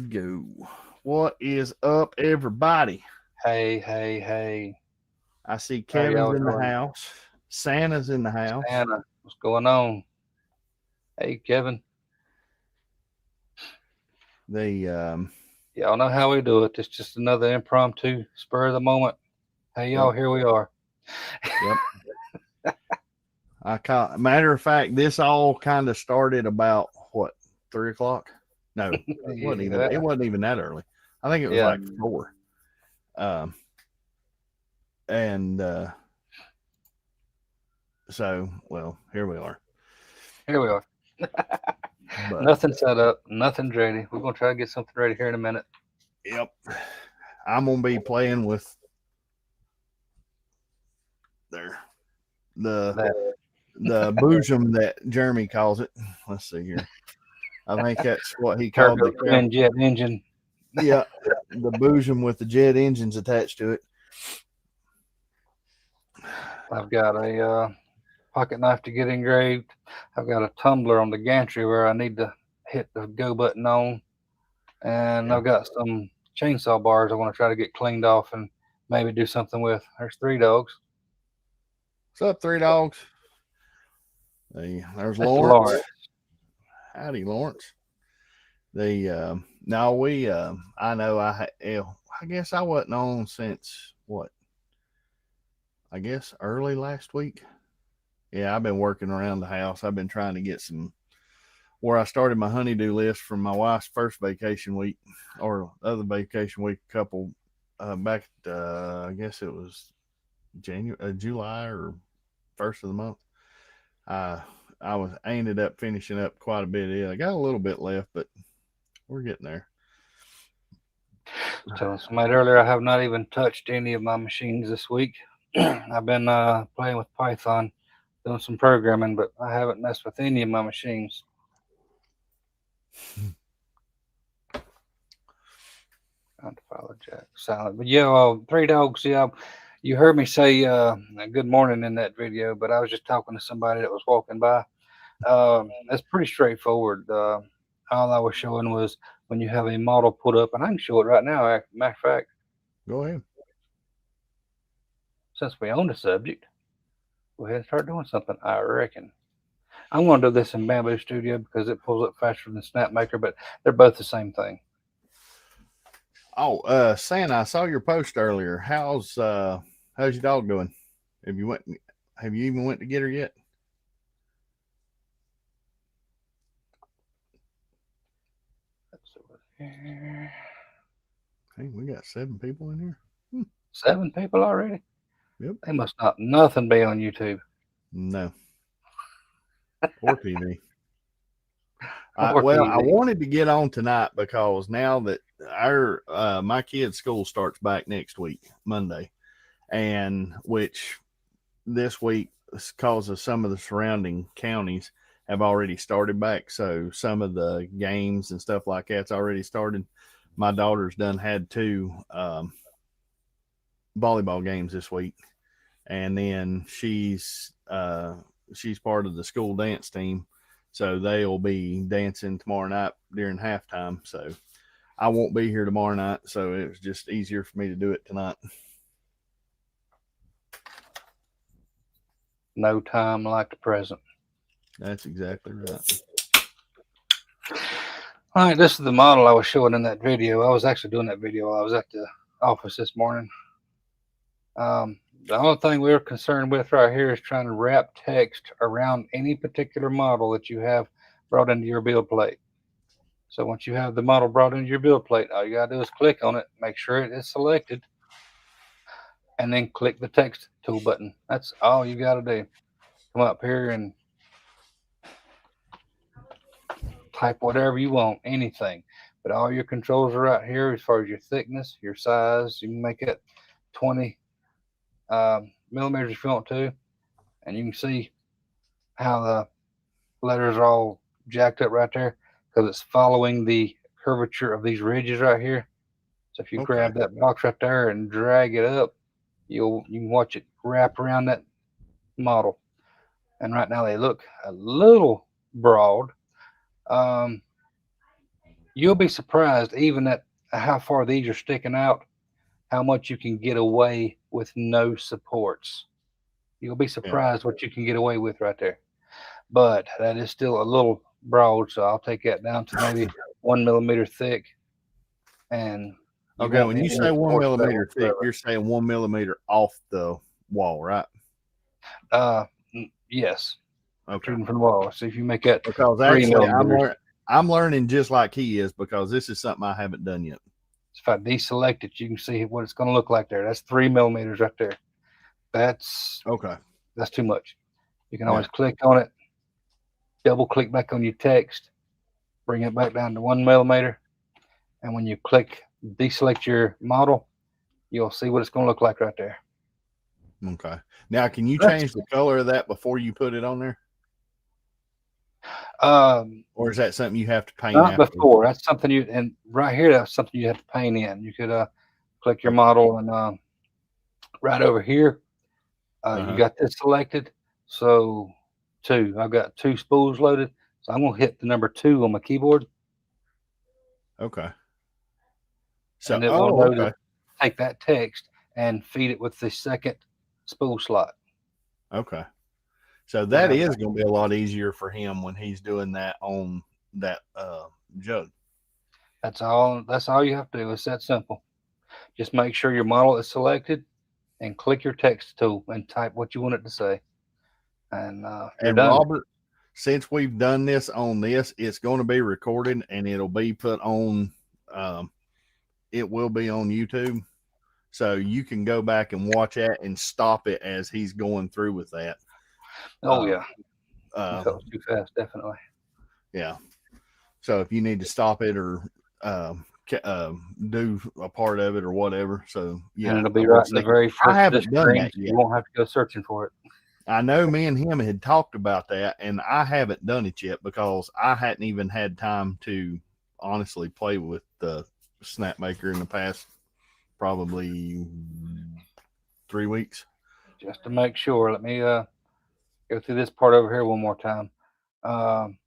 go. What is up, everybody? Hey. I see How Kevin's y'all in the doing? house. Santa's in the house. Anna, what's going on? Hey, Kevin. The Y'all know how we do it. It's just another impromptu, spur of the moment. Hey, y'all, yep, here we are. yep. Matter of fact, this all kind of started about what 3 o'clock? No, it wasn't even. It Yeah, wasn't even that early. I think it was yeah. like 4. Um, and so well, here we are. Here we are. But Nothing set up, nothing's ready. We're going to try to get something ready here in a minute. yep, I'm gonna be playing with there the That the boojum that Jeremy calls it. Let's see here. I think that's what he called turbo the cow. twin jet engine. Yeah, the boojum with the jet engines attached to it. I've got a pocket knife to get engraved. I've got a tumbler on the gantry where I need to hit the go button on. And Yeah. I've got some chainsaw bars I want to try to get cleaned off and maybe do something with. There's 3 dogs. What's up, three dogs? There's Mr. Lawrence. Lawrence. Howdy, Lawrence. The no, we I know I guess I wasn't on since what? I guess early last week. Yeah, I've been working around the house. I've been trying to get some where I started my honeydew list from my wife's first vacation week or other vacation week, couple back. I guess it was July or first of the month. Uh, I ended up finishing up quite a bit. I got a little bit left, but we're getting there. Telling somebody earlier I have not even touched any of my machines this week. I've been playing with Python, doing some programming, but I haven't messed with any of my machines. Trying to follow Jack silent. But yeah, 3 dogs. Yeah, you heard me say good morning in that video, but I was just talking to somebody that was walking by. That's pretty straightforward. All I was showing was when you have a model put up, and I can show it right now. Matter of fact, Go ahead. since we own the subject, go ahead and start doing something. I reckon. I'm going to do this in Bamboo Studio because it pulls up faster than SnapMaker, but they're both the same thing. Oh, Santa, I saw your post earlier. How's your dog doing? Have you went? Have you even went to get her yet? Let's see what here. Hey, we got 7 people in here. 7 people already? Yep. They must not nothing be on YouTube. No. Or TV. Or Well, I TV. wanted to get on tonight because now that our my kid's school starts back next week, Monday, and which this week because of some of the surrounding counties have already started back, so some of the games and stuff like that's already started. My daughter's done had 2 volleyball games this week, and then she's part of the school dance team, so they'll be dancing tomorrow night during halftime. So I won't be here tomorrow night, so it was just easier for me to do it tonight. No time like the present. That's exactly right. All right, this is the model I was showing in that video. I was actually doing that video while I was at the office this morning. The only thing we're concerned with right here is trying to wrap text around any particular model that you have brought into your build plate. So once you have the model brought into your build plate, all you gotta do is click on it, make sure it is selected, and then click the text tool button. That's all you gotta do. Come up here and type whatever you want, anything. But all your controls are right here as far as your thickness, your size. You can make it 20 millimeters if you want to, and you can see how the letters are all jacked up right there because it's following the curvature of these ridges right here. So if you Okay. grab that box right there and drag it up, you can watch it wrap around that model. And right now they look a little broad. Um, You'll be surprised, even at how far these are sticking out, how much you can get away with no supports. You'll be Yeah. surprised what you can get away with right there. But that is still a little broad, so I'll take that down to maybe 1 millimeter thick, and you Okay, won't when need you any say one supports for that millimeter thick, whatsoever. you're saying 1 millimeter off the wall, right? Uh, yes, Okay. protruding from the wall. So if you make that Because three actually, millimeters, I'm learning just like he is because this is something I haven't done yet. if I deselect it, you can see what it's going to look like there. That's 3 millimeters right there. That's Okay. that's too much. You can Yeah. always click on it, double click back on your text, bring it back down to 1 millimeter, and when you click deselect your model, you'll see what it's going to look like right there. Okay. Now, can you That's change the color of that before you put it on there, um, or is that something you have to paint not after? before. That's something you and right here. That's something you have to paint in. You could click your Okay. model and right over here, you Uh-huh. got this selected. So two. I've got two spools loaded. So I'm gonna hit the number 2 on my keyboard, Okay. So, and it will oh, know to okay. take that text and feed it with the second spool slot. Okay. So You'll that have is going to be a lot easier for him when he's doing that on that jug. That's all you have to do. It's that simple. Just make sure your model is selected and click your text tool and type what you want it to say, and you're And done. Robert, since we've done this on this, it's going to be recorded and it'll be put on. Um, it will be on YouTube, so you can go back and watch that and stop it as he's going through with that. Oh Uh, yeah, if that um, was too fast, definitely. yeah. So if you need to stop it or do a part of it or whatever, so And yeah, it'll I be will right in the say very I first disc haven't done screen, that so you yet. won't have to go searching for it. I know me and him had talked about that, and I haven't done it yet because I hadn't even had time to honestly play with the Snapmaker in the past probably 3 weeks. Just to make sure, let me go through this part over here one more time. Um,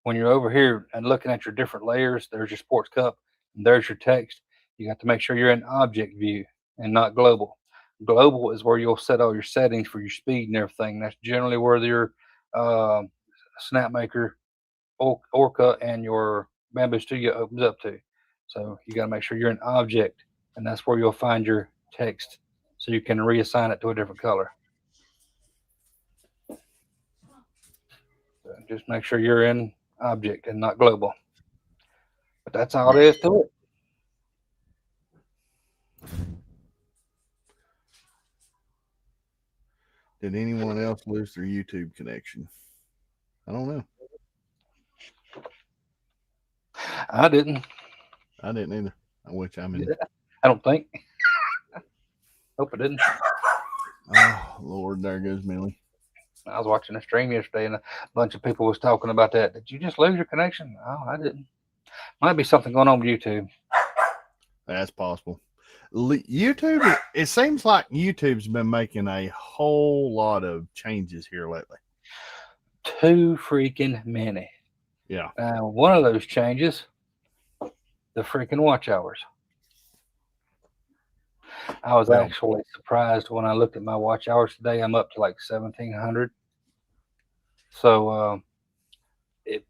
when you're over here and looking at your different layers, there's your sports cup, and there's your text. You got to make sure you're in object view and not global. Global is where you'll set all your settings for your speed and everything. That's generally where your uh, Snapmaker, Orca, and your Bamboo Studio opens up to. So you got to make sure you're in object, and that's where you'll find your text, so you can reassign it to a different color. So just make sure you're in object and not global. But that's all there is to it. Did anyone else lose their YouTube connection? I don't know. I didn't. I didn't either. Which I mean, I don't think. Hope I didn't. oh Lord, there goes Millie. I was watching a stream yesterday, and a bunch of people was talking about that. Did you just lose your connection? Oh, I didn't. Might be something going on with YouTube. That's possible. YouTube, it seems like YouTube's been making a whole lot of changes here lately. Too freaking many. Yeah. Now, one of those changes, the freaking watch hours. I was Well, actually surprised when I looked at my watch hours today. I'm up to like 1,700. So it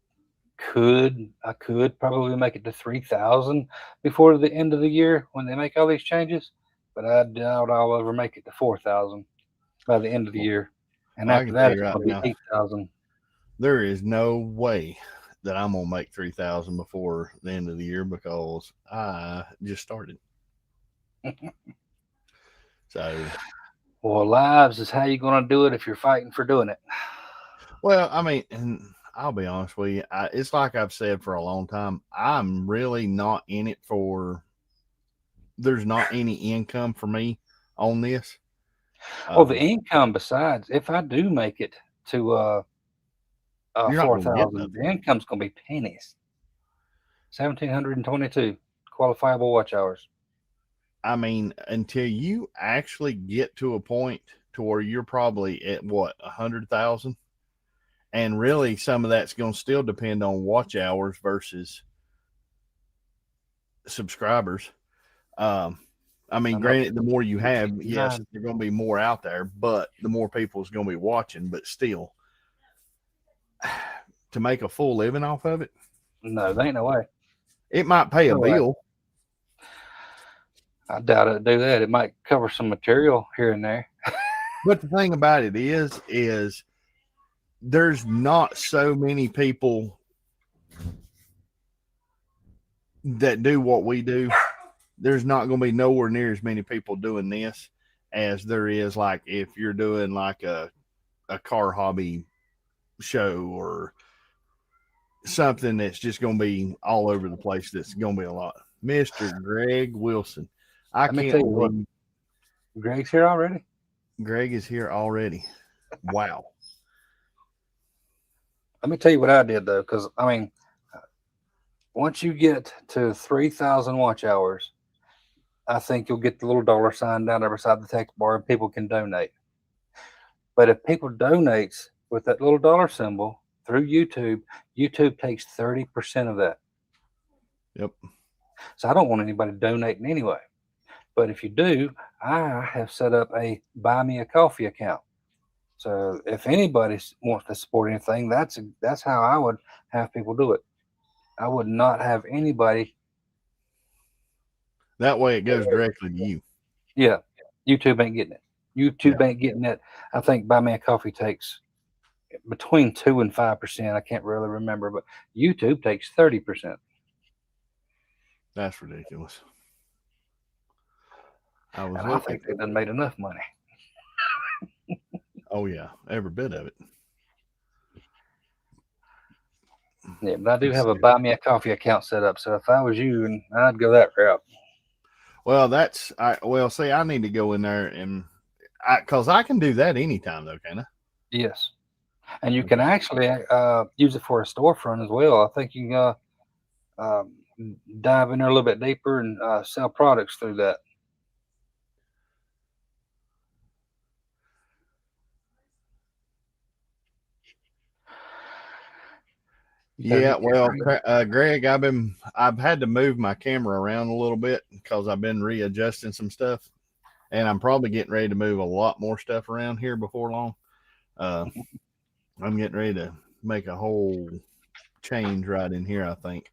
I could probably make it to 3,000 before the end of the year when they make all these changes, but I doubt I'll ever make it to 4,000 by the end of the year. And I after can tell that, you it's right going to be now, 8,000. there is no way that I'm gonna make 3,000 before the end of the year because I just started. So, Well, lives is how you're going to do it if you're fighting for doing it. well, I mean, and I'll be honest with you, it's like I've said for a long time. I'm really not in it for. There's not any income for me on this. Well, the Um, income, besides, if I do make it to you're not gonna get 4,000, nothing. the income's going to be pennies. 1,722 qualifiable watch hours. I mean, until you actually get to a point to where you're probably at what 100,000, And really, some of that's going to still depend on watch hours versus subscribers. Um, I mean, I'm up granted, the more you to have, yes, 59. there's going to be more out there, but the more people is going to be watching. But still, to make a full living off of it, No, there ain't no way. it might pay a No way. bill. I doubt it'd do that. It might cover some material here and there. But the thing about it is there's not so many people that do what we do. There's not going to be nowhere near as many people doing this as there is like if you're doing like a car hobby show or something that's just going to be all over the place. That's going to be a lot. Mr. Greg Wilson. I Let me tell can't you what, believe Greg's here already. Greg is here already. Wow. Let me tell you what I did though, because I mean, once you get to 3,000 watch hours, I think you'll get the little dollar sign down there beside the text bar, and people can donate. But if people donates with that little dollar symbol through YouTube, YouTube takes 30% of that. Yep. So I don't want anybody donating anyway. But if you do, I have set up a buy me a coffee account. So if anybody wants to support anything, that's how I would have people do it. I would not have anybody. That way it goes directly to you. Yeah, YouTube ain't getting it. YouTube ain't getting it. I think buy me a coffee takes between 2 and 5%. I can't really remember, but YouTube takes 30%. That's ridiculous. And I think they done made enough money. Oh yeah, every bit of it. Yeah, but I do have a buy me a coffee account set up. So if I was you, and I'd go that route. Well, see, I need to go in there and because I can do that anytime though, can I? Yes, and you can actually use it for a storefront as well. I think you can dive in there a little bit deeper and sell products through that. Yeah, well, Greg, I've had to move my camera around a little bit because I've been readjusting some stuff, and I'm probably getting ready to move a lot more stuff around here before long. I'm getting ready to make a whole change right in here, I think,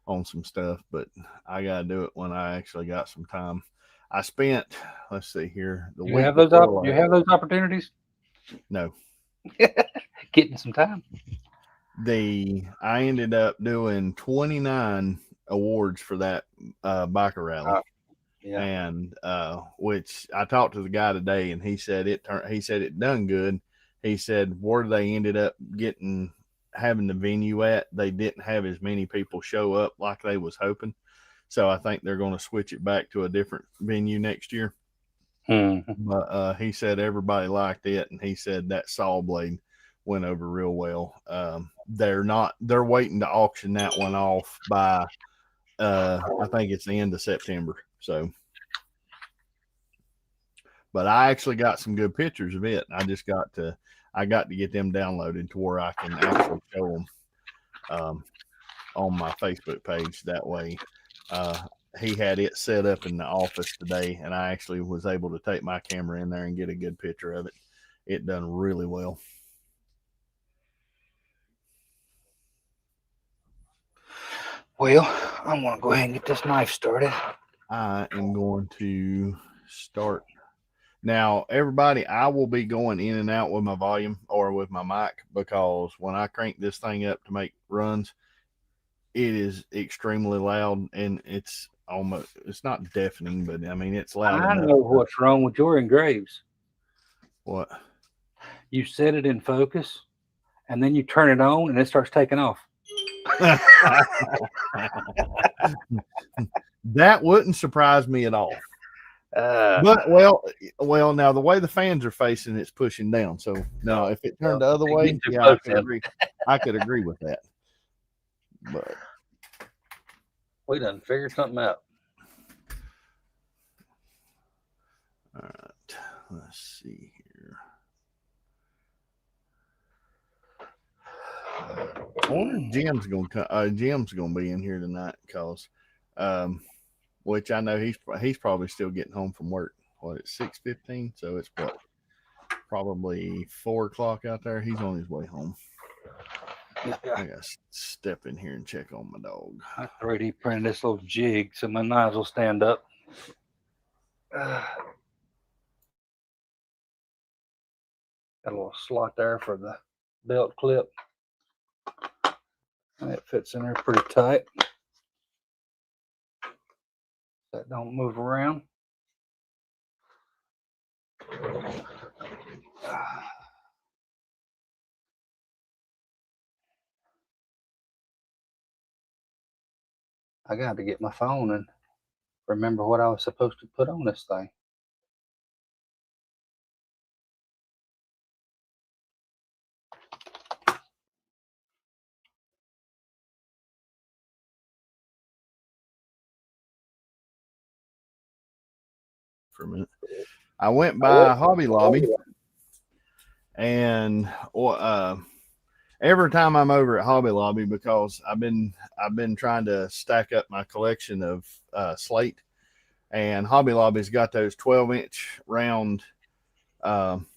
on some stuff, but I gotta do it when I actually got some time. I spent, let's see here, the You week have those before you have those opportunities. no, Getting some time. I ended up doing 29 awards for that biker rally. Yeah. And which I talked to the guy today, and he said it done good. He said where they ended up having the venue at, they didn't have as many people show up like they was hoping. So I think they're going to switch it back to a different venue next year. Mm-hmm. But he said everybody liked it, and he said that saw blade went over real well. They're waiting to auction that one off by I think it's the end of September. So, but I actually got some good pictures of it. I got to get them downloaded to where I can actually show them on my Facebook page. That way, he had it set up in the office today, and I actually was able to take my camera in there and get a good picture of it. It done really well. Well, I'm going to go ahead and get this knife started. I am going to start. Now, everybody, I will be going in and out with my volume or with my mic because when I crank this thing up to make runs, it is extremely loud and it's not deafening, but I mean, it's loud I enough. know what's wrong with your engraves. What? You set it in focus and then you turn it on and it starts taking off. That wouldn't surprise me at all. But well, now the way the fans are facing, it's pushing down. So now, if it turned the other way, yeah, I could agree. I could agree with that. But we done figured something out. All right, let's see here. wonder if Jim's gonna be in here tonight, cause, which I know he's probably still getting home from work. What, it's 6:15, so it's what, probably 4 o'clock out there. He's on his way home. Yeah. I gotta step in here and check on my dog. I 3D printed this little jig so my knives will stand up. Got a little slot there for the belt clip. And it fits in there pretty tight. That don't move around. I got to get my phone and remember what I was supposed to put on this thing. For a minute, I went by Hobby Lobby, and every time I'm over at Hobby Lobby, because I've been trying to stack up my collection of slate, and Hobby Lobby's got those 12-inch round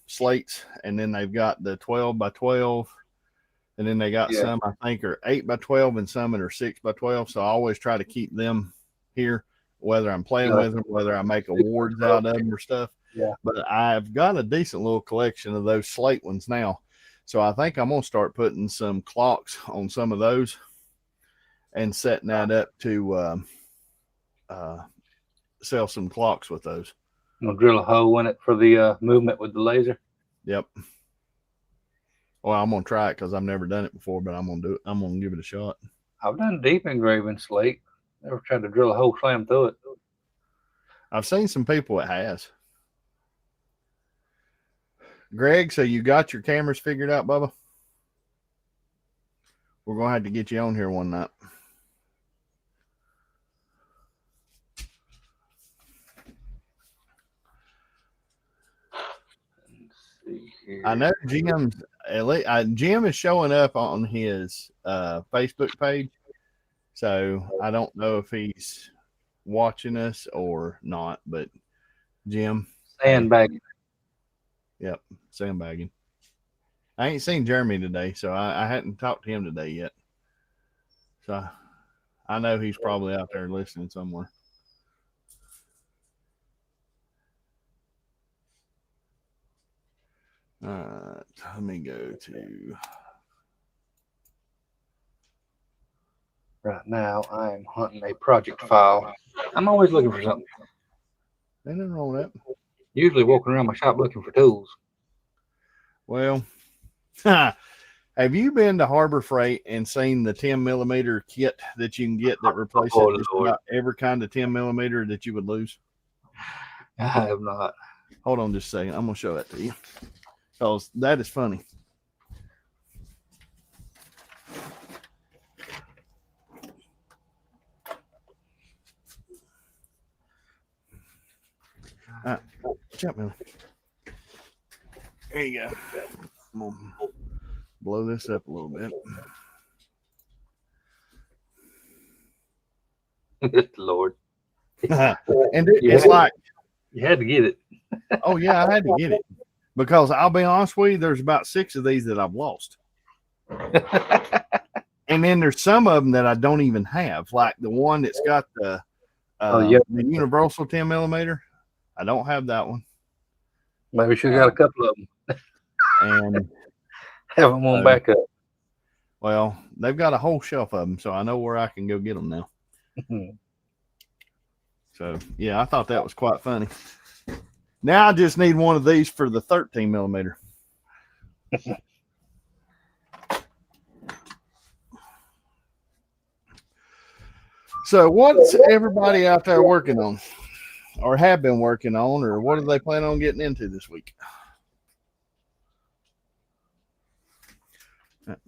slates, and then they've got the 12 by 12, and then they got some I think are 8 by 12 and some that are 6 by 12. So I always try to keep them here, whether I'm playing with them, whether I make awards out of them or stuff. Yeah. But I've got a decent little collection of those slate ones now. So I think I'm going to start putting some clocks on some of those and setting that up to sell some clocks with those. You'll drill a hole in it for the movement with the laser? Yep. Well, I'm going to try it because I've never done it before, but I'm going to do it. I'm going to give it a shot. I've done deep engraving slate. Never tried to drill a hole slam through it. I've seen some people that has. Greg, so you got your cameras figured out, Bubba? We're going to have to get you on here one night. I know Jim is showing up on his Facebook page, so I don't know if he's watching us or not, but Jim. Sandbagging. Yep, sandbagging. I ain't seen Jeremy today, so I hadn't talked to him today yet. So I know he's probably out there listening somewhere. All right, let me go to. Right now, I am hunting a project file. I'm always looking for something. Ain't nothing wrong with that. Usually walking around my shop looking for tools. Well, have you been to Harbor Freight and seen the 10mm kit that you can get that replaces just about every kind of 10mm that you would lose? I have not. Hold on just a second. I'm going to show that to you because that is funny. Jump, Millie. There you go. I'm going to blow this up a little bit. Lord. And it's like you had to get it. Oh yeah, I had to get it because I'll be honest with you, there's about 6 of these that I've lost. And then there's some of them that I don't even have, like the one that's got the universal 10mm. I don't have that one. Maybe she got a couple of them and have them on backup. Well, they've got a whole shelf of them, so I know where I can go get them now. So yeah, I thought that was quite funny. Now I just need one of these for the 13mm. So what's everybody out there working on or have been working on, or what do they plan on getting into this week?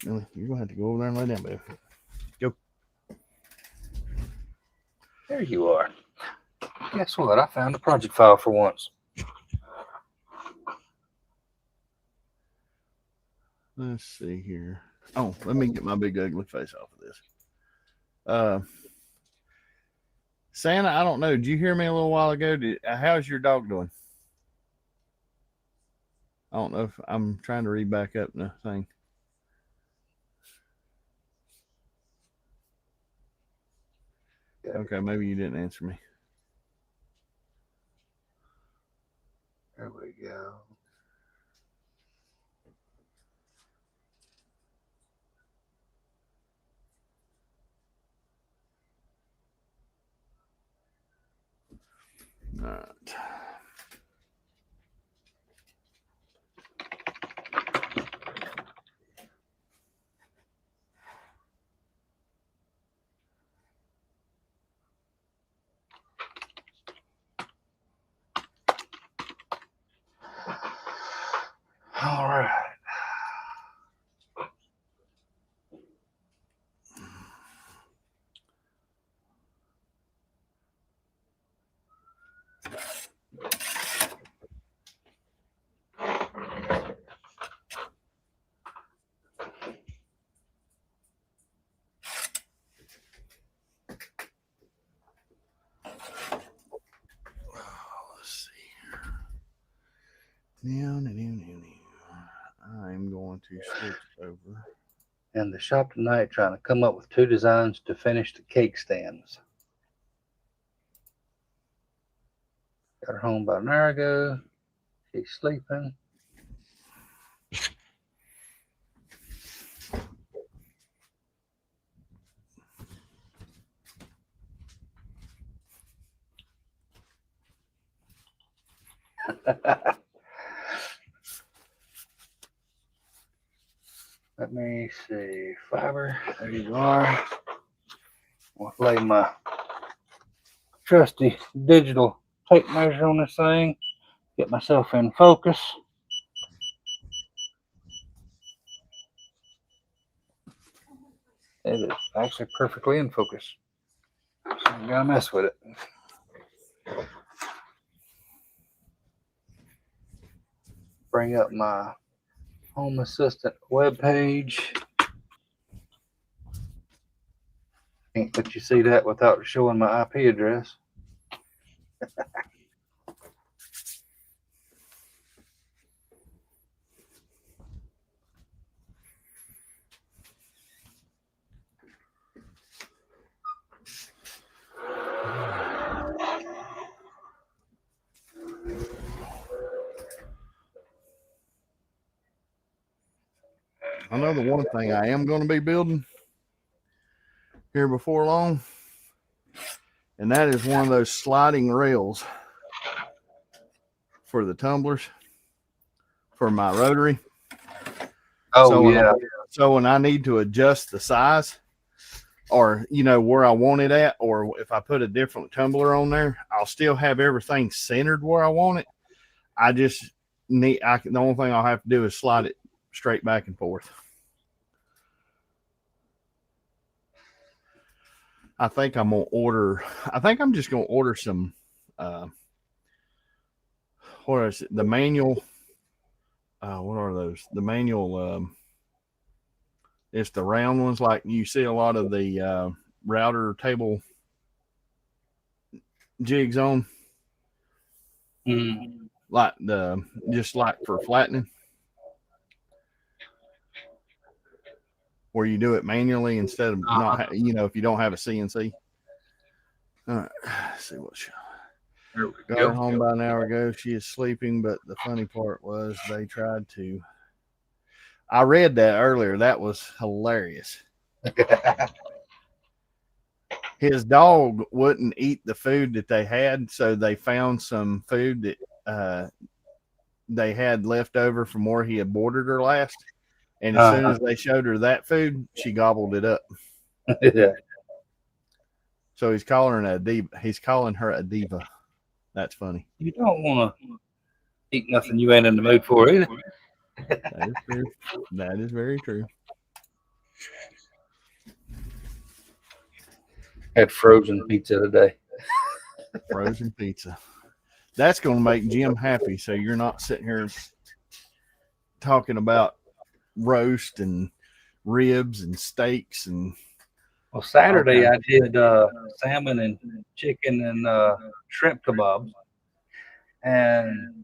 You're going to have to go over there and lay down, baby. Go. There you are. Guess what? I found a project file for once. Let's see here. Oh, let me get my big ugly face off of this. Uh, Santa, I don't know. Did you hear me a little while ago? How's your dog doing? I don't know if I'm trying to read back up the thing. Okay, maybe you didn't answer me. There we go. All right. All right. Let's see. Now, I'm going to switch over. And the shop tonight trying to come up with 2 designs to finish the cake stands. Got her home about an hour ago. She's sleeping. Let me see. Fiber. There you are. I'll lay my trusty digital tape measure on this thing. Get myself in focus. It is actually perfectly in focus. So you gotta mess with it. Bring up my Home Assistant webpage. Can't let you see that without showing my IP address. I know the one thing I am going to be building here before long, and that is one of those sliding rails for the tumblers for my rotary. Oh, yeah. So when I need to adjust the size, or where I want it at, or if I put a different tumbler on there, I'll still have everything centered where I want it. I just the only thing I'll have to do is slide it straight back and forth. I think I'm just gonna order some what is it? The manual what are those? The manual it's the round ones like you see a lot of the router table jigs on. Like just like for flattening, where you do it manually instead of not, if you don't have a CNC. All right, let's see what she got her home about an hour ago. She is sleeping, but the funny part was they tried to. I read that earlier. That was hilarious. His dog wouldn't eat the food that they had, so they found some food that they had left over from where he had boarded her last. And as soon as they showed her that food, she gobbled it up. Yeah. So he's calling her a diva. He's calling her a diva. That's funny. You don't want to eat nothing you ain't in the mood for either. That is true. That is very true. Had frozen pizza today. Frozen pizza. That's going to make Jim happy. So you're not sitting here talking about roast and ribs and steaks and. Well, Saturday Okay. I did salmon and chicken and shrimp kebabs, and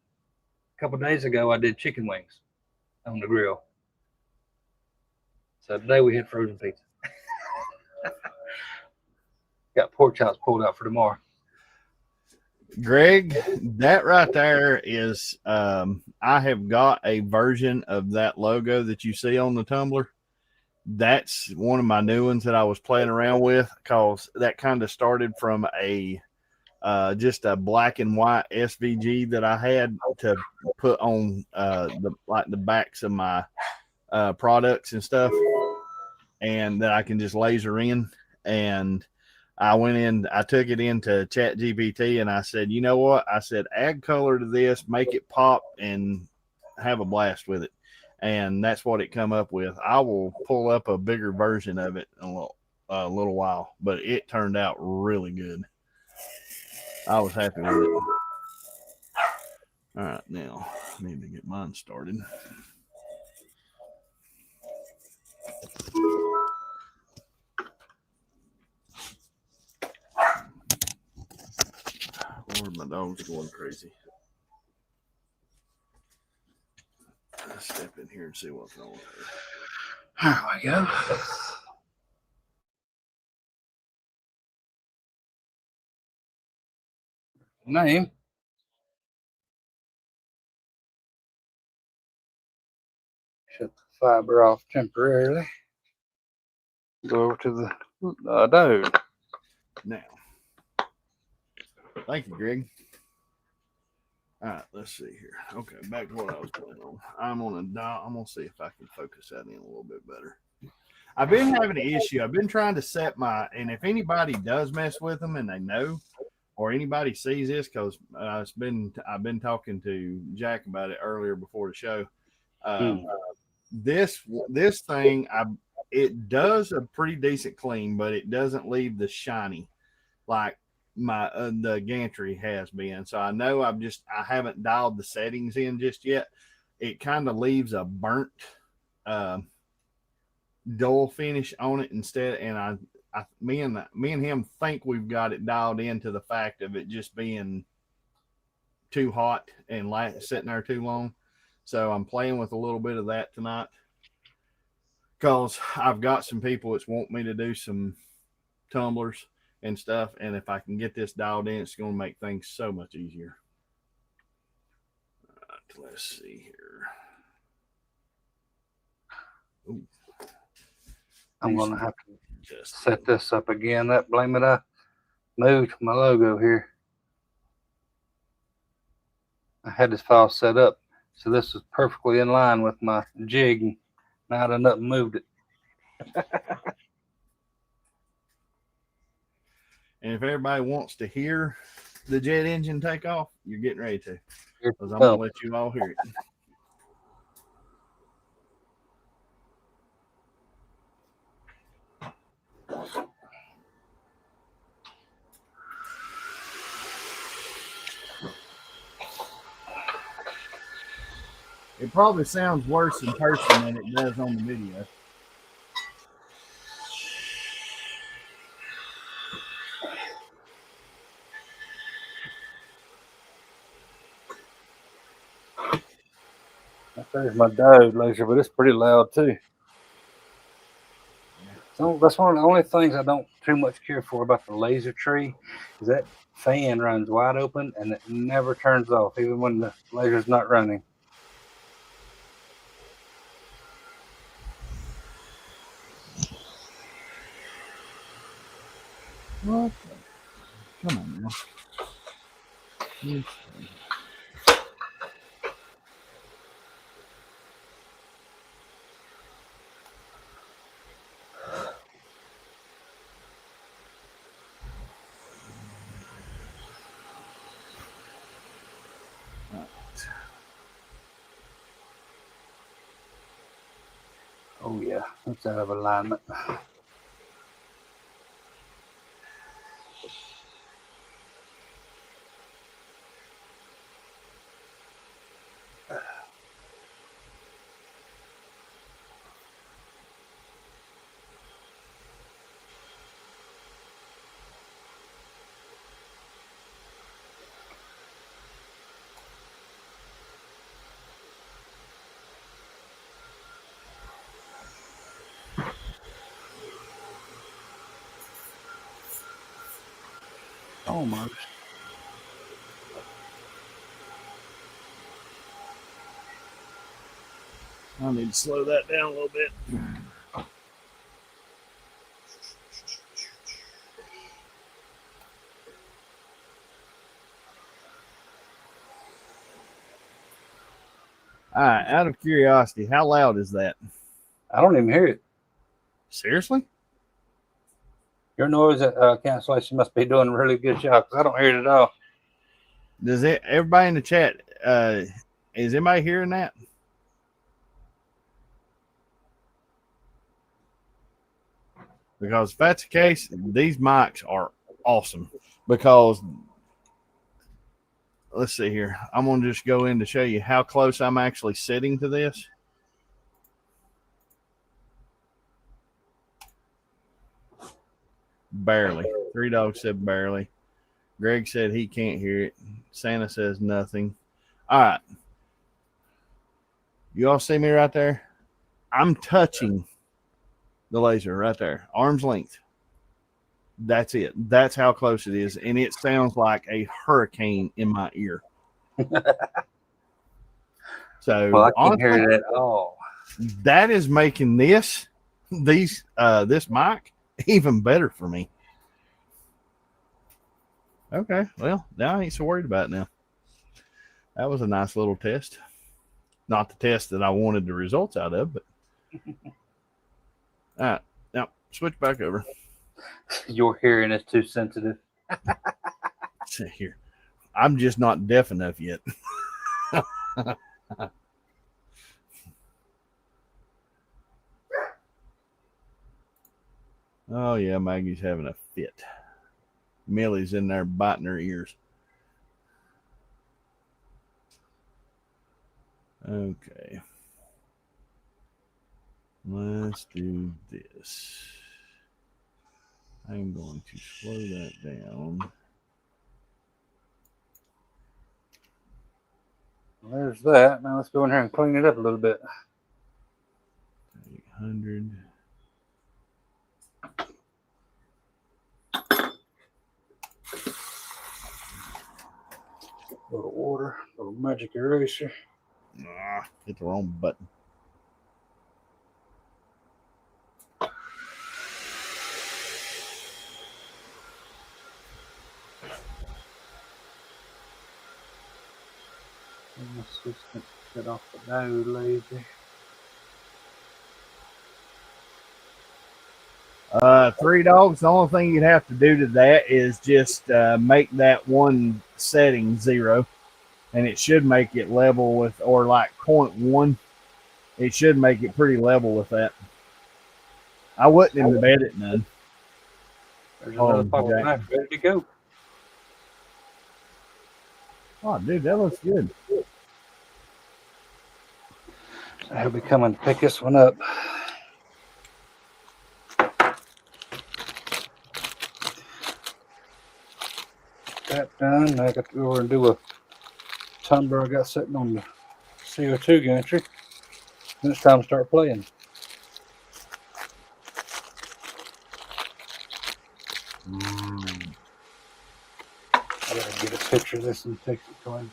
a couple days ago I did chicken wings on the grill. So today we had frozen pizza. Got pork chops pulled out for tomorrow. Greg, that right there is I have got a version of that logo that you see on the tumbler. That's one of my new ones that I was playing around with because that kind of started from a just a black and white SVG that I had to put on the backs of my products and stuff, and that I can just laser in. And I went in, I took it into Chat GPT, and I said, you know what? I said, add color to this, make it pop, and have a blast with it. And that's what it come up with. I will pull up a bigger version of it in a little while, but it turned out really good. I was happy with it. All right, now I need to get mine started. Lord, my dog's going crazy. Let's step in here and see what's wrong with her. There we go. Name. Shut the fiber off temporarily. Go over to the dough. Now, thank you, Greg. All right, let's see here. Okay, back to what I was playing on. I'm on a dial. I'm gonna see if I can focus that in a little bit better. I've been having an issue. I've been trying to set my, and if anybody does mess with them and they know, or anybody sees this, because I've been talking to Jack about it earlier before the show. This thing, it does a pretty decent clean, but it doesn't leave the shiny like my the gantry has been. So I know I haven't dialed the settings in just yet. It kind of leaves a burnt dull finish on it instead, and me and him think we've got it dialed into the fact of it just being too hot and sitting there too long. So I'm playing with a little bit of that tonight because I've got some people that want me to do some tumblers and stuff, and if I can get this dialed in, it's going to make things so much easier. All right, let's see here. Ooh. I'm going to have to just set this up again. That blame it, I moved my logo here. I had this file set up, so this is perfectly in line with my jig. Now I done up and moved it. And if everybody wants to hear the jet engine take off, you're getting ready to, because I'm going to let you all hear it. It probably sounds worse in person than it does on the video. There's my dough laser, but it's pretty loud too. So that's one of the only things I don't too much care for about the laser tree is that fan runs wide open and it never turns off, even when the laser's not running. What? Come on now. Yes. Oh yeah, that's out of alignment. Almost. I need to slow that down a little bit. All right, out of curiosity, how loud is that? I don't even hear it. Seriously? Your noise cancellation must be doing a really good job because I don't hear it at all. Does it? Everybody in the chat, is anybody hearing that? Because if that's the case, these mics are awesome. Because let's see here, I'm gonna just go in to show you how close I'm actually sitting to this. Barely. Three Dogs said barely. Greg said he can't hear it. Santa says nothing. All right. You all see me right there? I'm touching the laser right there, arm's length. That's it. That's how close it is. And it sounds like a hurricane in my ear. So Well, I can't honestly, hear it at all. that is making this mic even better for me. Okay, well, now I ain't so worried about it now. That was a nice little test. Not the test that I wanted the results out of, but all right, now switch back over. Your hearing is too sensitive. Here, I'm just not deaf enough yet. Oh yeah, Maggie's having a fit. Millie's in there biting her ears. Okay. Let's do this. I'm going to slow that down. Well, there's that. Now let's go in here and clean it up a little bit. 800. A little water, a little magic eraser. Hit the wrong button. Assistant set off the node laser. Three Dogs. The only thing you'd have to do to that is just make that one setting 0, and it should make it level with, or like 0.1. It should make it pretty level with that. I wouldn't embed it none. There's another pocket knife ready to go. Oh, dude, that looks good. He'll be coming to pick this one up. That done. Now I got to go over and do a tumbler I got sitting on the CO2 gantry. Then it's time to start playing. I gotta get a picture of this and take it to him.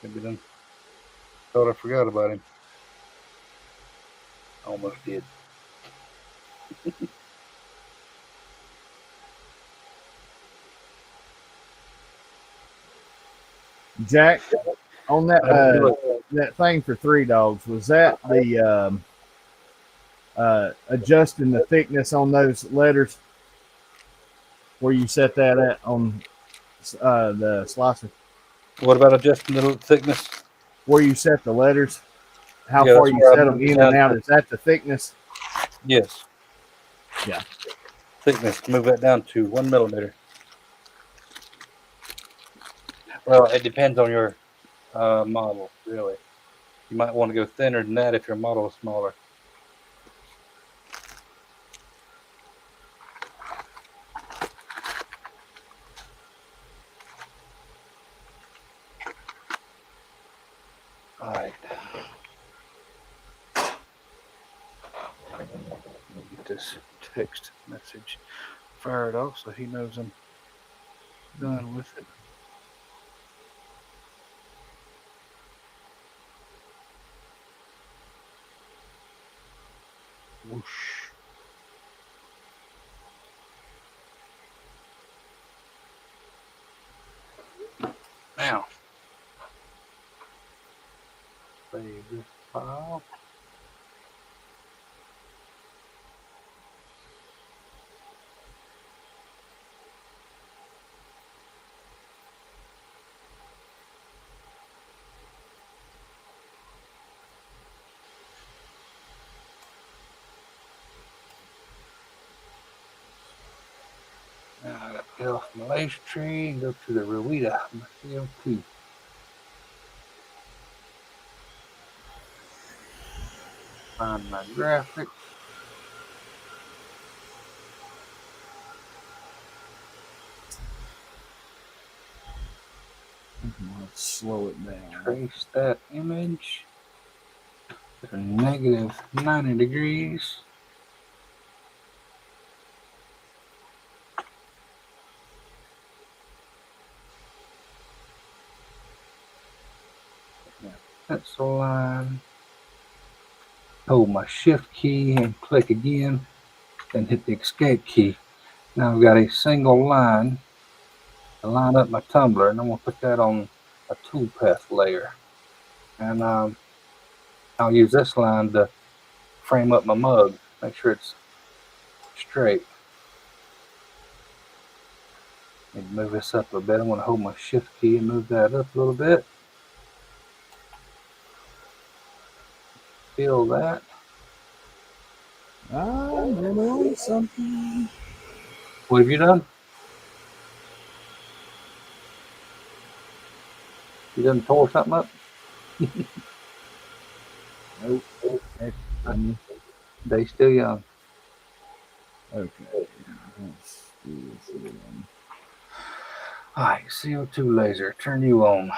Could be done. Thought I forgot about him. Almost did. Jack, on that that thing for Three Dogs, was that the adjusting the thickness on those letters? Where you set that at on the slicer? What about adjusting the thickness? Where you set the letters? How Yeah, far that's you where set I them moved in down and out? to. Is that the thickness? Yes. Yeah. Thickness. Move that down to 1 millimeter. Well, it depends on your model, really. You might want to go thinner than that if your model is smaller. All right. get this text message fired off so he knows I'm done with it. Whoosh. Now, save this file. Now I got to get off my lace tree and go to the Rowita, my CL2. Find my graphics. Let's slow it down. Trace that image to negative 90 degrees. Pencil line. Hold my shift key and click again, then hit the escape key. Now I've got a single line to line up my tumbler, and I'm going to put that on a toolpath layer. And I'll use this line to frame up my mug, make sure it's straight. Need to move this up a bit. I'm going to hold my shift key and move that up a little bit. Feel that. I'm doing something. What have you done? You done tore something up? Nope. They still young. Okay. Let's do this again. All right, CO2 laser, turn you on.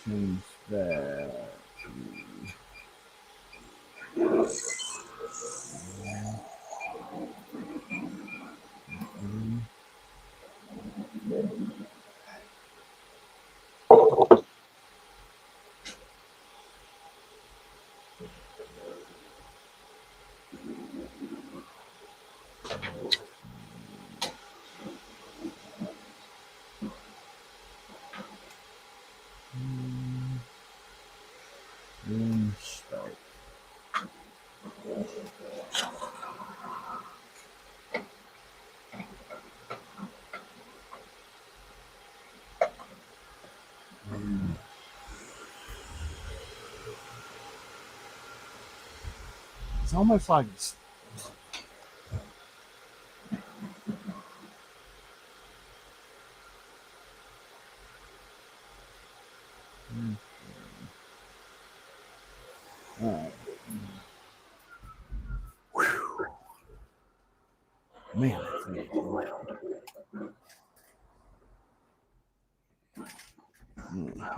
Change that. Then start. It's almost like it's all right. Whew. Man, that thing is loud.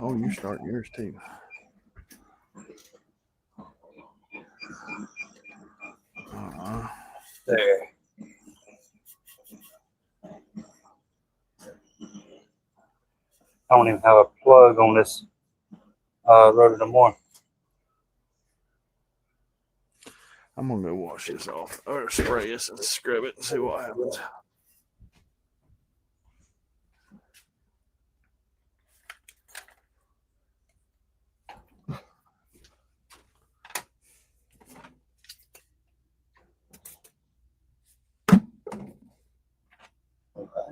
Oh, you start yours too. There. I don't even have a plug on this rotor no more. I'm gonna go wash this off or spray this and scrub it and see what happens.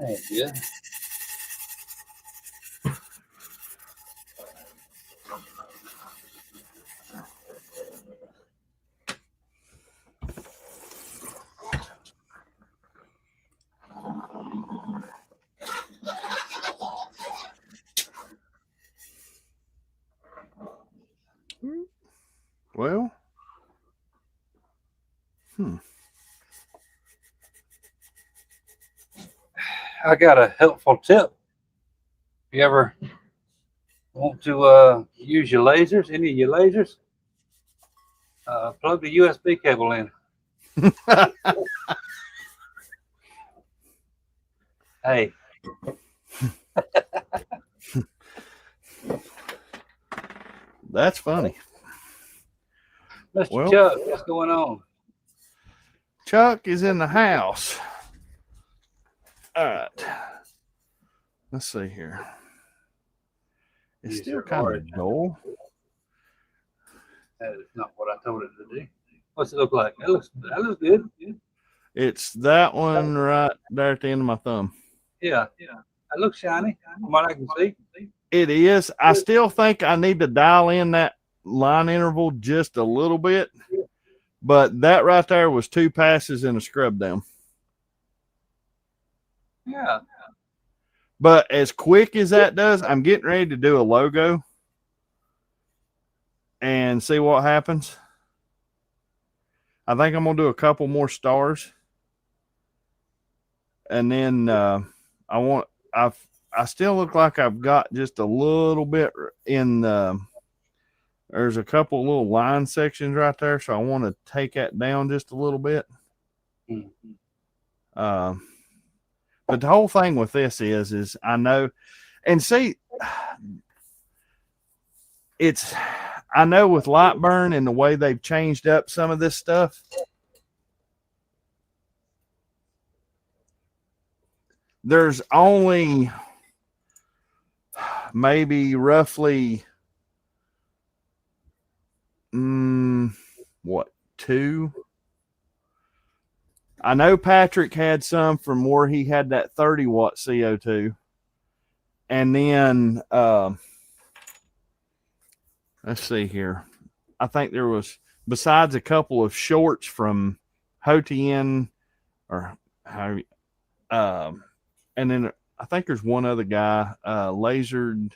That ain't good. Well, I got a helpful tip. If you ever want to use your lasers, any of your lasers, plug the USB cable in. Hey, that's funny. Mr. Well, Chuck, what's going on? Chuck is in the house. All right. Let's see here. It's still kind of dull. That is not what I told it to do. What's it look like? That looks good. It's that one right there at the end of my thumb. Yeah. That looks shiny from what I can see. It is. I still think I need to dial in that line interval just a little bit. But that right there was 2 passes and a scrub down. Yeah. But as quick as that does, I'm getting ready to do a logo and see what happens. I think I'm going to do a couple more stars. And then I still look like I've got just a little bit in there's a couple little line sections right there, so I want to take that down just a little bit. Mm-hmm. But the whole thing with this is I know, and see, I know with Lightburn and the way they've changed up some of this stuff, there's only maybe roughly 2. I know Patrick had some from where he had that 30-watt CO2. And then, let's see here. I think there was, besides a couple of shorts from Hotien, or how, and then I think there's one other guy, lasered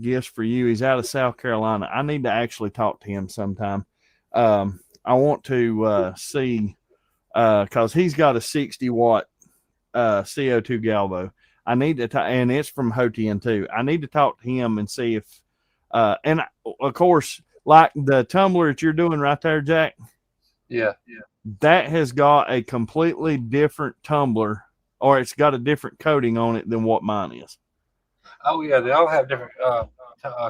gifts for you. He's out of South Carolina. I need to actually talk to him sometime. I want to see, because he's got a 60-watt CO2 Galvo. I need to, and it's from Hotien too. I need to talk to him and see if, and of course, like the tumbler that you're doing right there, Jack. Yeah. That has got a completely different tumbler, or it's got a different coating on it than what mine is. Oh yeah, they all have different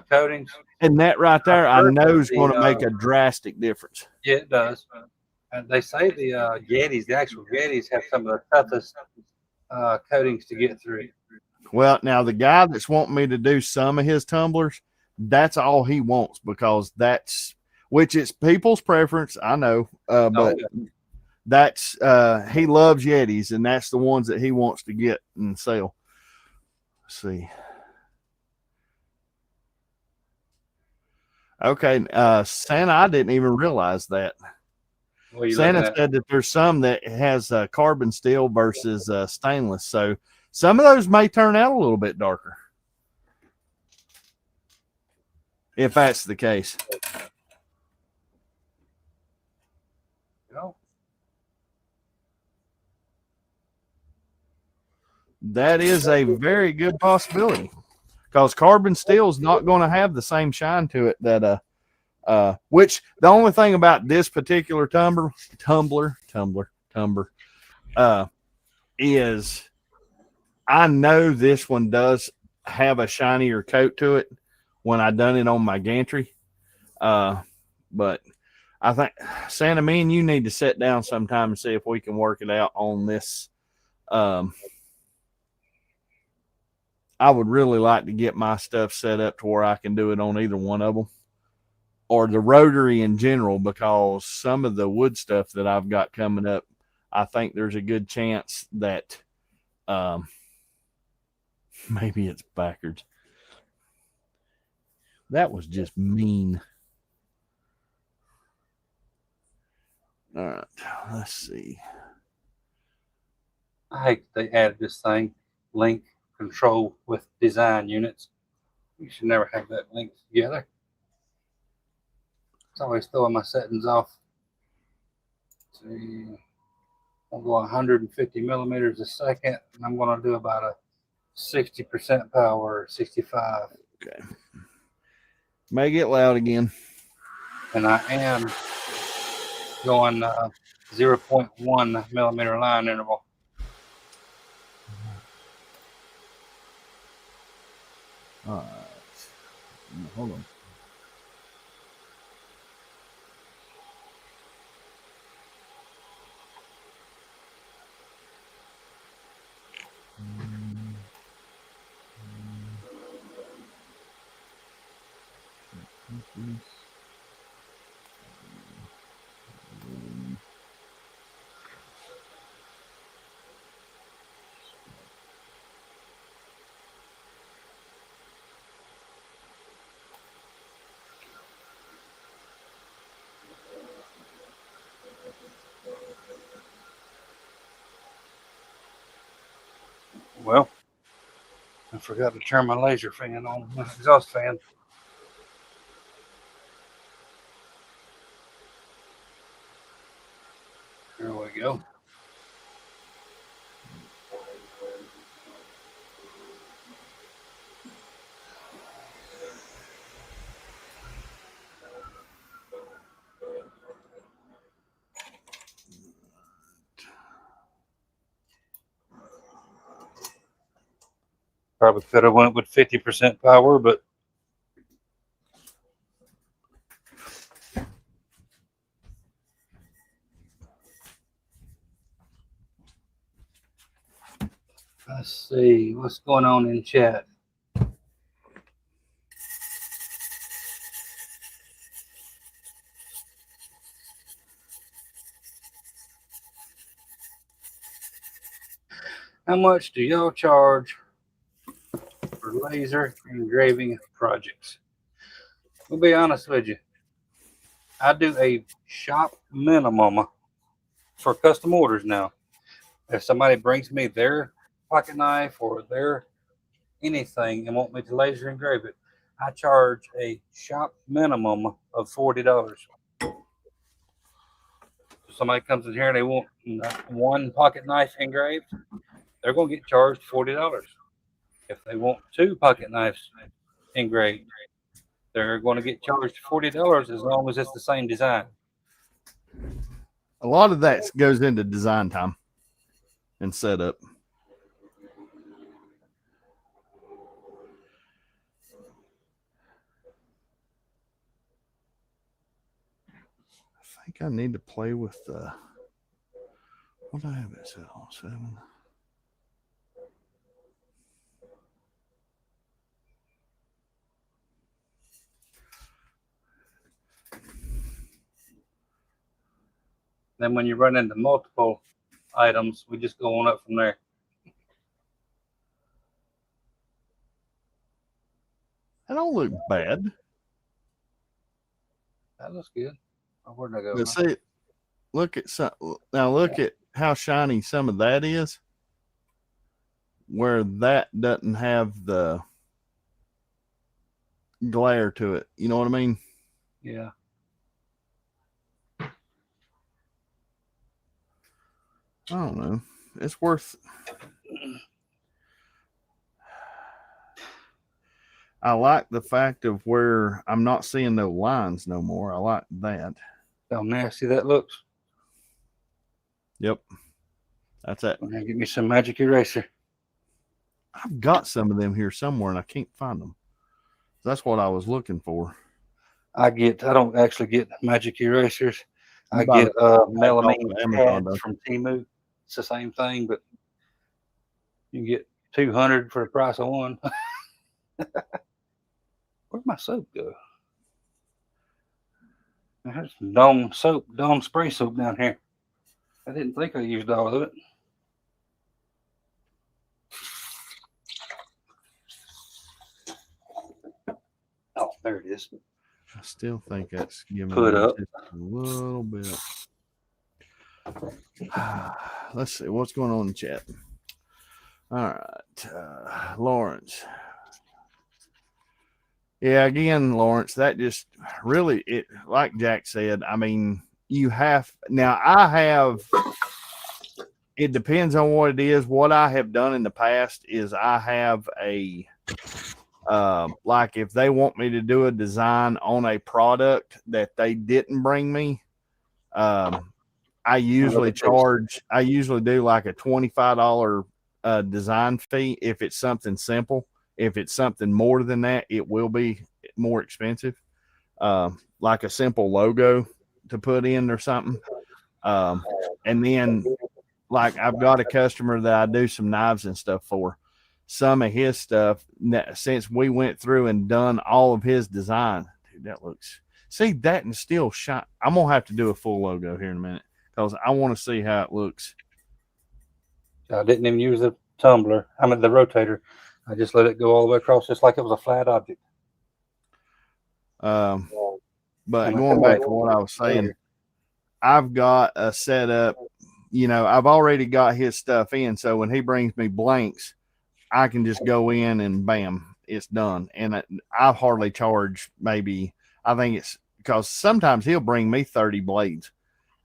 coatings. And that right there, I know is going to make a drastic difference. Yeah, it does. And they say the Yetis, the actual Yetis, have some of the toughest coatings to get through. Well, now the guy that's wanting me to do some of his tumblers, that's all he wants, because that's, which is people's preference, I know, but that's he loves Yetis, and that's the ones that he wants to get and sell. Let's see. Okay, Santa, I didn't even realize that. Santa said that there's some that has carbon steel versus stainless, so some of those may turn out a little bit darker, if that's the case. That is a very good possibility, because carbon steel is not going to have the same shine to it that which the only thing about this particular tumbler is I know this one does have a shinier coat to it when I done it on my gantry. But I think, Santa, me and you need to sit down sometime and see if we can work it out on this. I would really like to get my stuff set up to where I can do it on either one of them, or the rotary in general, because some of the wood stuff that I've got coming up, I think there's a good chance that maybe it's backwards. That was just mean. All right, let's see. I hate they added this thing, link control with design units. You should never have that linked together. always throwing my settings off. Let's see, I'll go 150 millimeters a second, and I'm going to do about a 60% power, 65. Okay. May get loud again. And I am going 0.1 millimeter line interval. All right. Hold on. Well, I forgot to turn my laser fan on, my exhaust fan. There we go. Probably could have went with 50% power, but let's see what's going on in chat. How much do y'all charge for laser engraving projects? I'll be honest with you. I do a shop minimum for custom orders now. If somebody brings me their pocket knife or their anything and want me to laser engrave it, I charge a shop minimum of $40. If somebody comes in here and they want one pocket knife engraved, they're going to get charged $40. If they want two pocket knives engraved, they're going to get charged $40 as long as it's the same design. A lot of that goes into design time and setup. I think I need to play with the. What do I have it set on? 7. Then when you run into multiple items, we just go on up from there. That don't look bad. That looks good. Oh, where'd I go? But see, look at some. Now look at how shiny some of that is. Where that doesn't have the glare to it. You know what I mean? Yeah. I don't know. It's worth. I like the fact of where I'm not seeing no lines no more. I like that. How nasty that looks. Yep. That's it. Now give me some magic eraser. I've got some of them here somewhere and I can't find them. That's what I was looking for. I don't actually get magic erasers. I get melamine pads from Temu. It's the same thing, but you can get 200 for the price of one. Where'd my soap go? There's Dawn soap, Dawn spray soap down here. I didn't think I used all of it. Oh, there it is. I still think that's giving Put up just a little bit. Let's see what's going on in the chat. All right, Lawrence. Yeah, again, Lawrence, that just really, it, like Jack said, I mean, you have, now I have, it depends on what it is. What I have done in the past is I have a, like if they want me to do a design on a product that they didn't bring me, I usually do like a $25 design fee if it's something simple. If it's something more than that, it will be more expensive. Like a simple logo to put in or something. Um, and then like I've got a customer that I do some knives and stuff for. Some of his stuff, since we went through and done all of his design, dude, that looks, see that and still shine. I'm gonna have to do a full logo here in a minute because I want to see how it looks. I didn't even use the tumbler. I mean the rotator. I just let it go all the way across, just like it was a flat object. But going back to what I was saying, I've got a setup. You know, I've already got his stuff in, so when he brings me blanks, I can just go in and bam, it's done. And I hardly charge maybe, I think it's because sometimes he'll bring me 30 blades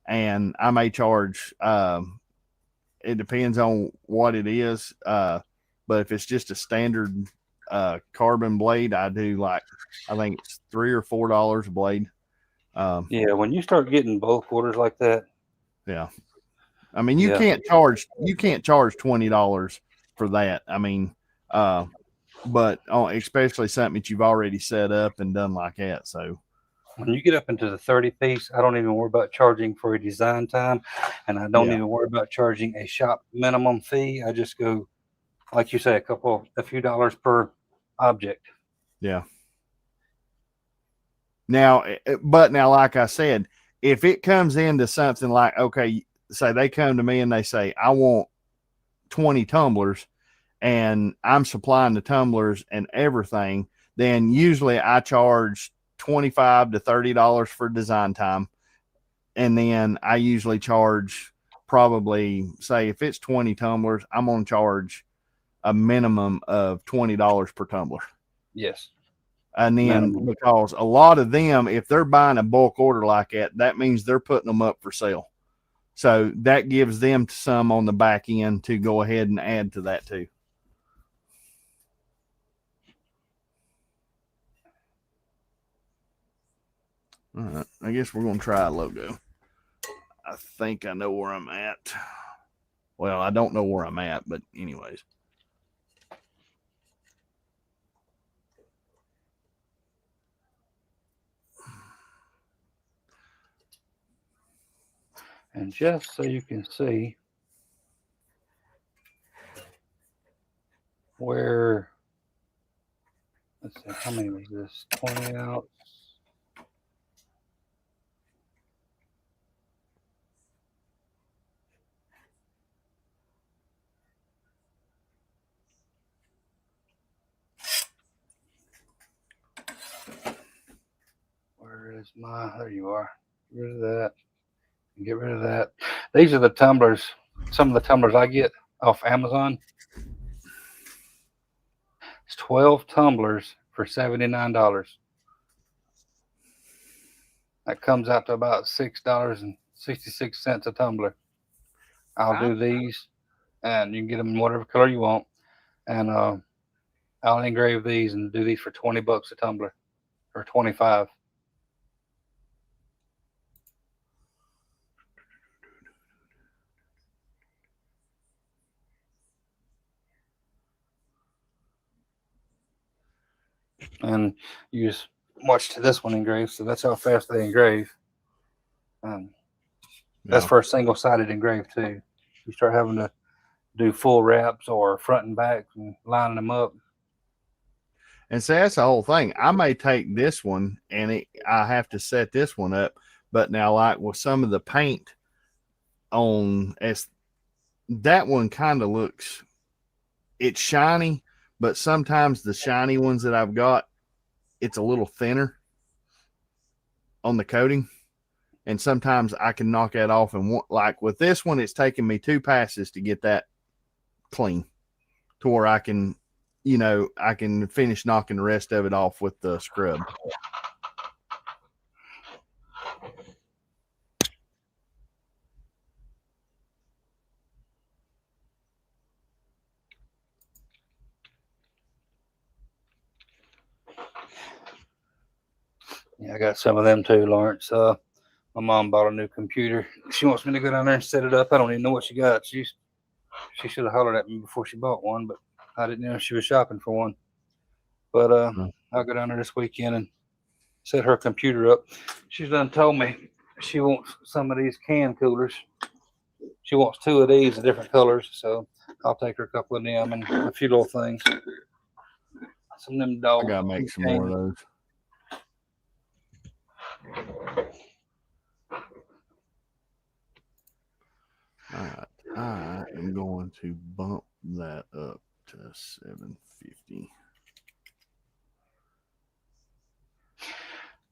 and I may charge, it depends on what it is. But if it's just a standard carbon blade, I do like, I think it's $3 or $4 a blade. Yeah, when you start getting bulk orders like that, yeah. I mean, you can't charge $20 for that. I mean, but especially something that you've already set up and done like that. So when you get up into the 30 piece, I don't even worry about charging for a design time, and I don't even worry about charging a shop minimum fee. I just go, like you say, a few dollars per object. Yeah. Now, but now, like I said, if it comes into something like, okay, say they come to me and they say, I want 20 tumblers and I'm supplying the tumblers and everything, then usually I charge $25 to $30 for design time. And then I usually charge probably, say, if it's 20 tumblers, I'm going to charge a minimum of $20 per tumbler. Yes. And then because a lot of them, if they're buying a bulk order like that, that means they're putting them up for sale. So that gives them some on the back end to go ahead and add to that too. All right. I guess we're going to try a logo. I think I know where I'm at. Well, I don't know where I'm at, but anyways. And just so you can see where, let's see, how many was this? 20 out. Where is my, there you are. Get rid of that. Get rid of that. These are the tumblers. Some of the tumblers I get off Amazon. It's 12 tumblers for $79. That comes out to about $6.66 a tumbler. I'll do these, and you can get them in whatever color you want. And I'll engrave these and do these for $20 a tumbler, or 25. And you just watch this one engrave. So that's how fast they engrave. That's for a single-sided engrave too. You start having to do full wraps or front and back and lining them up. And so that's the whole thing. I may take this one and I have to set this one up. But now, like with some of the paint on, as that one kind of looks, it's shiny, but sometimes the shiny ones that I've got, it's a little thinner on the coating. And sometimes I can knock that off. And like with this one, it's taken me 2 passes to get that clean to where I can, you know, I can finish knocking the rest of it off with the scrub. Yeah, I got some of them too, Lawrence. My mom bought a new computer. She wants me to go down there and set it up. I don't even know what she got. She should have hollered at me before she bought one, but I didn't know she was shopping for one. But I'll go down there this weekend and set her computer up. She's done told me she wants some of these can coolers. She wants 2 of these of different colors, so I'll take her a couple of them and a few little things. Some of them dogs. I gotta make some more of those. All right, I am going to bump that up to 750.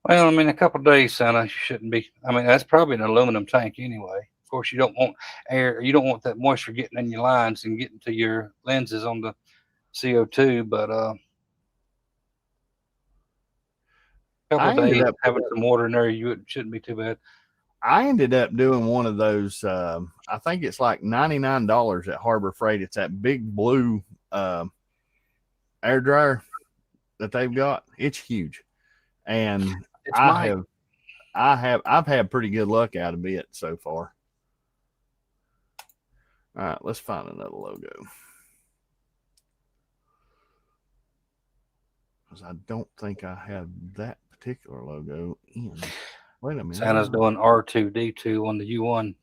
Well, I mean, a couple of days, Santa, you shouldn't be. I mean, that's probably an aluminum tank anyway. Of course, you don't want air. You don't want that moisture getting in your lines and getting to your lenses on the CO2. But a couple of days having some water in there, it shouldn't be too bad. I ended up doing one of those. I think it's like $99 at Harbor Freight. It's that big blue air dryer that they've got. It's huge, and I've had pretty good luck out of it so far. All right, let's find another logo, because I don't think I have that particular logo in. Wait a minute. Santa's doing R2D2 on the U1.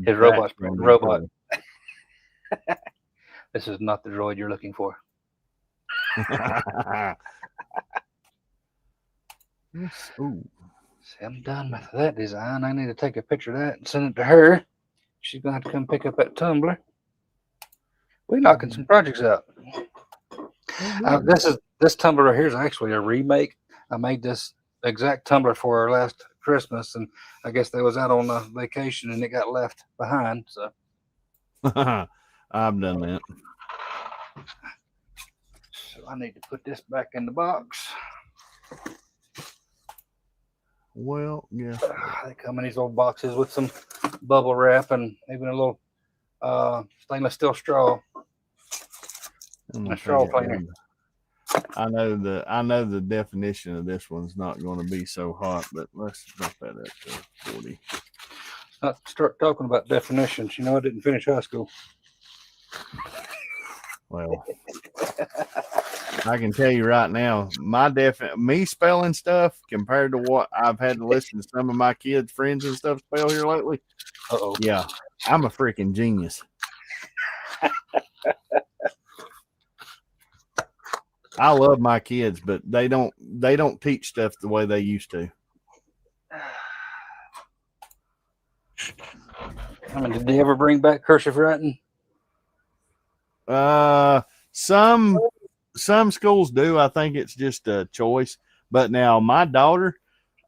His robot's a robot. This is not the droid you're looking for. Yes. Ooh. See, I'm done with that design. I need to take a picture of that and send it to her. She's going to have to come pick up that tumbler. We're knocking some projects out. This tumbler right here is actually a remake. I made this exact tumbler for her last Christmas, and I guess they was out on a vacation and it got left behind. So I've done that. So I need to put this back in the box. Well, yeah. They come in these little boxes with some bubble wrap and even a little stainless steel straw. A straw cleaner. I know the definition of this one's not going to be so hot, but let's bump that up to 40. Not start talking about definitions. You know, I didn't finish high school. Well, I can tell you right now, me spelling stuff compared to what I've had to listen to some of my kids' friends and stuff spell here lately. Yeah, I'm a freaking genius. I love my kids, but they don't teach stuff the way they used to. I mean, did they ever bring back cursive writing? Some schools do. I think it's just a choice. But now my daughter,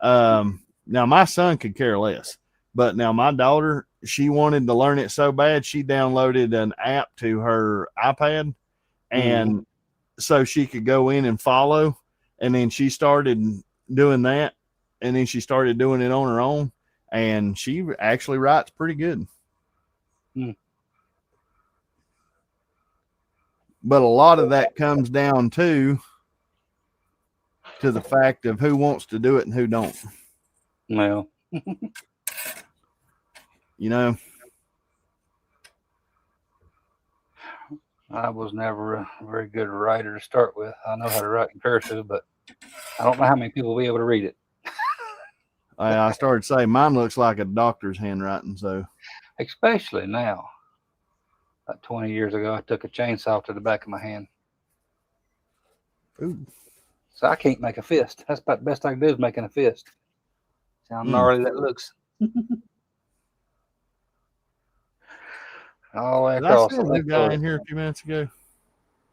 now my son could care less. But now my daughter, she wanted to learn it so bad, she downloaded an app to her iPad, and so she could go in and follow. And then she started doing that, and then she started doing it on her own, and she actually writes pretty good. But a lot of that comes down to the fact of who wants to do it and who don't. Well, you know, I was never a very good writer to start with. I know how to write in cursive, but I don't know how many people will be able to read it. I started saying mine looks like a doctor's handwriting. So, especially now. About 20 years ago, I took a chainsaw to the back of my hand. Ooh. So I can't make a fist. That's about the best I can do is making a fist. See how gnarly that looks. All the way across. I saw a guy in here a few minutes ago.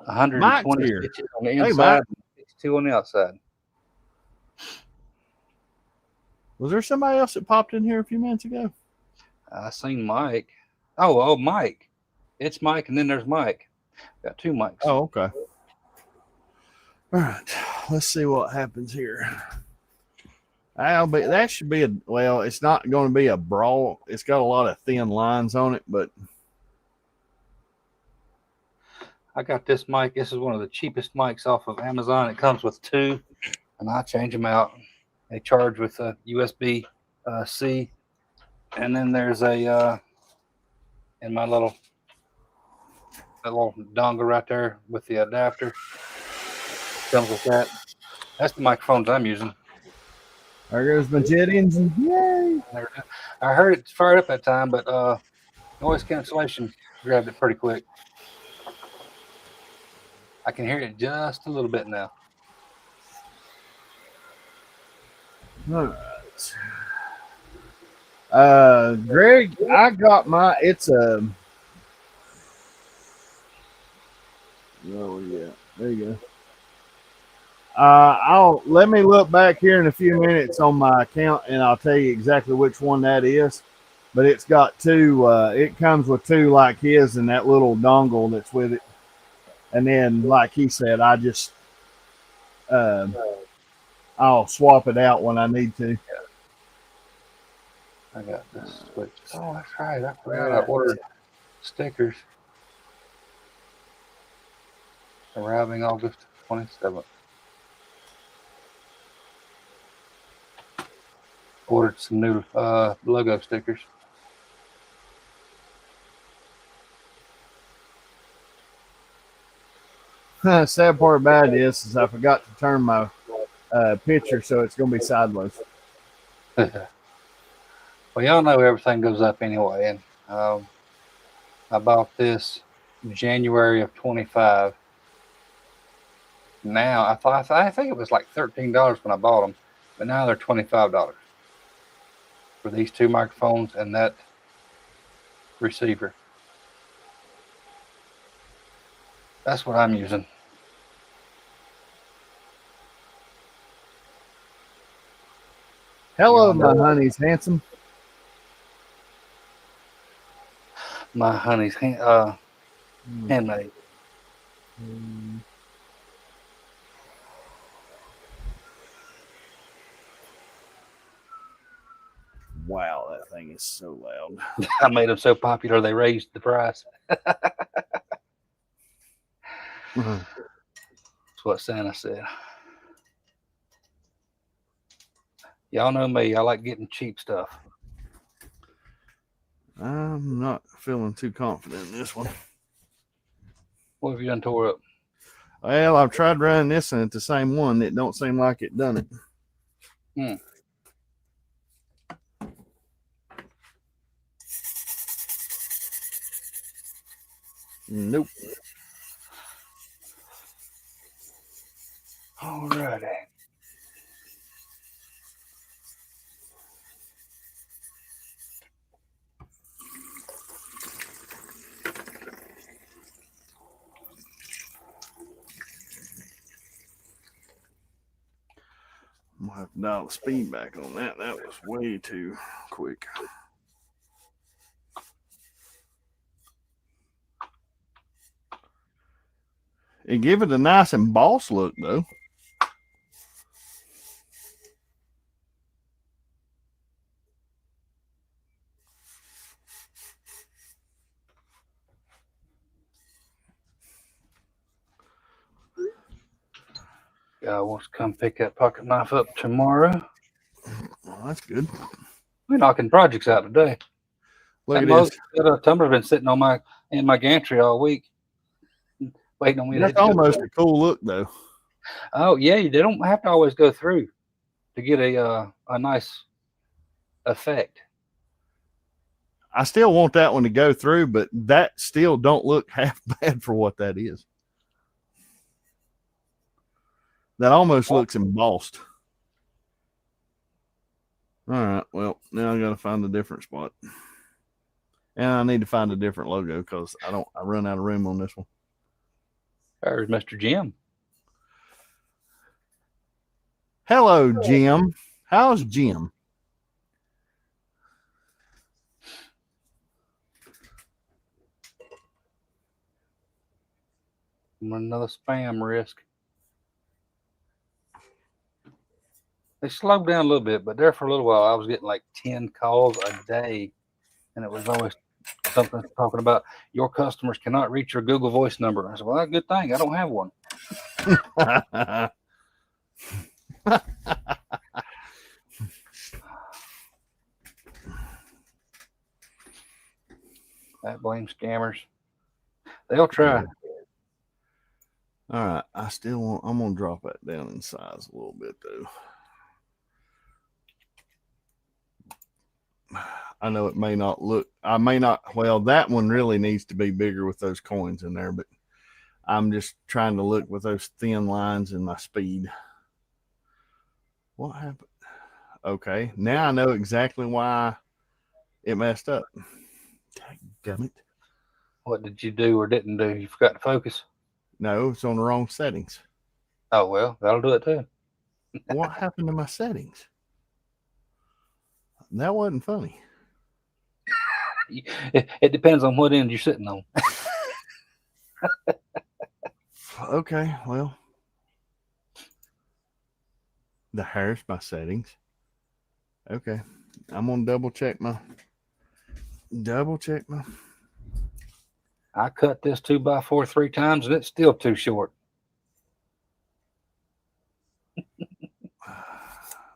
120 stitches on the inside, 62 on the outside. Was there somebody else that popped in here a few minutes ago? I seen Mike. Oh, Mike. It's Mike, and then there's Mike. Got 2 mics. Oh, okay. All right. Let's see what happens here. That should be well, it's not going to be a brawl. It's got a lot of thin lines on it, but I got this mic. This is one of the cheapest mics off of Amazon. It comes with 2, and I change them out. They charge with a USB C, and then there's a in my little dongle right there with the adapter. Comes with that. That's the microphones I'm using. there goes my jet engine. Yay! I heard it fired up that time, but noise cancellation grabbed it pretty quick. I can hear it just a little bit now. All right. Greg, I got it's a. Oh yeah, there you go. Let me look back here in a few minutes on my account, and I'll tell you exactly which one that is. But it's got 2. It comes with 2 like his, and that little dongle that's with it. And then, like he said, I'll swap it out when I need to. I got this switch. Oh, that's right. I forgot I ordered stickers. Arriving August 27th. Ordered some new logo stickers. Sad part about it is I forgot to turn my picture, so it's going to be sideways. Well, y'all know everything goes up anyway, and I bought this January of 25. Now I think it was like $13 when I bought them, but now they're $25 for these 2 microphones and that receiver. That's what I'm using. Hello, my honey's handsome. My honey's handmade. Wow, that thing is so loud. I made them so popular they raised the price. That's what Santa said. Y'all know me. I like getting cheap stuff. I'm not feeling too confident in this one. What have you done tore up? Well, I've tried running this and it's the same one. It don't seem like it done it. Nope. Alrighty. I'm gonna have to dial the speed back on that. That was way too quick. It give it a nice embossed look though. Guy wants to come pick that pocket knife up tomorrow. Well, that's good. We're knocking projects out today. Look at this. That tumbler's been sitting on my gantry all week, waiting on me. That's almost a cool look though. Oh yeah, they don't have to always go through to get a nice effect. I still want that one to go through, but that still don't look half bad for what that is. That almost looks embossed. All right. Well, now I got to find a different spot. And I need to find a different logo because I run out of room on this one. There's Mr. Jim. Hello, Jim. How's Jim? Another spam risk. They slowed down a little bit, but there for a little while, I was getting like 10 calls a day, and it was always something talking about your customers cannot reach your Google Voice number. I said, well, that's a good thing. I don't have one. That blame scammers. They'll try. Yeah. All right. I'm going to drop that down in size a little bit, though. I know it may not look, well, that one really needs to be bigger with those coins in there, but I'm just trying to look with those thin lines and my speed. What happened? Okay. Now I know exactly why it messed up. Gummit. What did you do or didn't do? You forgot to focus. No, it's on the wrong settings. Oh, well, that'll do it too. What happened to my settings? That wasn't funny. It depends on what end you're sitting on. Okay, well, here's my settings. Okay, I'm gonna double check my. I cut this 2x4 3 times and it's still too short.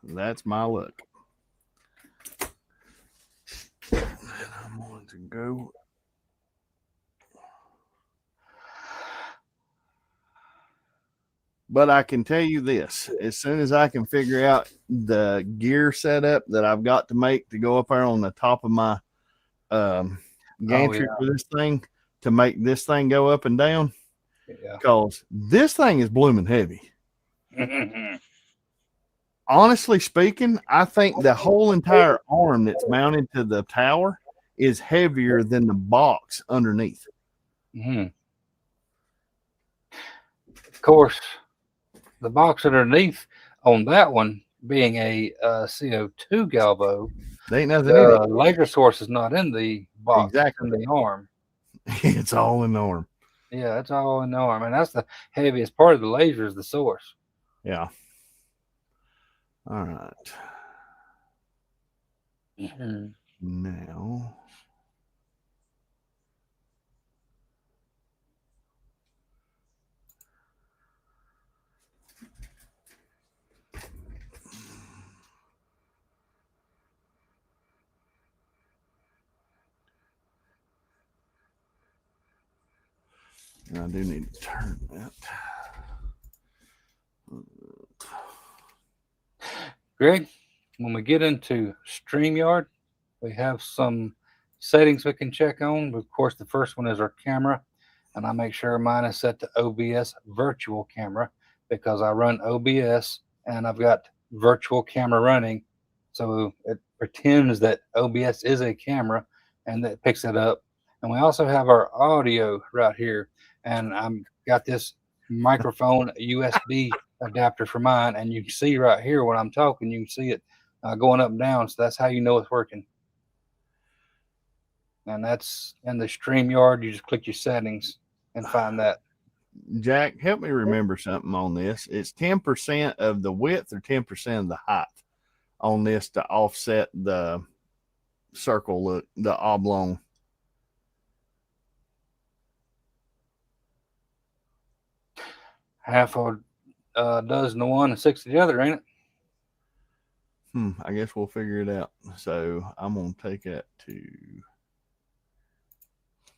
That's my luck. And I'm going to go. But I can tell you this: as soon as I can figure out the gear setup that I've got to make to go up there on the top of my gantry for this thing to make this thing go up and down, because this thing is blooming heavy. Honestly speaking, I think the whole entire arm that's mounted to the tower is heavier than the box underneath. Mm-hmm. Of course, the box underneath on that one being a CO2 galvo, there ain't nothing in it. Laser source is not in the box. Exactly. In the arm. It's all in the arm. Yeah, it's all in the arm, and that's the heaviest part of the laser is the source. Yeah. All right. Mm-hmm. Now. I do need to turn that. Greg, when we get into StreamYard, we have some settings we can check on. Of course, the first one is our camera, and I make sure mine is set to OBS virtual camera because I run OBS and I've got virtual camera running. So it pretends that OBS is a camera and that picks it up. And we also have our audio right here. And I've got this microphone USB adapter for mine. And you can see right here when I'm talking, you can see it going up and down. So that's how you know it's working. And that's in the StreamYard. You just click your settings and find that. Jack, help me remember something on this. It's 10% of the width or 10% of the height on this to offset the circle look, the oblong. Half a dozen to one and 6 of the other, ain't it? I guess we'll figure it out. So I'm going to take that to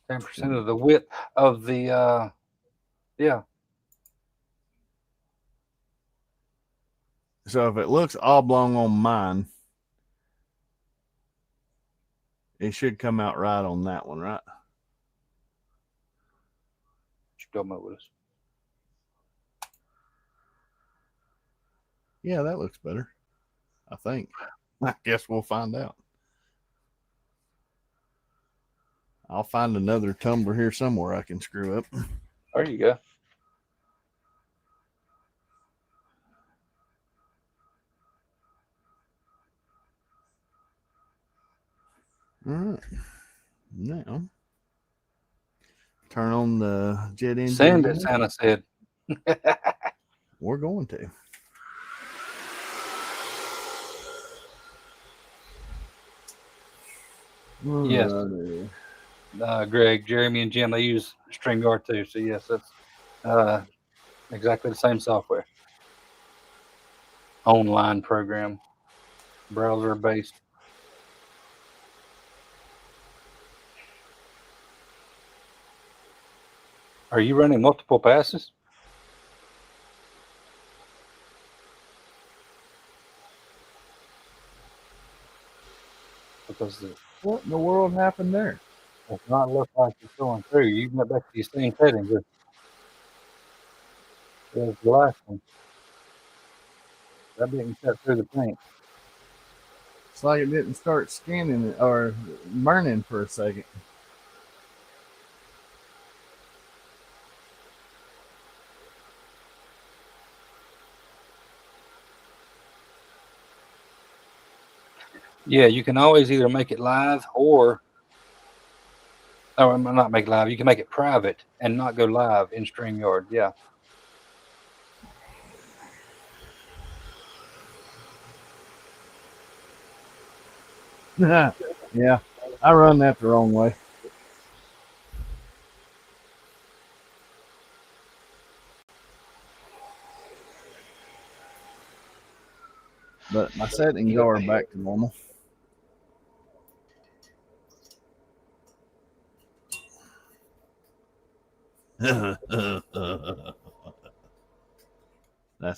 10% of the width of the, yeah. So if it looks oblong on mine, it should come out right on that one, right? Come up with us. Yeah, that looks better. I think. I guess we'll find out. I'll find another tumbler here somewhere I can screw up. There you go. All right. Now, turn on the jet engine. Send it, Santa said. We're going to. Yes. Greg, Jeremy, and Jim, they use StreamYard too. So yes, that's exactly the same software. Online program, browser based. Are you running multiple passes? Because What in the world happened there? does not look like it's going through. You went back to your same settings. There's the last one. That didn't cut through the paint. It's like it didn't start scanning it or burning for a second. Yeah, you can always either make it live or not make it live. You can make it private and not go live in StreamYard. Yeah. Yeah, I run that the wrong way. But my settings are back to normal. That's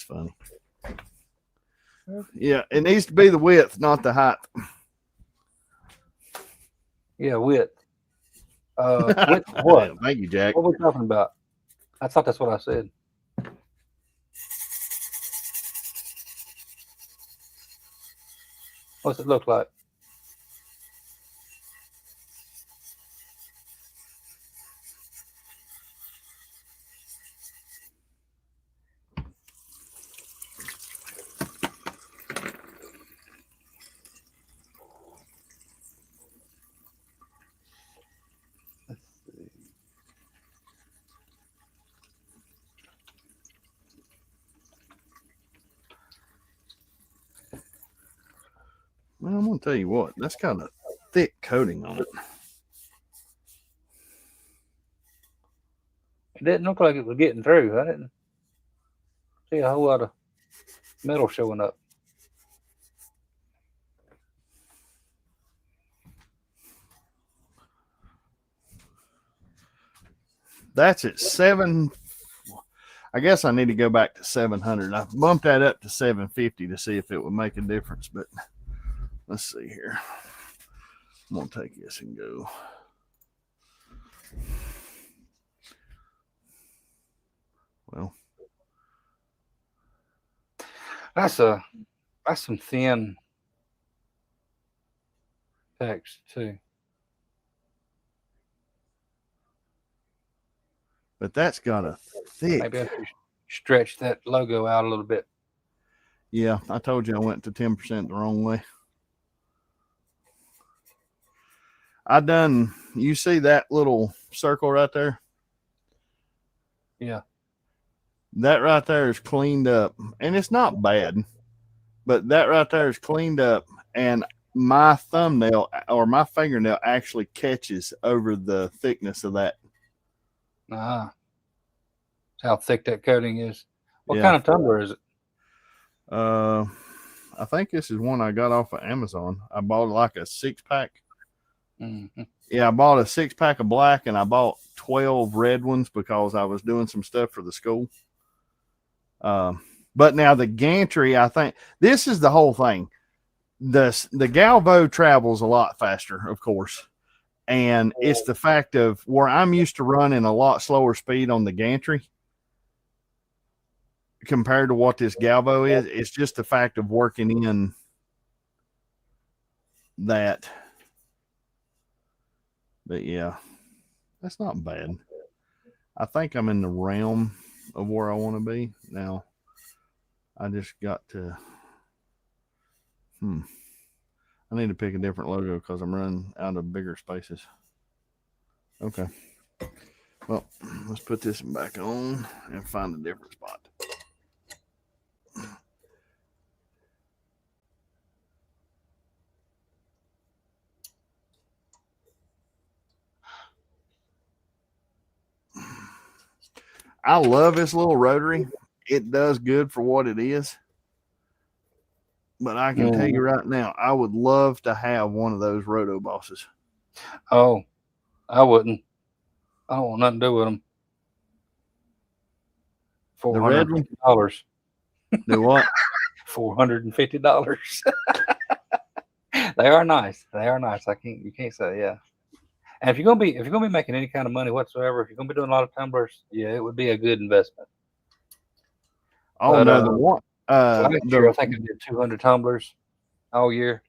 funny. Yeah, it needs to be the width, not the height. Yeah, width. Width what? Thank you, Jack. What are we talking about? I thought that's what I said. What's it look like? Well, I'm gonna tell you what, that's kind of thick coating on it. It didn't look like it was getting through. I didn't see a whole lot of metal showing up. That's at 7. I guess I need to go back to 700. I bumped that up to 750 to see if it would make a difference, but let's see here. I'm gonna take this and go. Well, That's some thin text too. but that's got a thick. Maybe I should stretch that logo out a little bit. Yeah, I told you I went to 10% the wrong way. You see that little circle right there? Yeah. That right there is cleaned up, and it's not bad, but that right there is cleaned up, and my thumbnail or my fingernail actually catches over the thickness of that. That's how thick that coating is. What Yeah. kind of tumbler is it? I think this is one I got off of Amazon. I bought like a 6-pack. Mm-hmm. Yeah, I bought a 6-pack of black, and I bought 12 red ones because I was doing some stuff for the school. But now the gantry, I think this is the whole thing. The Galvo travels a lot faster, of course, and it's the fact of where I'm used to running a lot slower speed on the gantry compared to what this Galvo is. It's just the fact of working in that. But yeah, that's not bad. I think I'm in the realm of where I want to be now. I just got to I need to pick a different logo because I'm running out of bigger spaces. Okay. Well, let's put this back on and find a different spot. I love this little rotary. It does good for what it is. But I can tell you right now, I would love to have one of those roto bosses. Oh, I wouldn't. I don't want nothing to do with them. The red one? $450. Do what? $450. They are nice. They are nice. You can't say, yeah. And if you're gonna be making any kind of money whatsoever, if you're gonna be doing a lot of tumblers, yeah, it would be a good investment. Oh But, no, the one last year I think I did 200 tumblers all year.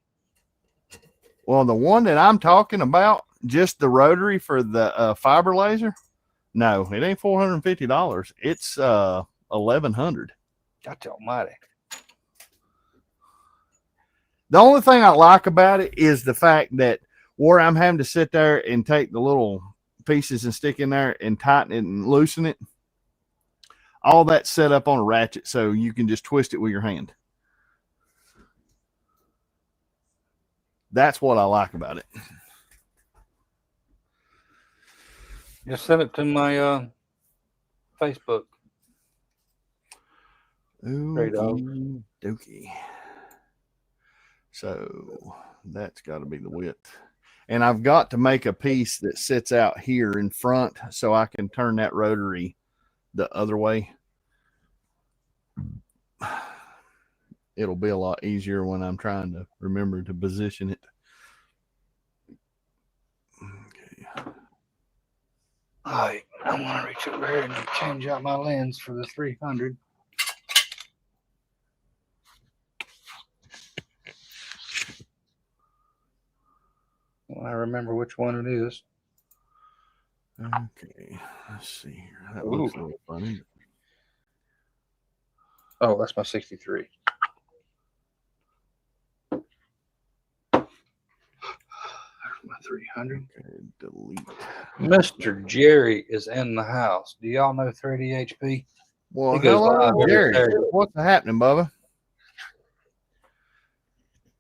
Well, the one that I'm talking about, just the rotary for the fiber laser, no, it ain't $450. It's $1,100. God almighty. The only thing I like about it is the fact that where I'm having to sit there and take the little pieces and stick in there and tighten it and loosen it, all that's set up on a ratchet, so you can just twist it with your hand. That's what I like about it. Just send it to my Facebook. Okie dokie. So that's got to be the width. And I've got to make a piece that sits out here in front so I can turn that rotary the other way. It'll be a lot easier when I'm trying to remember to position it. Okay. All right, I want to reach over here and change out my lens for the 300. Well, I remember which one it is. Okay, let's see here. That looks a little funny. Oh, that's my 63. My 300. Okay, delete. Mr. Jerry is in the house. Do y'all know 30HP? Well, hello, Jerry. What's happening, Bubba?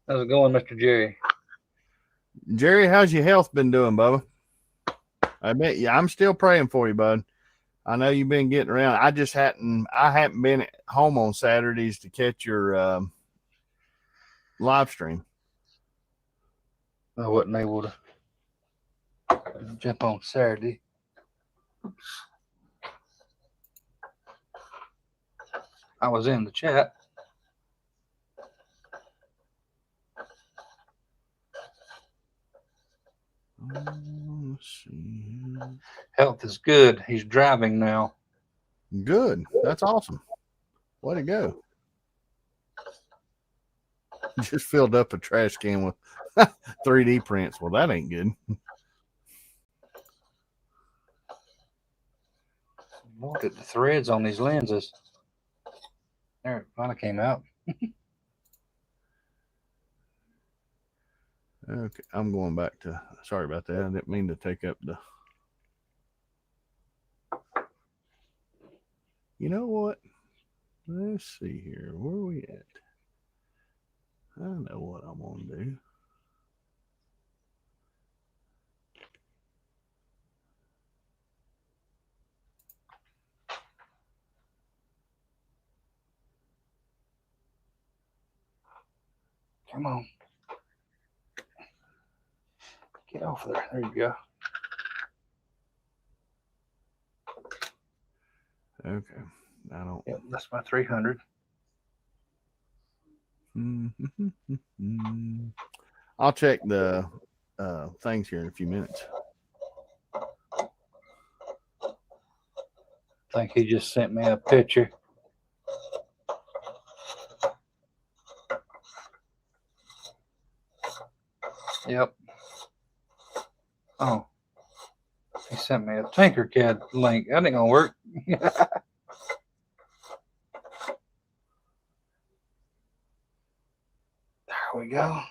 How's it going, Mr. Jerry? Jerry, how's your health been doing, Bubba? I bet you. I'm still praying for you, bud. I know you've been getting around. I haven't been at home on Saturdays to catch your live stream. I wasn't able to jump on Saturday. I was in the chat. Let's see. Health is good. He's driving now. Good. That's awesome. Way to go. Just filled up a trash can with 3D prints. Well, that ain't good. Look at the threads on these lenses. There, it finally came out. Okay, I'm going back to, sorry about that. I didn't mean to take up the, you know what? Let's see here. Where are we at? I know what I'm going to do. Come on. Get off there. There you go. Okay. I don't. Yep, that's my 300. I'll check the things here in a few minutes. I think he just sent me a picture. Yep. Oh. He sent me a Tinkercad link. That ain't gonna work. There we go.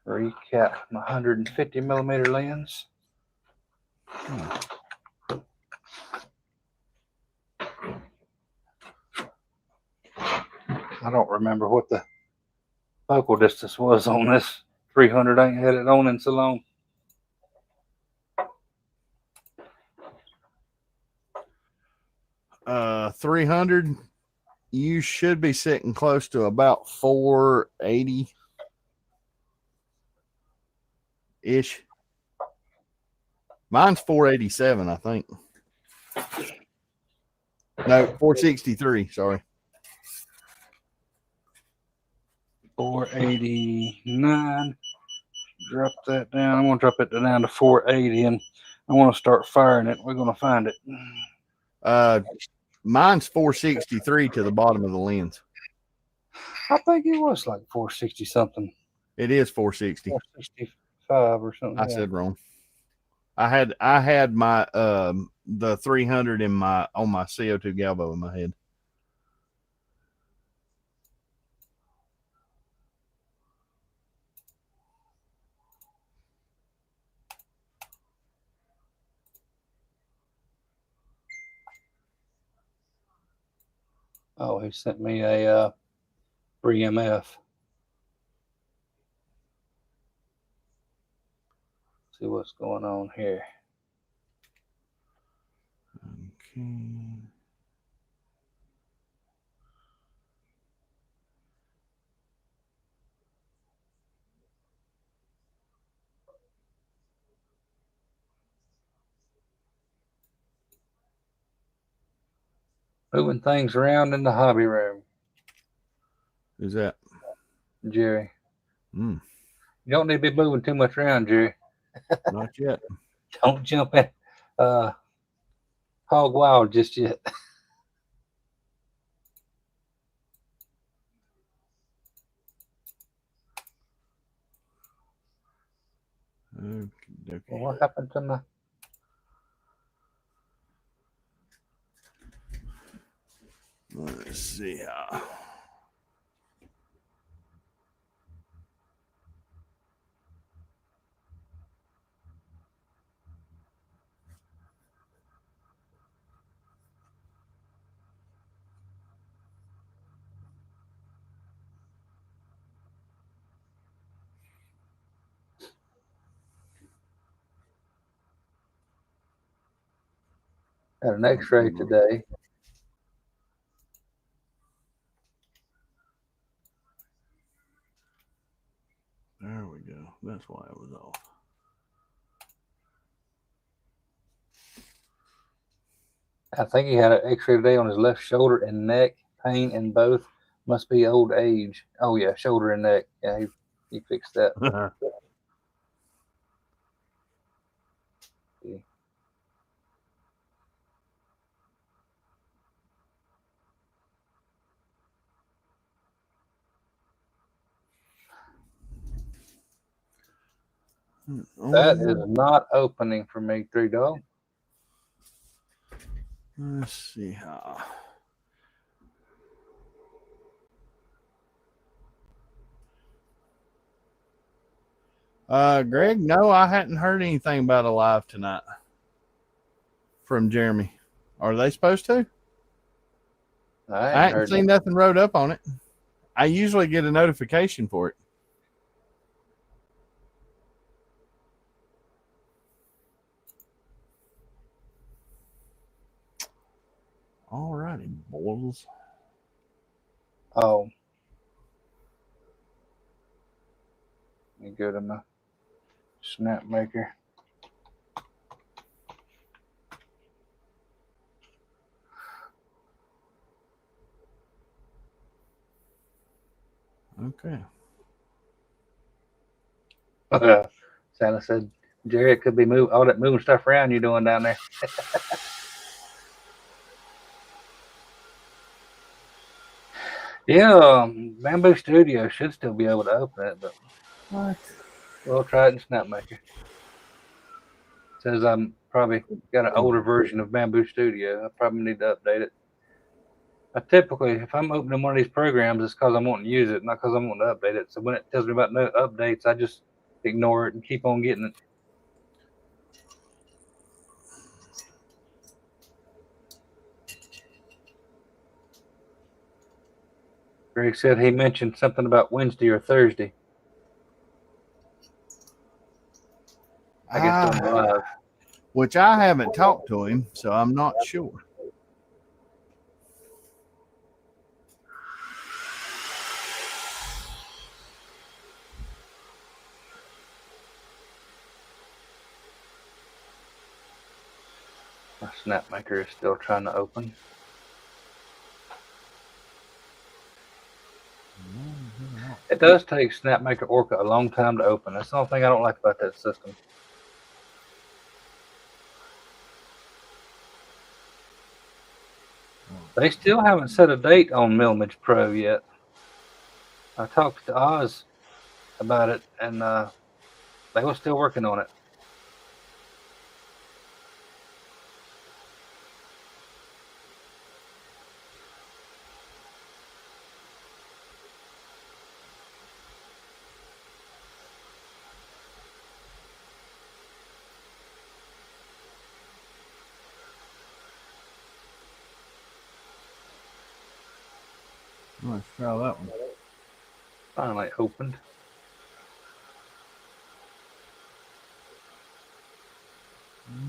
Recap my 150 millimeter lens. I don't remember what the focal distance was on this 300. I ain't had it on in so long. Uh, 300. You should be sitting close to about 480 ish. Mine's 487, I think. No, 463. Sorry. 489. Drop that down. I'm going to drop it down to 480, and I want to start firing it. We're going to find it. Mine's 463 to the bottom of the lens. I think it was like 460 something. It is 460. 465 or something. I said wrong. I had my the 300 on my CO2 Galvo in my head. Oh, he sent me a 3MF. See what's going on here. Okay. Moving things around in the hobby room. Who's that? Jerry. You don't need to be moving too much around, Jerry. Not yet. Don't jump in hog wild just yet. Okay. Well, what happened to my... Let's see how. Had an x-ray today. There we go. That's why it was off. I think he had an x-ray today on his left shoulder and neck. Pain in both. Must be old age. Oh, yeah, shoulder and neck. Yeah, he fixed that. That is not opening for me, 3-Dog. Let's see how. Greg, no, I hadn't heard anything about a live tonight from Jeremy. Are they supposed to? I hadn't seen nothing wrote up on it. I usually get a notification for it. All righty, boys. Oh. Let me go to my snap maker. Okay. Santa said, Jerry, it could be all that moving stuff around you're doing down there. Yeah, Bamboo Studio should still be able to open it, but what? We'll try it in SnapMaker. Says I'm probably got an older version of Bamboo Studio. I probably need to update it. I typically, if I'm opening one of these programs, it's because I'm wanting to use it, not because I'm wanting to update it. So when it tells me about no updates, I just ignore it and keep on getting it. Greg said he mentioned something about Wednesday or Thursday. I guess on live. Which I haven't talked to him, so I'm not sure. My snap maker is still trying to open. It does take SnapMaker Orca a long time to open. That's the only thing I don't like about that system. They still haven't set a date on Millmage Pro yet. I talked to Oz about it, and they were still working on it. Let's try that one. Finally opened.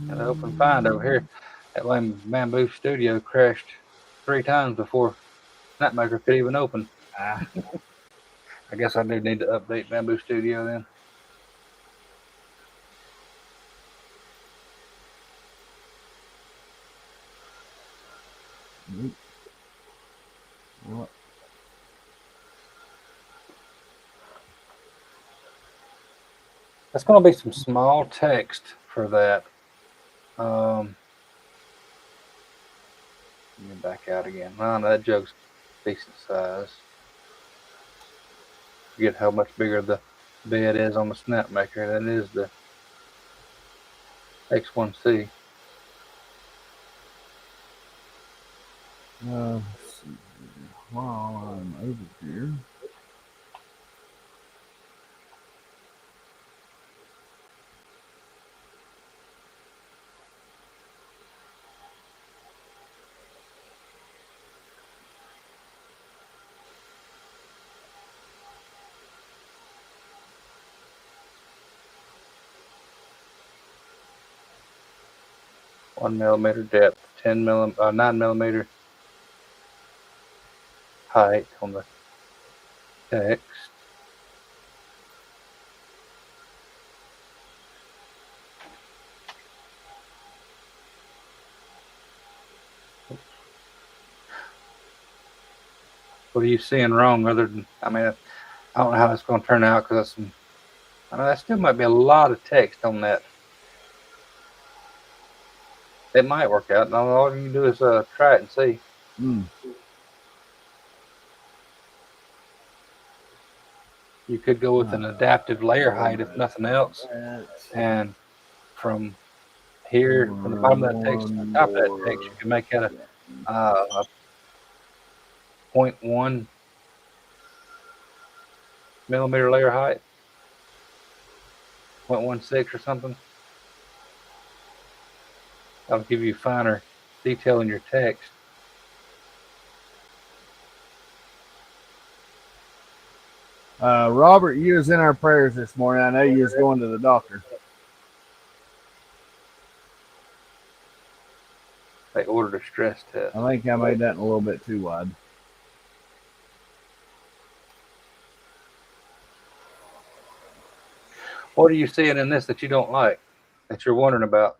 And open fine over here. That lame Bamboo Studio crashed 3 times before SnapMaker could even open. I guess I do need to update Bamboo Studio then. What? That's going to be some small text for that. Let me back out again. Oh, no, that jug's decent size. Forget how much bigger the bed is on the SnapMaker than it is the X1C. Let's see here. While I'm over here. One millimeter depth, 9 millimeter height on the text. What are you seeing wrong other than, I mean, I don't know how it's going to turn out because I know that still might be a lot of text on that. It might work out. And all you can do is try it and see. You could go with an adaptive layer height if nothing else. And from here, from the bottom of that text to the top of that text, you can make that a 0.1 millimeter layer height, 0.16 or something. That'll give you finer detail in your text. Robert, you was in our prayers this morning. I know you was going to the doctor. They ordered a stress test. I think I made that a little bit too wide. What are you seeing in this that you don't like, that you're wondering about?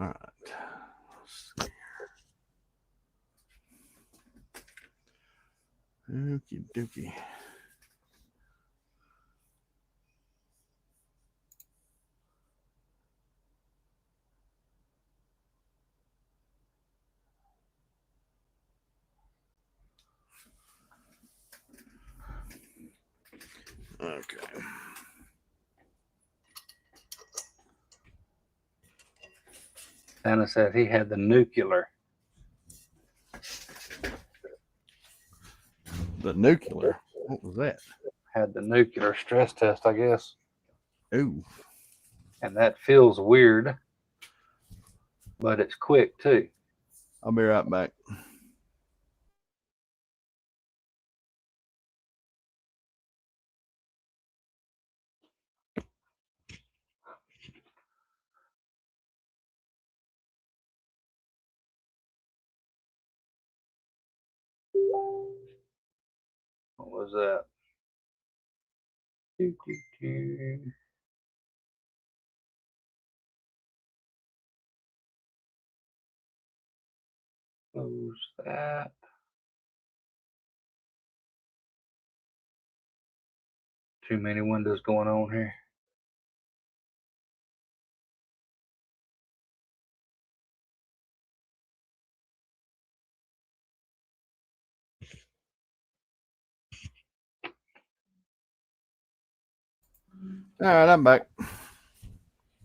All right. Okie dokie. Okay. Santa said he had the nuclear. The nuclear. What was that? Had the nuclear stress test, I guess. Ooh. And that feels weird, but it's quick too. I'll be right back. was that? Do, do, do. Close that. Too many windows going on here. All right, I'm back.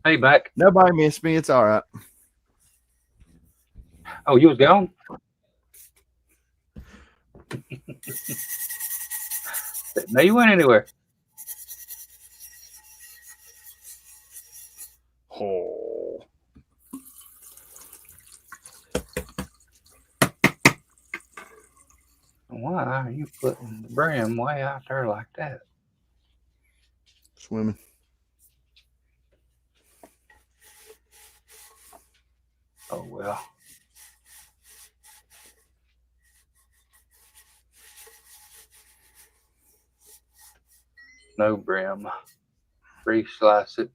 Hey, back. Nobody missed me. It's all right. Oh, you was gone? No, you went anywhere. Oh. Why are you putting the brim way out there like that? Swimming. Oh, well. No brim. Re-slice it.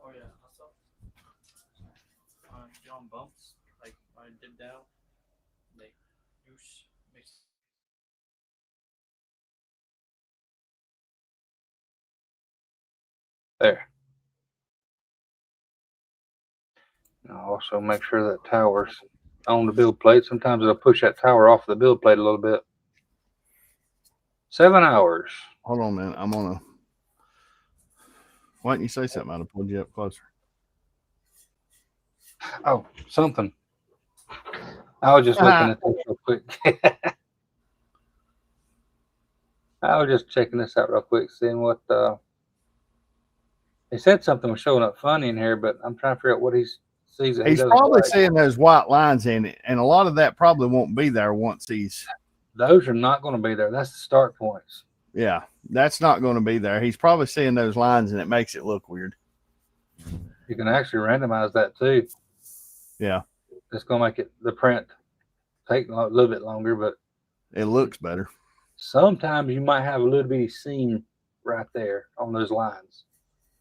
Oh yeah, I saw John Bumps, like I did down, they use mix. There. Now also make sure that tower's on the build plate. Sometimes it'll push that tower off the build plate a little bit. 7 hours. Hold on, man. I'm on a. Why didn't you say something? I'd have pulled you up closer. Oh, something. I was just looking at this real quick. I was just checking this out real quick, seeing what he said something was showing up funny in here, but I'm trying to figure out what he sees. He's probably seeing those white lines in it, and a lot of that probably won't be there once he's. Those are not going to be there. That's the start points. Yeah, that's not going to be there. He's probably seeing those lines, and it makes it look weird. You can actually randomize that too. Yeah, it's going to make it the print take a little bit longer, but it looks better. Sometimes you might have a little bitty seam right there on those lines.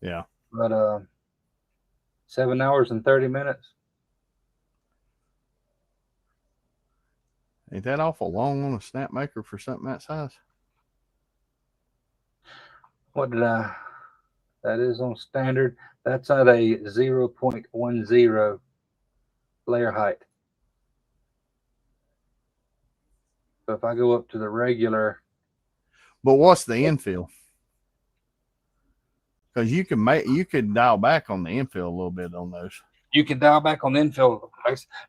Yeah, but 7 hours and 30 minutes. Ain't that awful long on a snap maker for something that size? What did I? That is on standard. That's at a 0.10 layer height. So if I go up to the regular. But what's the infill? Because you could dial back on the infill a little bit on those. You can dial back on the infill,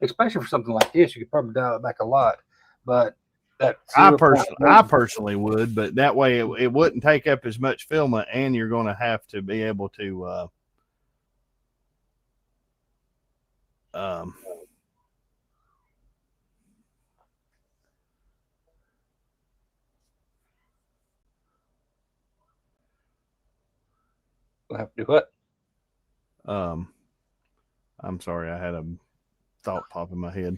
especially for something like this. You could probably dial it back a lot. But that I personally would, but that way it wouldn't take up as much filament, and you're going to have to be able to we'll have to do what? I'm sorry, I had a thought pop in my head.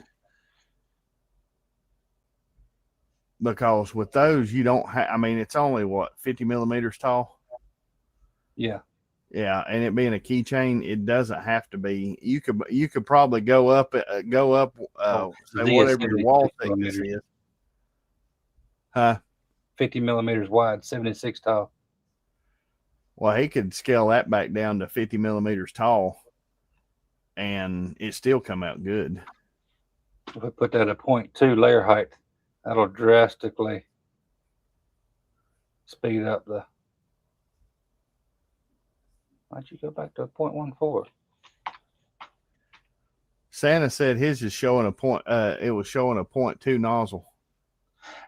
Because with those, you don't have, I mean, it's only what, 50 millimeters tall? Yeah. Yeah. And it being a keychain, it doesn't have to be. You could probably go up, say whatever your wall thickness is. Huh? 50 millimeters wide, 76 tall. Well, he could scale that back down to 50 millimeters tall, and it still come out good. If we put that at 0.2 layer height, that'll drastically speed up the. Why'd you go back to a 0.14? Santa said his is showing a point. It was showing a 0.2 nozzle.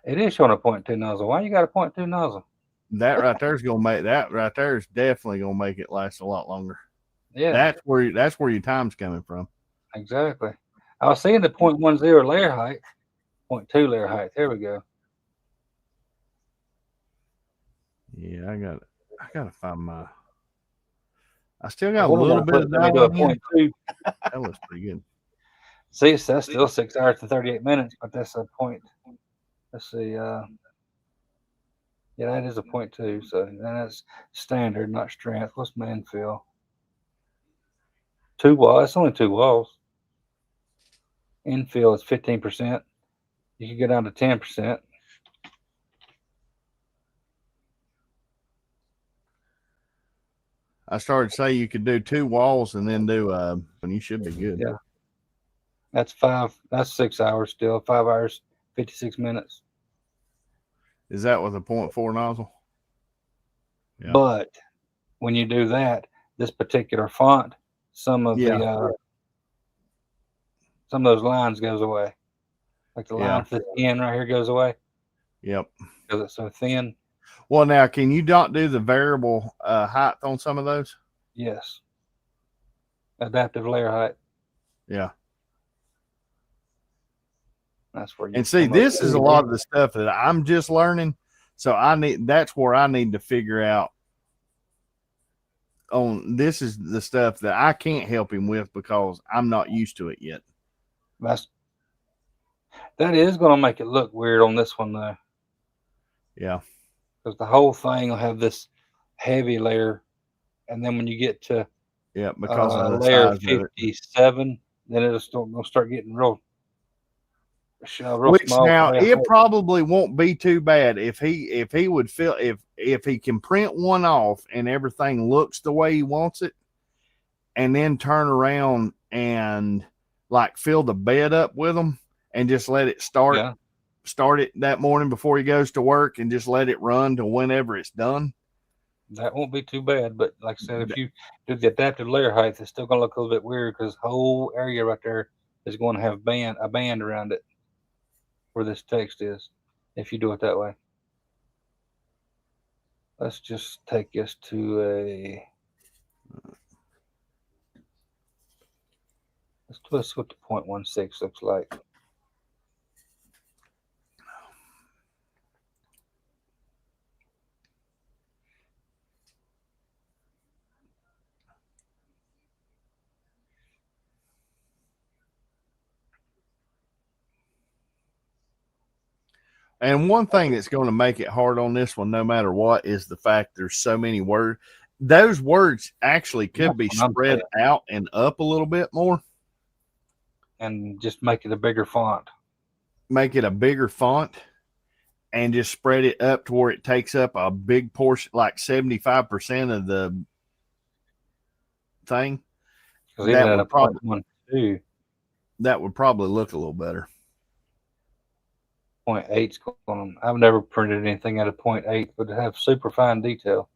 It is showing a 0.2 nozzle. Why you got a 0.2 nozzle? That right there is gonna make that right there is definitely gonna make it last a lot longer. Yeah, that's where your time's coming from. Exactly. I was seeing the 0.10 layer height, 0.2 layer height. There we go. Yeah, I gotta find my. I still got a little bit of that. 0.2. That looks pretty good. See, so that's still 6 hours and 38 minutes, but that's a point. Let's see. Yeah, that is a 0.2. So that's standard, not strength. What's man feel? 2 walls. It's only 2 walls. Infill is 15%. You can go down to 10%. I started to say you could do 2 walls and then do and you should be good. Yeah. That's 5. That's 6 hours still. 5 hours, 56 minutes. Is that with a 0.4 nozzle? Yeah. But when you do that, this particular font, some of Yeah. some of those lines goes away. Like the Yeah. line for the end right here goes away Yep. because it's so thin. Well, now can you not do the variable height on some of those? Yes. Adaptive layer height. Yeah. That's where you And see, come up this with is a lot of the stuff that I'm just learning. So that's where I need to figure out on. This is the stuff that I can't help him with because I'm not used to it yet. That is going to make it look weird on this one though. Yeah. Because the whole thing will have this heavy layer, and then when you get to Yeah, because of the layer size of it. 57, then it'll start getting real Which small. now it probably won't be too bad if he would feel if he can print one off and everything looks the way he wants it, and then turn around and like fill the bed up with them and just let it start it that morning before he goes to work and just let it run to whenever it's done. That won't be too bad, but like I said, if you do the adaptive layer height, it's still going to look a little bit weird because the whole area right there is going to have a band around it where this text is, if you do it that way. Let's just take this to let's see what the 0.16 looks like. And one thing that's going to make it hard on this one, no matter what, is the fact there's so many words. Those words actually could be spread out and up a little bit more. And just make it a bigger font. Make it a bigger font and just spread it up to where it takes up a big portion, like 75% of the thing. Because even at a 0.12, that would probably look a little better. 0.8's going. I've never printed anything at a 0.8, but it have super fine detail.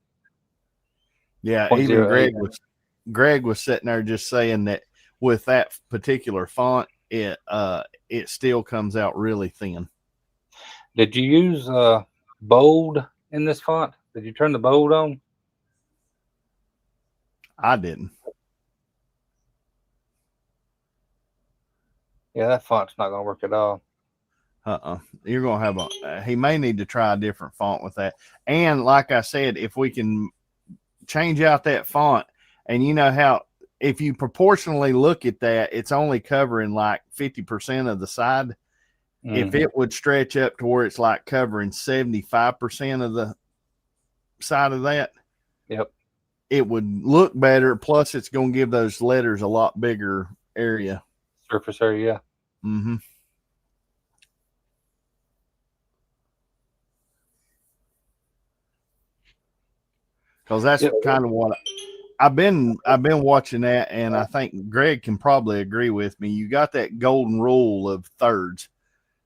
Yeah, even Greg was sitting there just saying that with that particular font, it still comes out really thin. Did you use bold in this font? Did you turn the bold on? I didn't. Yeah, that font's not going to work at all. You're going to have he may need to try a different font with that. And like I said, if we can change out that font, and you know how if you proportionally look at that, it's only covering like 50% of the side. Mm-hmm. If it would stretch up to where it's like covering 75% of the side of that, yep, it would look better. Plus, it's going to give those letters a lot bigger area. Surface area, yeah. Mm-hmm. Because that's kind of what I've been watching that, and I think Greg can probably agree with me. You got that golden rule of thirds,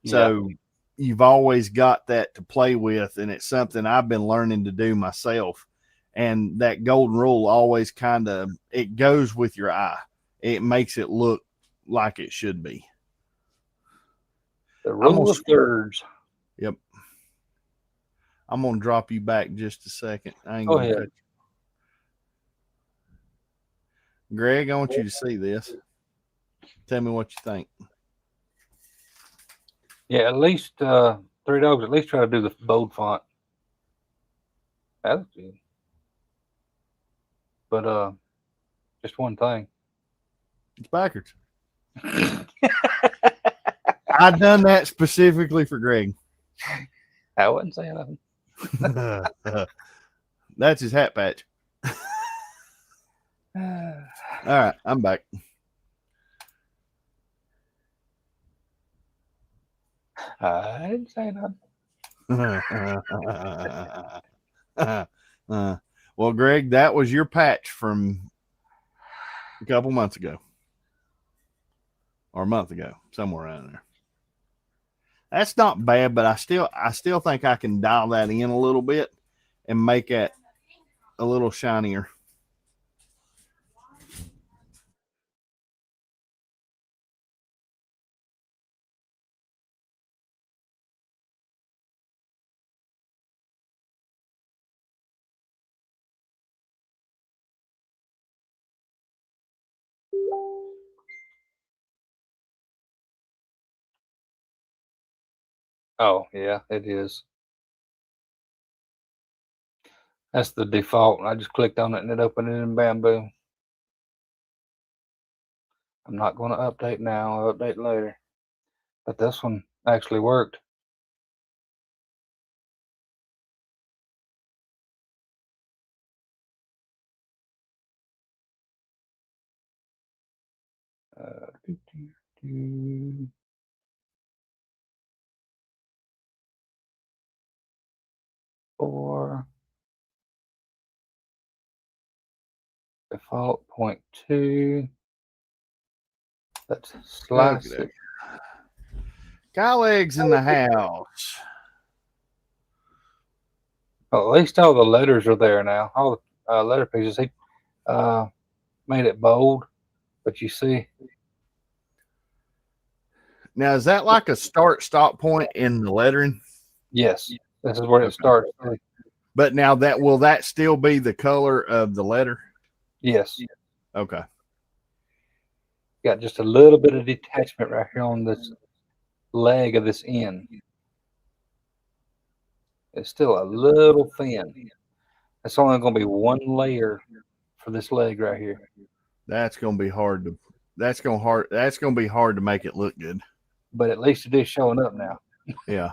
so you've always got that to play with, and it's something I've been learning to do myself. And that golden rule always kind of it goes with your eye. It makes it look like it should be. The rule of thirds. Yep. I'm gonna drop you back just a second. I ain't Go gonna ahead. Greg, I want you to see this. Tell me what you think. Yeah, at least 3 Dogs. At least try to do the bold font. That's good. But just one thing. It's backwards. I done that specifically for Greg. I wasn't saying nothing. That's his hat patch. All right, I'm back. I didn't say nothing. Well, Greg, that was your patch from a couple months ago, or a month ago, somewhere around there. That's not bad, but I still think I can dial that in a little bit and make it a little shinier. Oh, yeah, it is. That's the default. I just clicked on it and it opened it in Bamboo. I'm not going to update now. I'll update later. But this one actually worked. Do, do, do. Four. Default 0.2. Let's slice it. Kyle Eggs in the house. Well, at least all the letters are there now. All the letter pieces. He made it bold, but you see. Now, is that like a start-stop point in the lettering? Yes, this is where it starts. But now will that still be the color of the letter? Yes. Okay. Got just a little bit of detachment right here on this leg of this end. It's still a little thin. It's only going to be one layer for this leg right here. That's going to be hard to. That's going to be hard to make it look good. But at least it is showing up now. Yeah.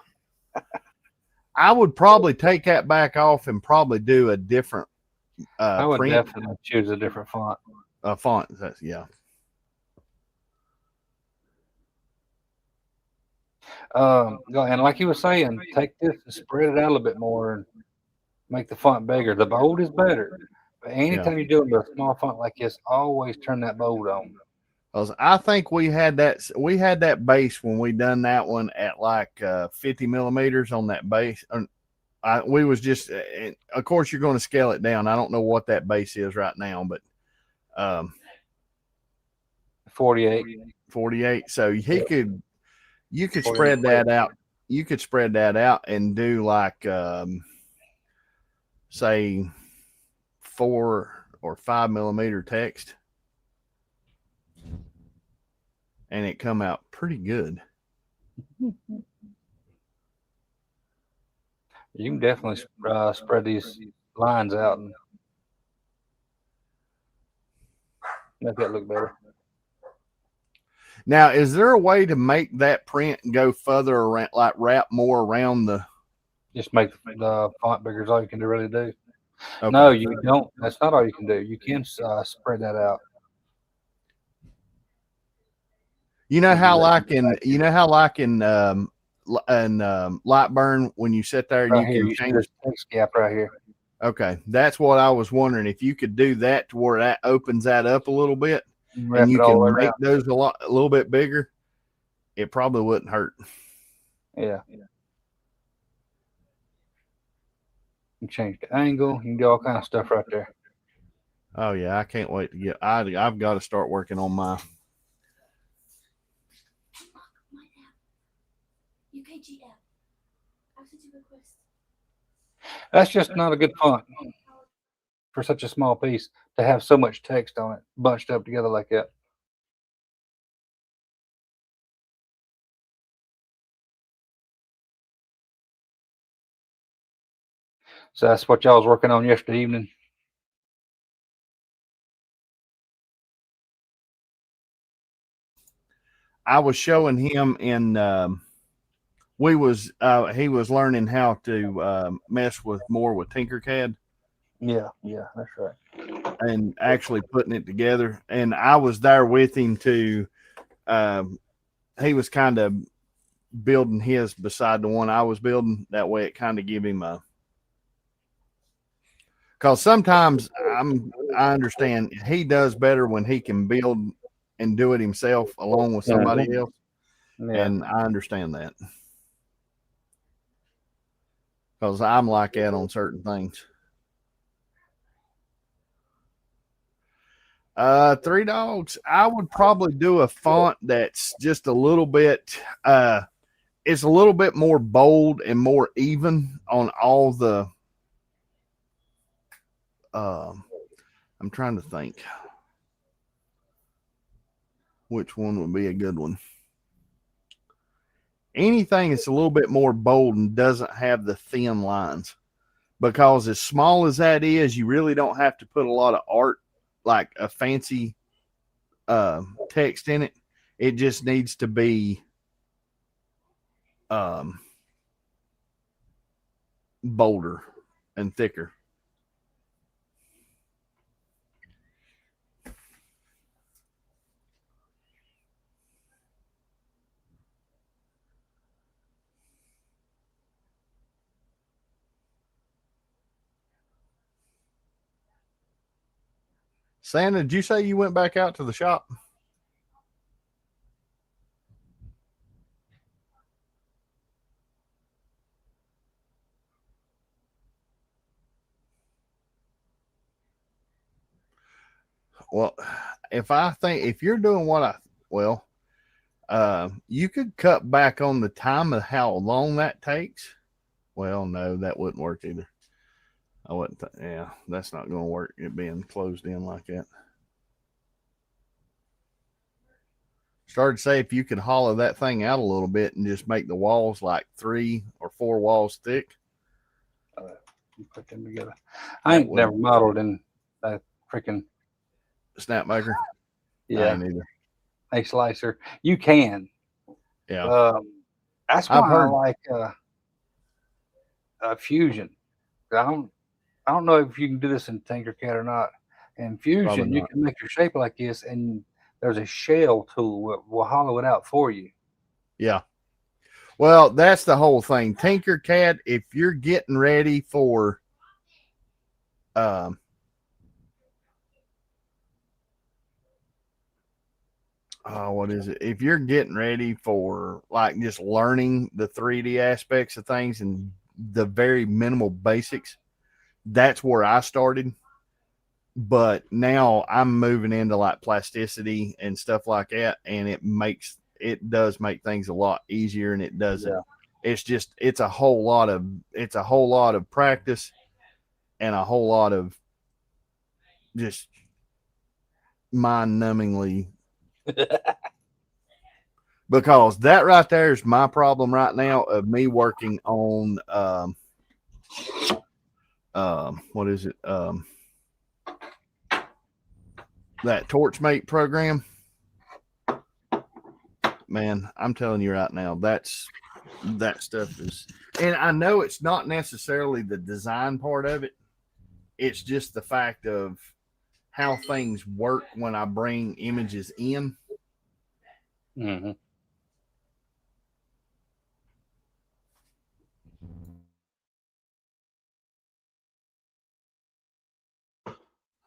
I would probably take that back off and probably do a different I would print. definitely choose a different font. Font. Yeah. And like you were saying, take this and spread it out a little bit more and make the font bigger. The bold is better. But anytime you're doing a small font like this, always turn that bold on. I think we had that base when we done that one at like 50 millimeters on that base. We was just, of course, you're going to scale it down. I don't know what that base is right now, but 48. 48. So you could spread that out. You could spread that out and do like, say, 4 or 5 millimeter text, and it come out pretty good. You can definitely spread these lines out and make that look better. Now, is there a way to make that print go further around, like wrap more around the? Just make the font bigger is all you can really do. Okay. No, you don't. That's not all you can do. You can spread that out. You know how like in Lightburn when you sit there and Right you here, can you see change. this text gap right here. Okay, that's what I was wondering, if you could do that to where that opens that up a little bit, Wrap and you it all the way can make around. those a little bit bigger. It probably wouldn't hurt. Yeah. You can change the angle. You can do all kind of stuff right there. Oh yeah, I can't wait to get. I've got to start working on my. That's just not a good font for such a small piece to have so much text on it bunched up together like that. So that's what y'all was working on yesterday evening. I was showing him in he was learning how to mess with Tinkercad Yeah, that's right. and actually putting it together. And I was there with him to. He was kind of building his beside the one I was building. That way, it kind of give him a. Because sometimes I understand he does better when he can build and do it himself along with somebody else, Yeah. and I understand that because I'm like that on certain things. Three dogs. I would probably do a font that's just a little bit. It's a little bit more bold and more even on all the. I'm trying to think which one would be a good one. Anything that's a little bit more bold and doesn't have the thin lines, because as small as that is, you really don't have to put a lot of art, like a fancy text in it. It just needs to be bolder and thicker. Santa, did you say you went back out to the shop? Well, if you're doing you could cut back on the time of how long that takes. Well, no, that wouldn't work either. I wouldn't. Yeah, that's not going to work. It being closed in like that. Started to say if you could hollow that thing out a little bit and just make the walls like 3 or 4 walls thick. Put them together. I ain't never modeled in that freaking Snapmaker. Yeah, I ain't either. a slicer. You can. Yeah. That's why I like Fusion. I don't know if you can do this in Tinkercad or not. In Fusion, you can make your shape like this, and there's a shell tool that will hollow it out for you. Yeah. Well, that's the whole thing. Tinkercad, if you're getting ready for what is it? If you're getting ready for like just learning the 3D aspects of things and the very minimal basics, that's where I started. But now I'm moving into like plasticity and stuff like that, and it does make things a lot easier, and it doesn't. Yeah. It's a whole lot of practice and a whole lot of just mind-numbingly because that right there is my problem right now of me working on what is it that Torchmate program. Man, I'm telling you right now, that stuff is, and I know it's not necessarily the design part of it. It's just the fact of how things work when I bring images in. Mm-hmm.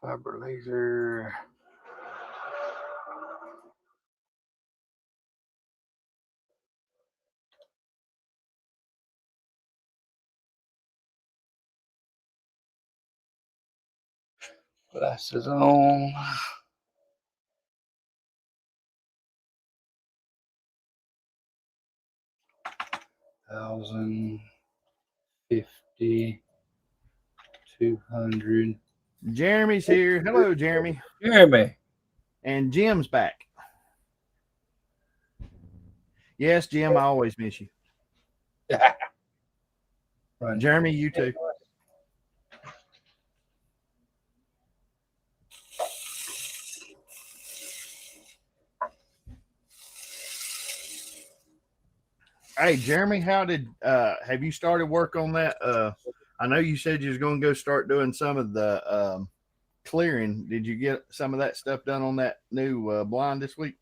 Fiber laser. Glasses on. $1,050, 200. Jeremy's here. Hello, Jeremy. Jeremy. And Jim's back. Yes, Jim, I always miss you. Right. Jeremy, you too. Hey, Jeremy, how did have you started work on that? I know you said you was going to go start doing some of the clearing. Did you get some of that stuff done on that new blind this week?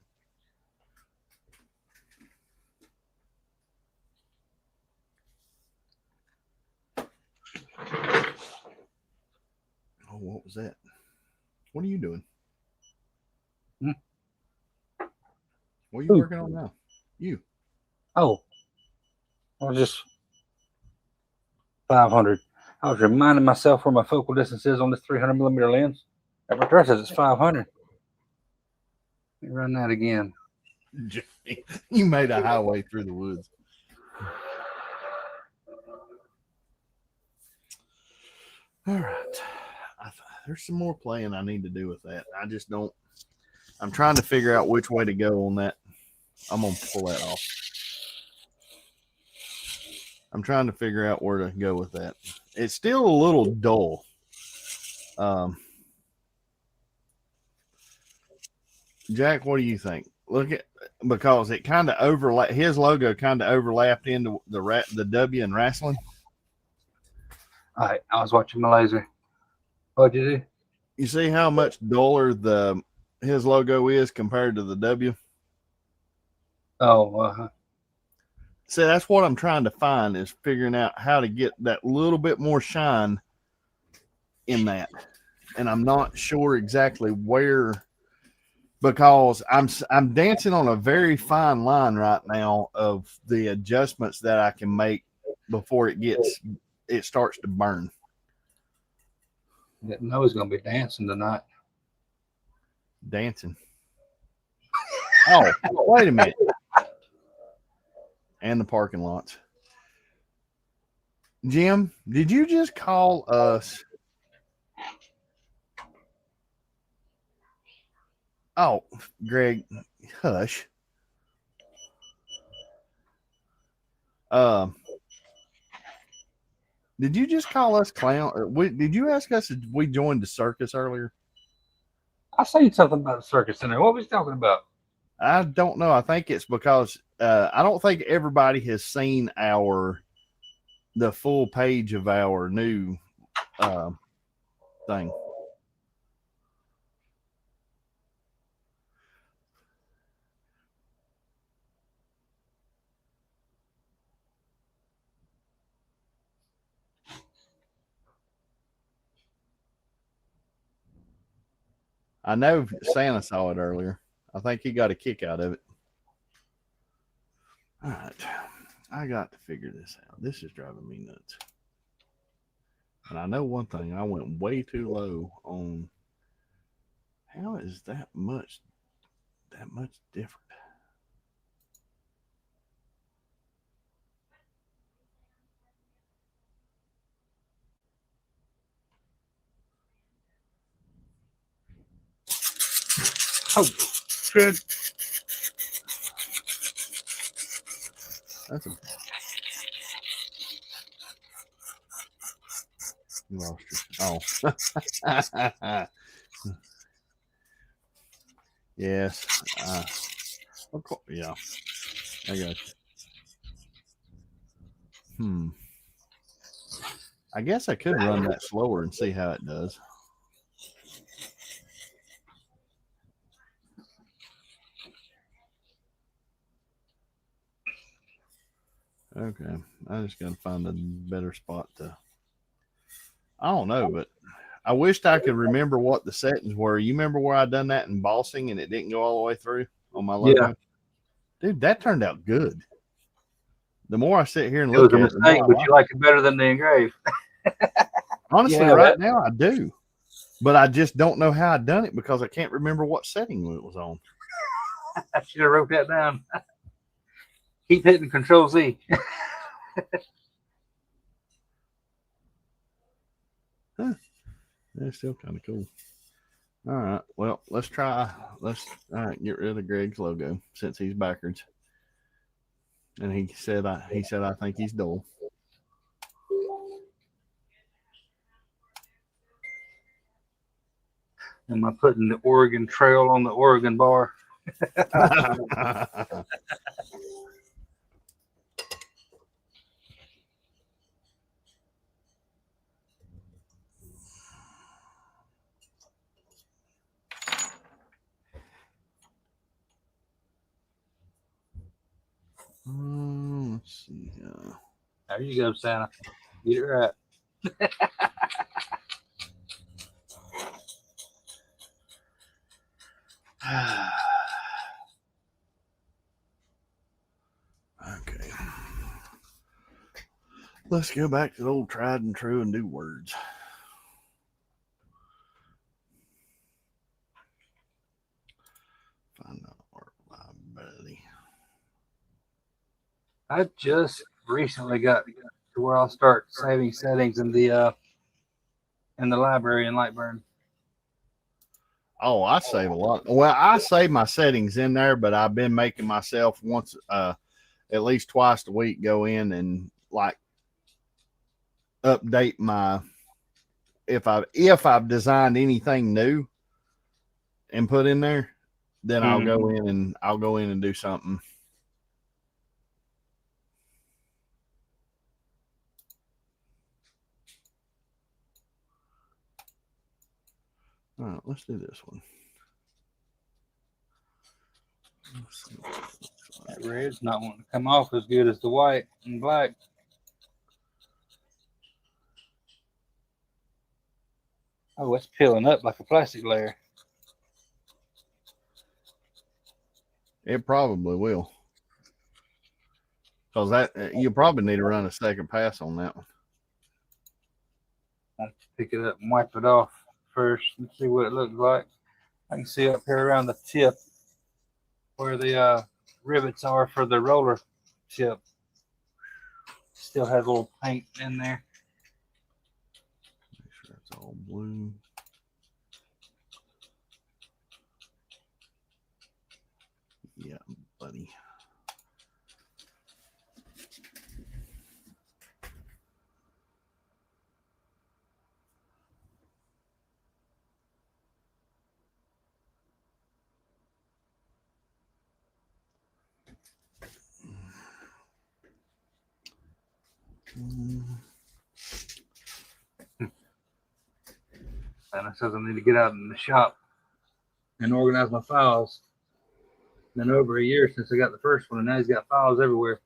Oh, what was that? What are you doing? What are you working on now? You. Oh, I was just 500. I was reminding myself where my focal distance is on this 300 millimeter lens. That my says it's 500. Let me run that again. You made a highway through the woods. All right. There's some more playing I need to do with that. I just don't. I'm trying to figure out which way to go on that. I'm going to pull that off. I'm trying to figure out where to go with that. It's still a little dull. Jack, what do you think? Look at, because it kind of overlap. His logo kind of overlapped into the W in wrestling. All right, I was watching my laser. What'd you do? You see how much duller his logo is compared to the W? Oh, See, that's what I'm trying to find, is figuring out how to get that little bit more shine in that. And I'm not sure exactly where, because I'm dancing on a very fine line right now of the adjustments that I can make before it starts to burn. didn't know he's gonna be dancing tonight. Dancing. Oh, wait a minute. And the parking lots. Jim, did you just call us? Oh, Greg, hush. Did you just call us clown? Did you ask us if we joined the circus earlier? I seen something about the circus in there. What was he talking about? I don't know. I think it's because I don't think everybody has seen the full page of our new thing. I know Santa saw it earlier. I think he got a kick out of it. All right. I got to figure this out. This is driving me nuts. And I know one thing. I went way too low on. How is that much different? Oh, good. That's a. You lost your. Oh. Yes. Of course, yeah. I got you. I guess I could run that slower and see how it does. Okay. I just got to find a better spot to. I don't know, but I wished I could remember what the settings were. You remember where I done that embossing and it didn't go all the way through on my logo? Yeah. Dude, that turned out good. The more I sit here and It was look a at it, mistake, but you like it better than the engrave. honestly, Yeah, right now I do. But I just don't know how I done it because I can't remember what setting it was on. I should have wrote that down. Keep hitting Control Z. Huh. That's still kind of cool. All right. Well, let's try. All right, get rid of Greg's logo since he's backwards. And he said I think he's dull. Am I putting the Oregon Trail on the Oregon bar? Let's see. There you go, Santa. Get it right. Okay. Let's go back to the old tried and true and do words. Find out art liability. I just recently got to where I'll start saving settings in the library in Lightburn. Oh, I save a lot. Well, I save my settings in there, but I've been making myself once, at least twice a week, go in and like update my if I've designed anything new and put in there, then I'll go in and do something. All right, let's do this one. That red's not wanting to come off as good as the white and black. Oh, it's peeling up like a plastic layer. It probably will. Because that you probably need to run a second pass on that one. I'll pick it up and wipe it off first and see what it looks like. I can see up here around the tip where the rivets are for the roller tip. Still has a little paint in there. Make sure it's all blue. Yeah, buddy. And it says I need to get out in the shop and organize my files. Been over a year since I got the first one, and now he's got files everywhere.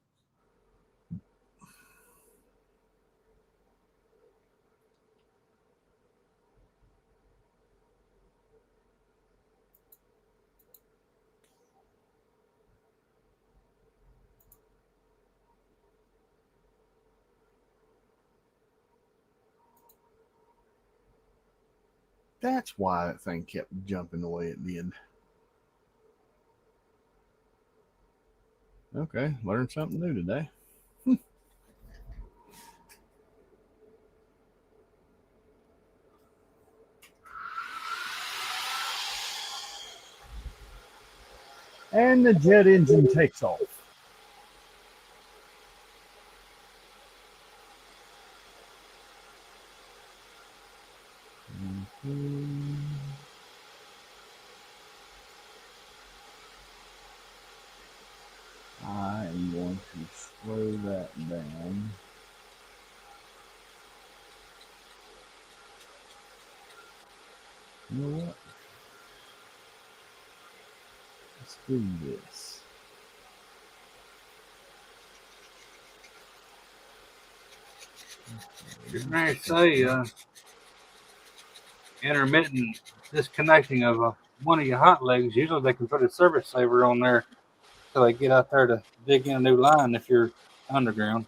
That's why that thing kept jumping the way it did. Okay, learned something new today. And the jet engine takes off. I am going to slow that down. You know what? Let's do this. I say intermittent disconnecting of one of your hot legs. Usually they can put a service saver on there till they get out there to dig in a new line if you're underground.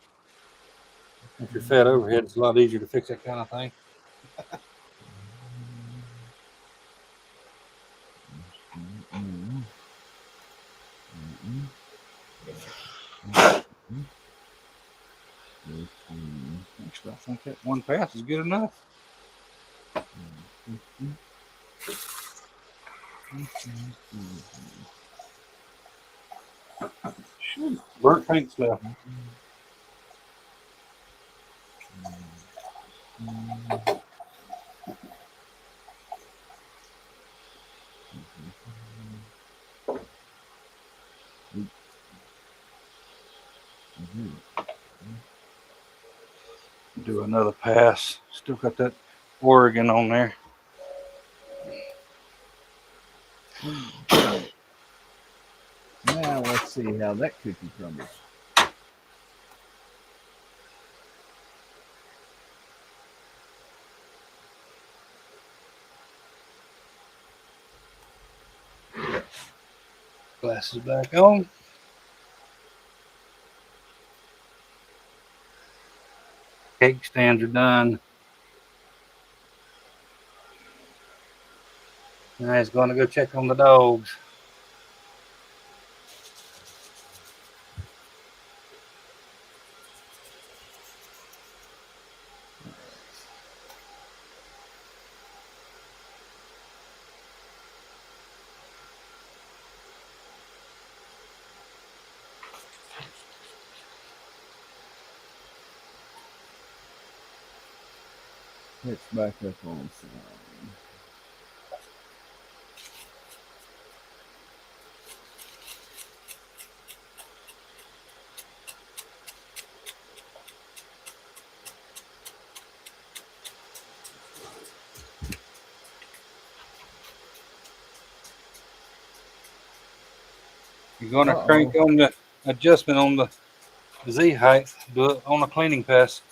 If you're fed overhead, it's a lot easier to fix that kind of thing. Actually, I think that one pass is good enough. Shoot, burnt paint stuff. Do another pass. Still got that Oregon on there. Now let's see how that cookie crumbles. Glasses back on. Cake stands are done. Now he's going to go check on the dogs. It's back up on some. You're going to crank on the adjustment on the Z height. Do it on a cleaning pass.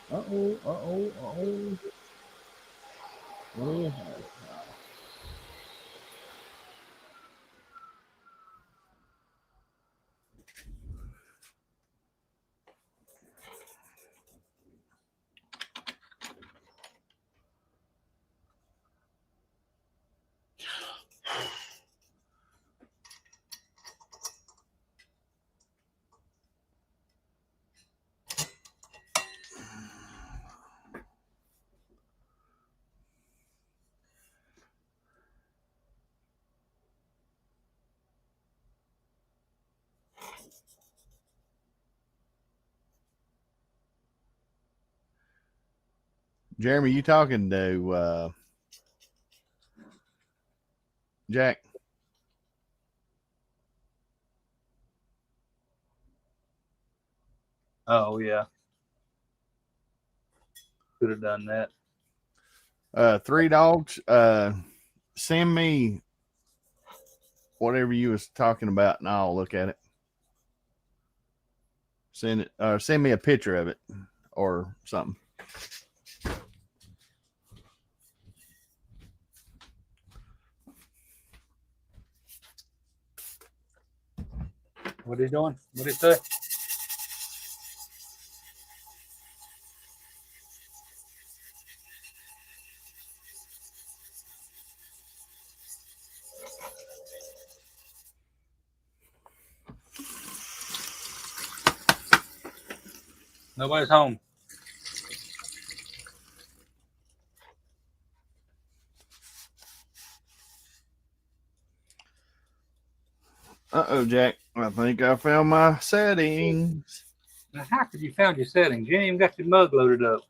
Uh-oh. Yeah. Jeremy, you talking to Jack? Oh, yeah. Could have done that. 3 dogs. Send me whatever you was talking about, and I'll look at it. Send me a picture of it or something. What are you doing? What did he say? Nobody's home. Uh-oh, Jack. I think I found my settings. Now, how could you found your settings? You ain't even got your mug loaded up.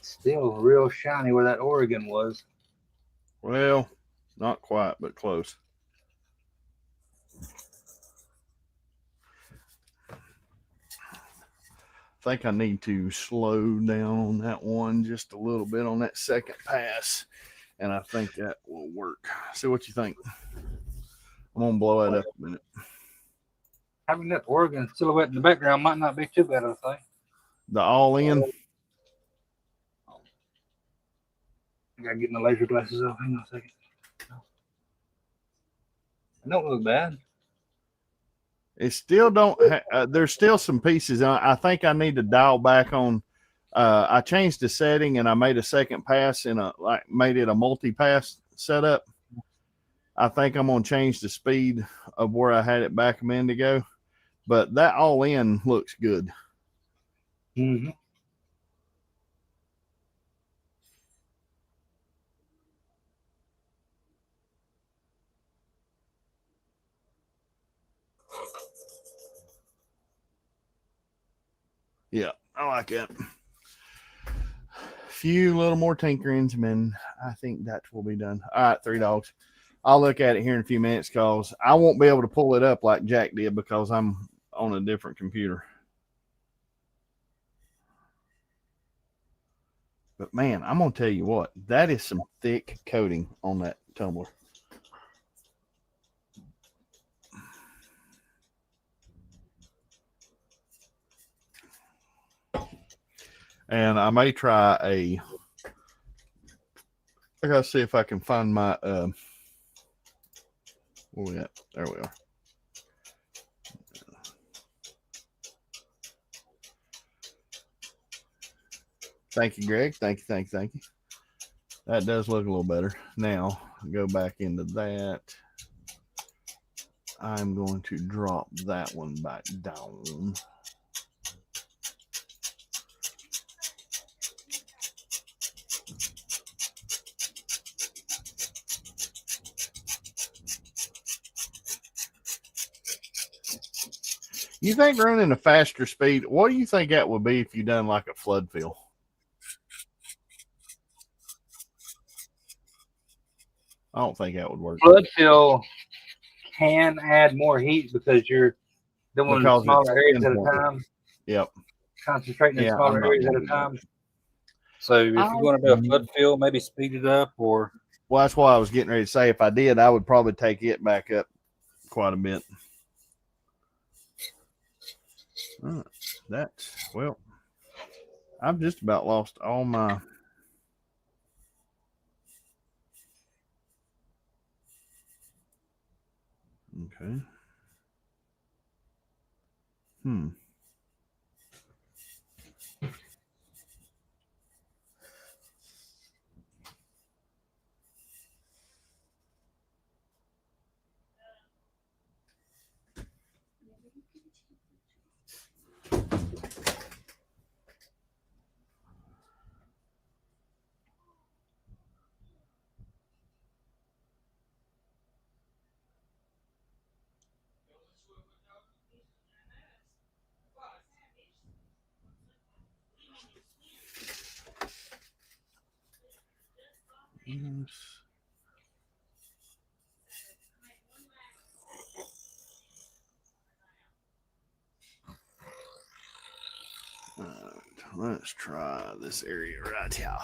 Still real shiny where that Oregon was. Well, not quite, but close. I think I need to slow down on that one just a little bit on that second pass, and I think that will work. See what you think. I'm gonna blow it up a minute. Having that Oregon silhouette in the background might not be too bad of a thing. The all in. I gotta get my laser glasses off. Hang on a second. It don't look bad. It still don't. There's still some pieces. I think I need to dial back on. I changed the setting and I made a second pass and made it a multi-pass setup. I think I'm gonna change the speed of where I had it back a minute ago, but that all in looks good. Mm-hmm. Yeah, I like it. Few little more tinkerings, and then I think that will be done. All right, 3 dogs. I'll look at it here in a few minutes because I won't be able to pull it up like Jack did because I'm on a different computer. But man, I'm gonna tell you what, that is some thick coating on that tumbler. And I may try I gotta see if I can find my where we at? There we are. Thank you, Greg. Thank you. That does look a little better. Now go back into that. I'm going to drop that one back down. You think running a faster speed, what do you think that would be if you done like a flood fill? I don't think that would work. Flood fill can add more heat because you're doing Because smaller areas at a pinpoint. time. Yep. Concentrating in Yeah, smaller I'm not areas at a gonna do that. time. So if you want to do a flood fill, maybe speed it up or. Well, that's what I was getting ready to say. If I did, I would probably take it back up quite a bit. That's, well, I've just about lost all my. Okay. Yes. All right, let's try this area right here.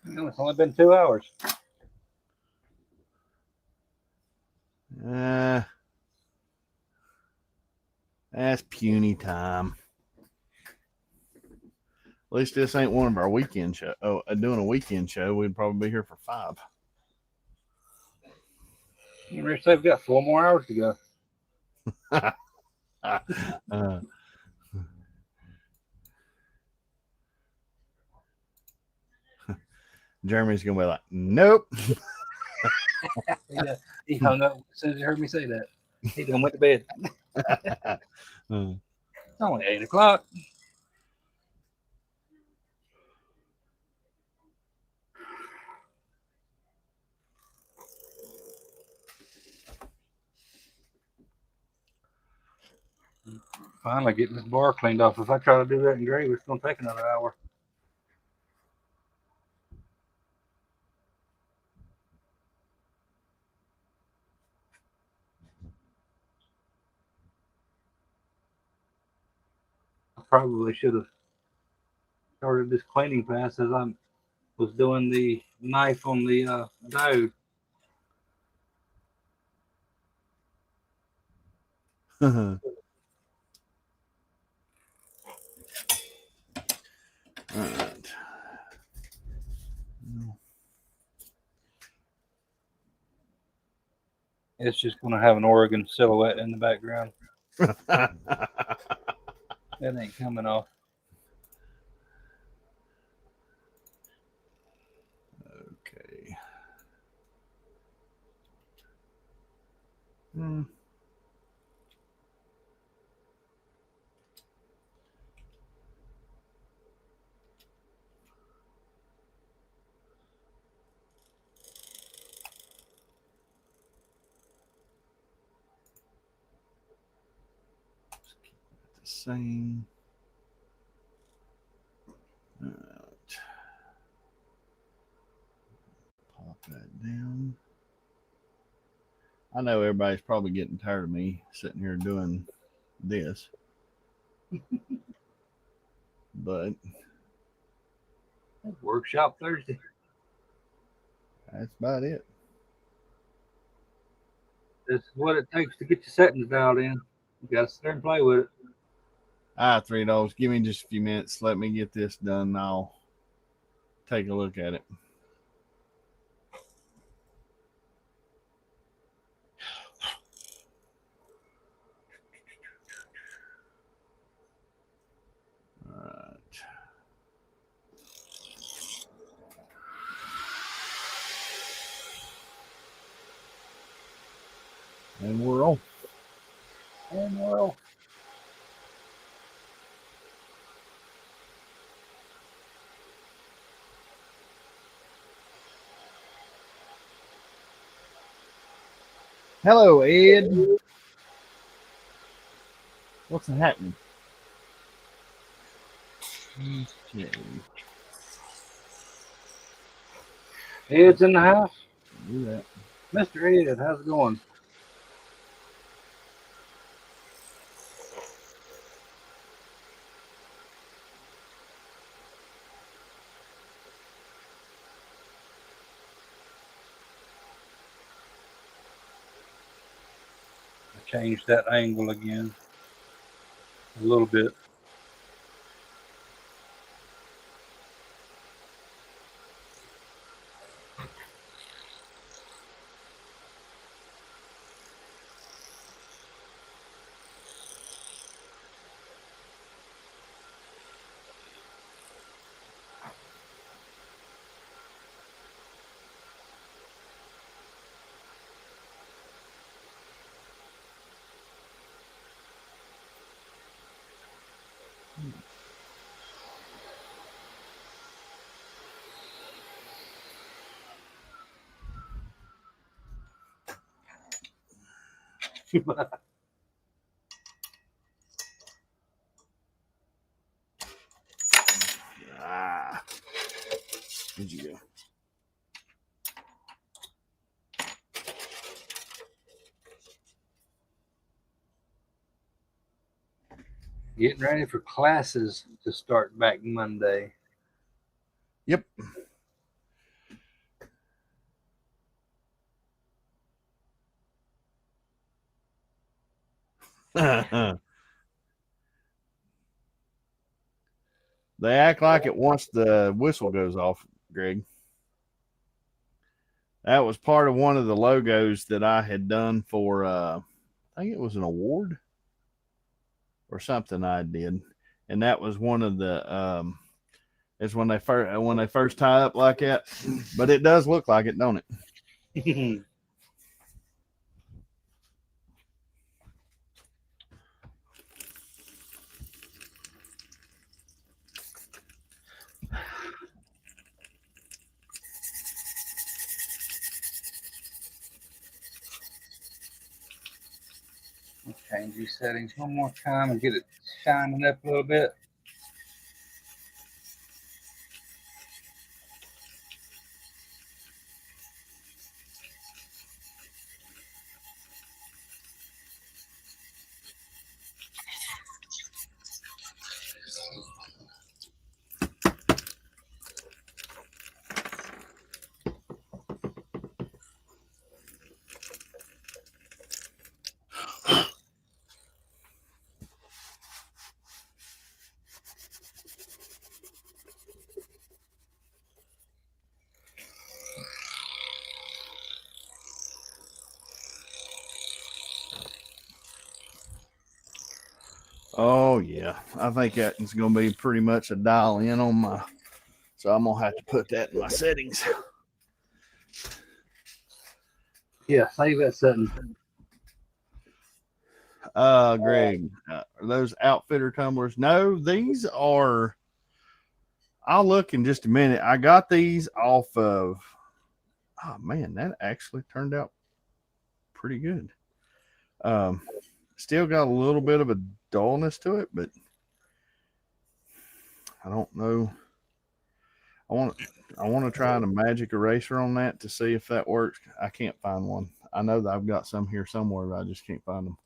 It's only been 2 hours. That's puny time. At least this ain't one of our weekend show. Oh, doing a weekend show, we'd probably be here for 5. They've got 4 more hours to go. Jeremy's gonna be like, nope. He hung up as soon as he heard me say that. He done went to bed. It's only 8 o'clock. Finally getting this bar cleaned off. If I try to do that in gray, it's going to take another hour. I probably should have started this cleaning pass as I was doing the knife on the diode. All right. It's just going to have an Oregon silhouette in the background. That ain't coming off. Okay. Same. I know everybody's probably getting tired of me sitting here doing this, but Workshop Thursday. that's about it. This is what it takes to get your settings dialed in. You got to sit there and play with it. All right, $3. Give me just a few minutes. Let me get this done. And I'll take a look at it. All right. And we're off. And well, Hello, Ed. What's happening? Okay. Ed's in the house. Do that. Mr. Ed, how's it going? I changed that angle again a little bit. Ah, where'd you go? Getting ready for classes to start back Monday. Yep. They act like it once the whistle goes off, Greg. That was part of one of the logos that I had done for, I think it was an award or something I did. And that was one of the, is when they first tie up like that. But it does look like it, don't it? Change these settings one more time and get it shining up a little bit. Oh yeah, I think that is going to be pretty much a dial in on my. So I'm gonna have to put that in my settings. Yeah, save that setting. Greg, are those outfitter tumblers? No, these are. I'll look in just a minute. I got these off of. Oh man, that actually turned out pretty good. Still got a little bit of a dullness to it, but I don't know. I want to try the magic eraser on that to see if that works. I can't find one. I know that I've got some here somewhere, but I just can't find them.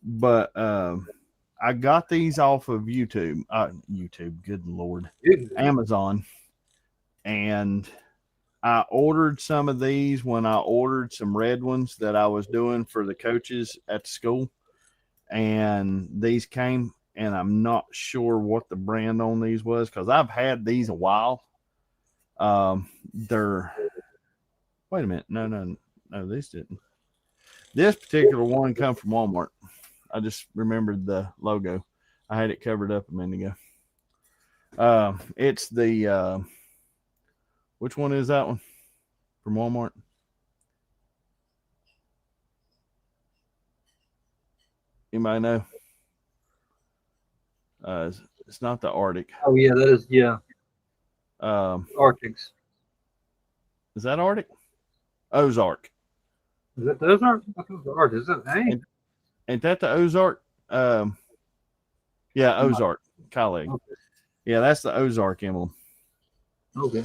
But I got these off of YouTube. YouTube, good Lord. Amazon. And I ordered some of these when I ordered some red ones that I was doing for the coaches at the school. And these came, and I'm not sure what the brand on these was because I've had these a while. They're, wait a minute. No, these didn't. This particular one come from Walmart. I just remembered the logo. I had it covered up a minute ago. It's the, which one is that one from Walmart? Anybody know? It's not the Arctic. Oh yeah, that is Arctics. Is that Arctic? Ozark. Is that the Ozark? I thought it was Arctic. Is that Ain't that the Ozark? Yeah, Ozark. Colleague. Okay. Yeah, that's the Ozark emblem. Okay.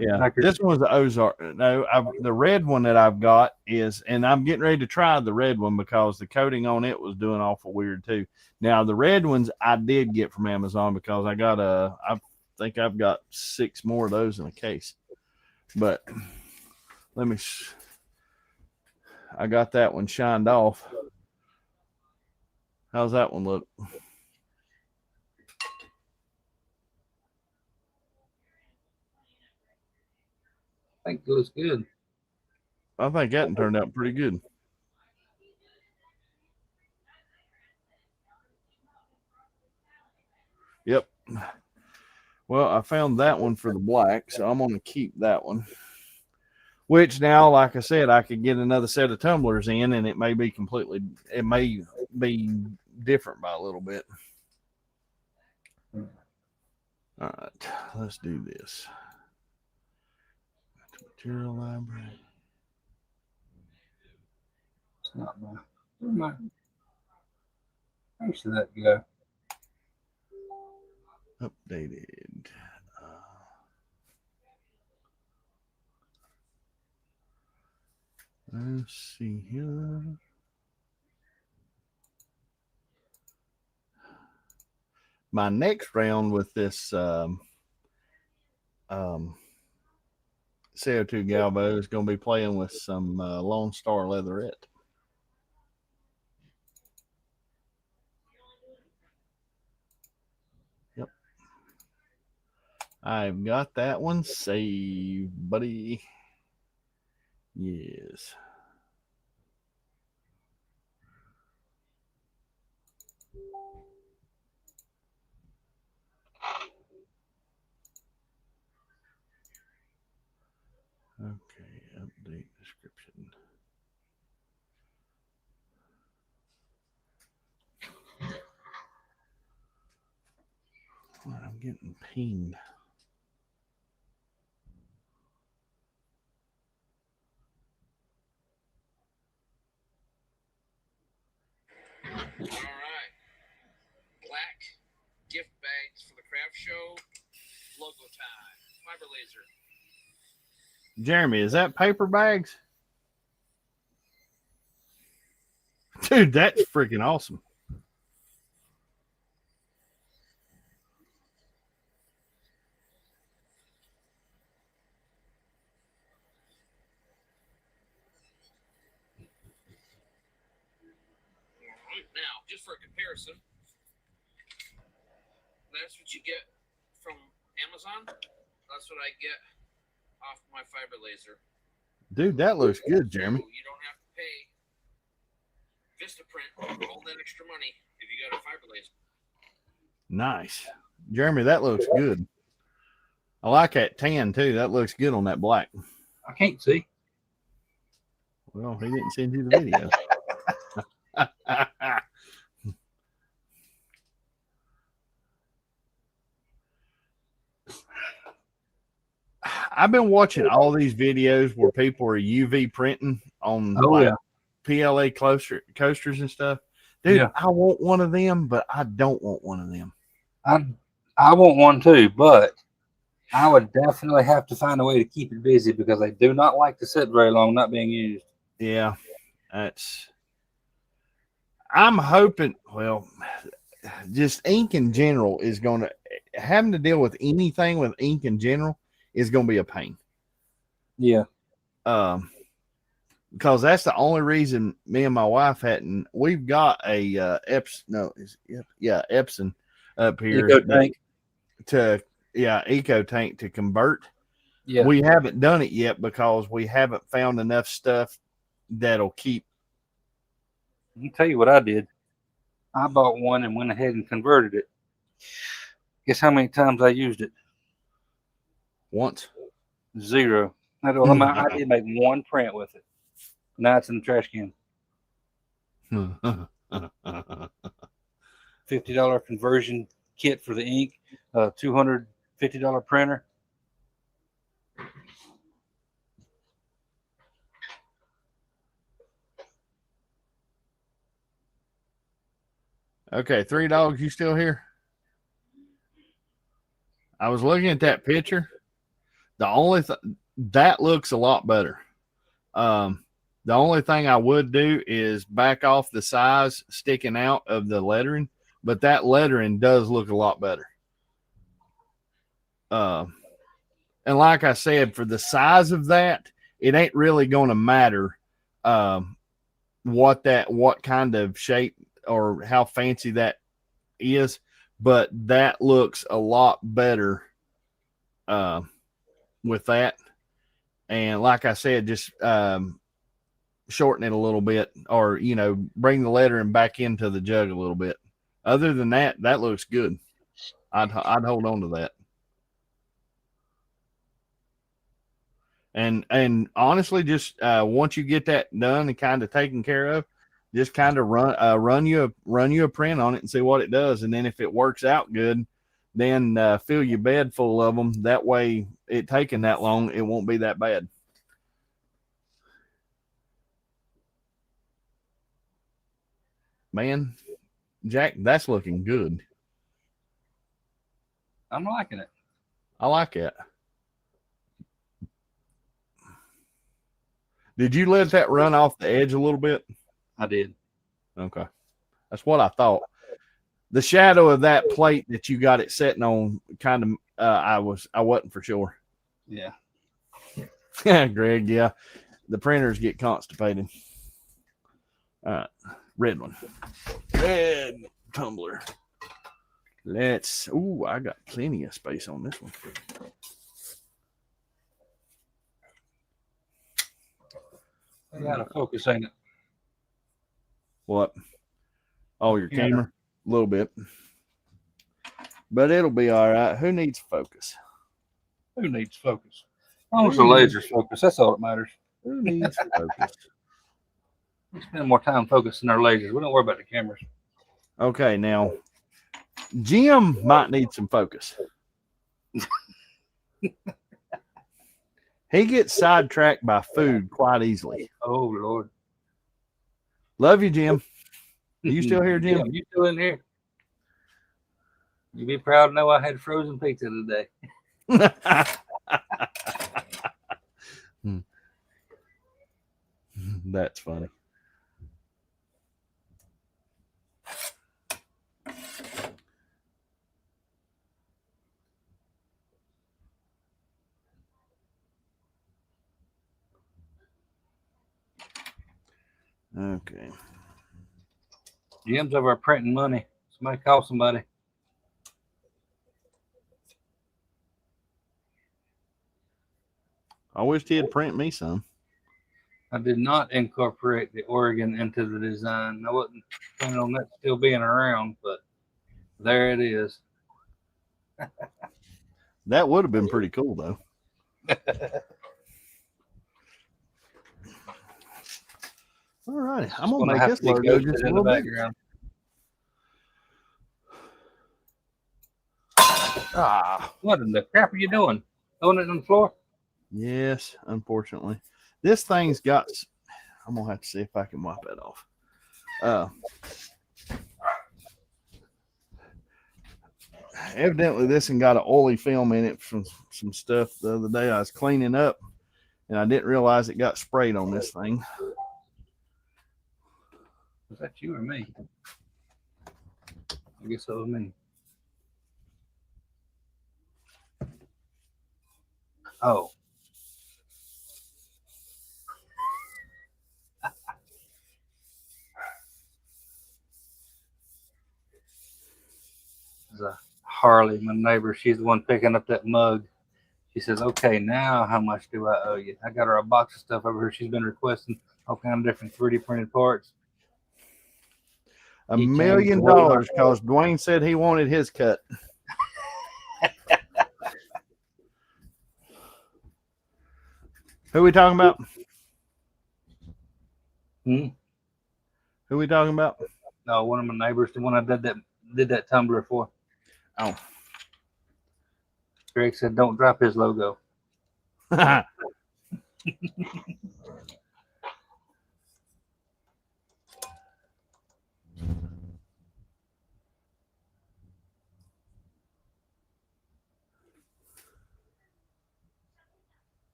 Yeah, this one's the Ozark. No, the red one that I've got is, and I'm getting ready to try the red one because the coating on it was doing awful weird too. Now the red ones I did get from Amazon because I think I've got 6 more of those in a case. But I got that one shined off. How's that one look? I think it looks good. I think that turned out pretty good. Yep. Well, I found that one for the black, so I'm going to keep that one. Which now, like I said, I could get another set of tumblers in, and it may be different by a little bit. All right, let's do this. Material library. It's not my. Where should that go? Updated. Let's see here. My next round with this CO2 Galvo is going to be playing with some Lone Star Leatherette. Yep. I've got that one saved, buddy. Yes. Okay, update description. Well, I'm getting pinged. All right. Black gift bags for the craft show. Logo time. Fiber laser. Jeremy, is that paper bags? Dude, that's freaking awesome. Now, just for a comparison, that's what you get from Amazon. That's what I get off my fiber laser. Dude, that looks good, Jeremy. You don't have to pay Vistaprint for all that extra money if you got a fiber laser. Nice. Jeremy, that looks good. I like that tan, too. That looks good on that black. I can't see. Well, he didn't send you the video. I've been watching all these videos where people are UV printing on PLA coasters and stuff. Dude, yeah. I want one of them, but I don't want one of them. I want one too, but I would definitely have to find a way to keep it busy because they do not like to sit very long not being used. Yeah, I'm hoping, well, just ink in general is going to, having to deal with anything with ink in general is going to be a pain. Yeah. Because that's the only reason me and my wife hadn't, we've got a Epson up here. Eco tank. Eco tank to convert. Yeah. We haven't done it yet because we haven't found enough stuff that'll keep. I can tell you what I did. I bought one and went ahead and converted it. Guess how many times I used it? Once. 0. I did make one print with it. Now it's in the trash can. $50 conversion kit for the ink. $250 printer. Okay, 3 Dogs, you still here? I was looking at that picture. The only that looks a lot better. The only thing I would do is back off the size sticking out of the lettering, but that lettering does look a lot better. And like I said, for the size of that, it ain't really going to matter what kind of shape or how fancy that is, but that looks a lot better with that. And like I said, just shorten it a little bit, or bring the lettering back into the jug a little bit. Other than that, that looks good. I'd hold on to that. And honestly, just once you get that done and kind of taken care of, just kind of run you a print on it and see what it does. And then if it works out good, then fill your bed full of them. That way, it taking that long, it won't be that bad. Man, Jack, that's looking good. I'm liking it. I like it. Did you let that run off the edge a little bit? I did. Okay. That's what I thought. The shadow of that plate that you got it sitting on kind of I wasn't for sure. Yeah. Greg, yeah. The printers get constipated. All right. Red one. Red tumbler. I got plenty of space on this one. I got to focus, ain't it? What? Oh, your camera? A little bit. But it'll be all right. Who needs focus? Who needs focus? As long as the laser's focus, that's all that matters. Who needs focus? We spend more time focusing our lasers. We don't worry about the cameras. Okay, now Jim might need some focus. He gets sidetracked by food quite easily. Oh, Lord. Love you, Jim. Are you still here, Jim? Yeah, you still in here? You'd be proud to know I had frozen pizza today. That's funny. Okay. Jim's over printing money. Somebody call somebody. I wish he'd print me some. I did not incorporate the Oregon into the design. I wasn't planning on that still being around, but there it is. That would have been pretty cool, though. All right, I'm gonna make this logo just a little bit. What in the crap are you doing? Throwing it on the floor? Yes, unfortunately. This thing's got, I'm going to have to see if I can wipe that off. Evidently, this one got an oily film in it from some stuff the other day I was cleaning up, and I didn't realize it got sprayed on this thing. Was that you or me? I guess that was me. Oh. There's a Harley, my neighbor. She's the one picking up that mug. She says, "Okay, now how much do I owe you?" I got her a box of stuff over here. She's been requesting all kind of different 3D printed parts. $1 million because Dwayne said he wanted his cut. Who we talking about? Hmm? Who we talking about? No, one of my neighbors, the one I did that tumbler for. Oh. Greg said, "Don't drop his logo." That's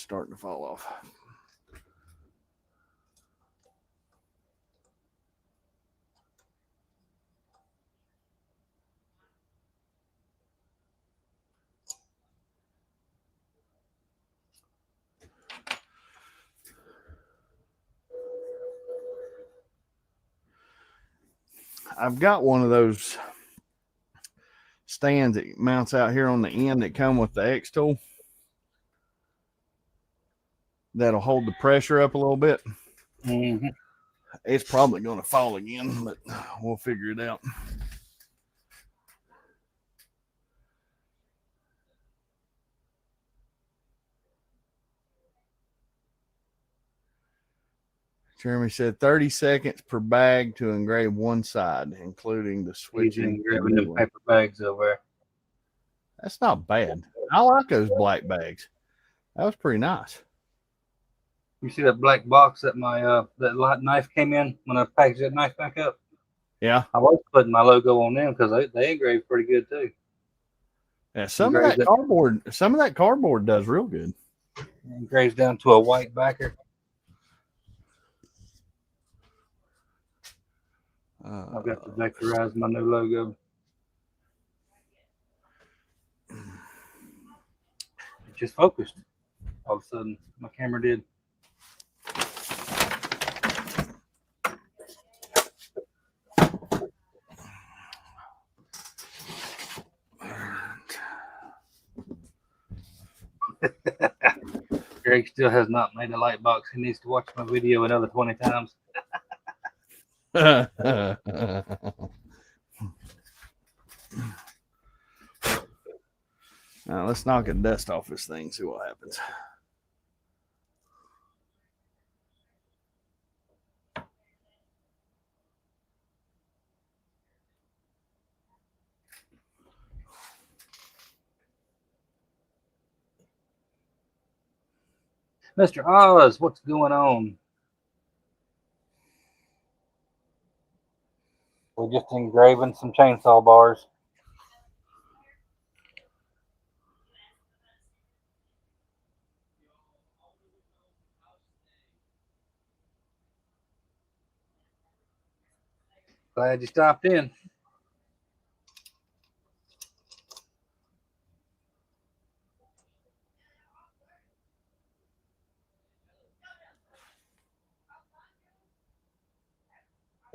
starting to fall off. I've got one of those stands that mounts out here on the end that come with the X tool. That'll hold the pressure up a little bit. Mm-hmm. It's probably going to fall again, but we'll figure it out. Jeremy said 30 seconds per bag to engrave one side, including the switching. Engraving them paper bags over there. That's not bad. I like those black bags. That was pretty nice. You see that black box that my that light knife came in when I packaged that knife back up? Yeah. I was putting my logo on them because they engrave pretty good too. Yeah, some of that cardboard does real good. Engraves down to a white backer. I've got to vectorize my new logo. It just focused. All of a sudden, my camera did. Greg still has not made a light box. He needs to watch my video another 20 times. Now let's knock the dust off this thing, see what happens. Mr. Oz, what's going on? We're just engraving some chainsaw bars. Glad you stopped in.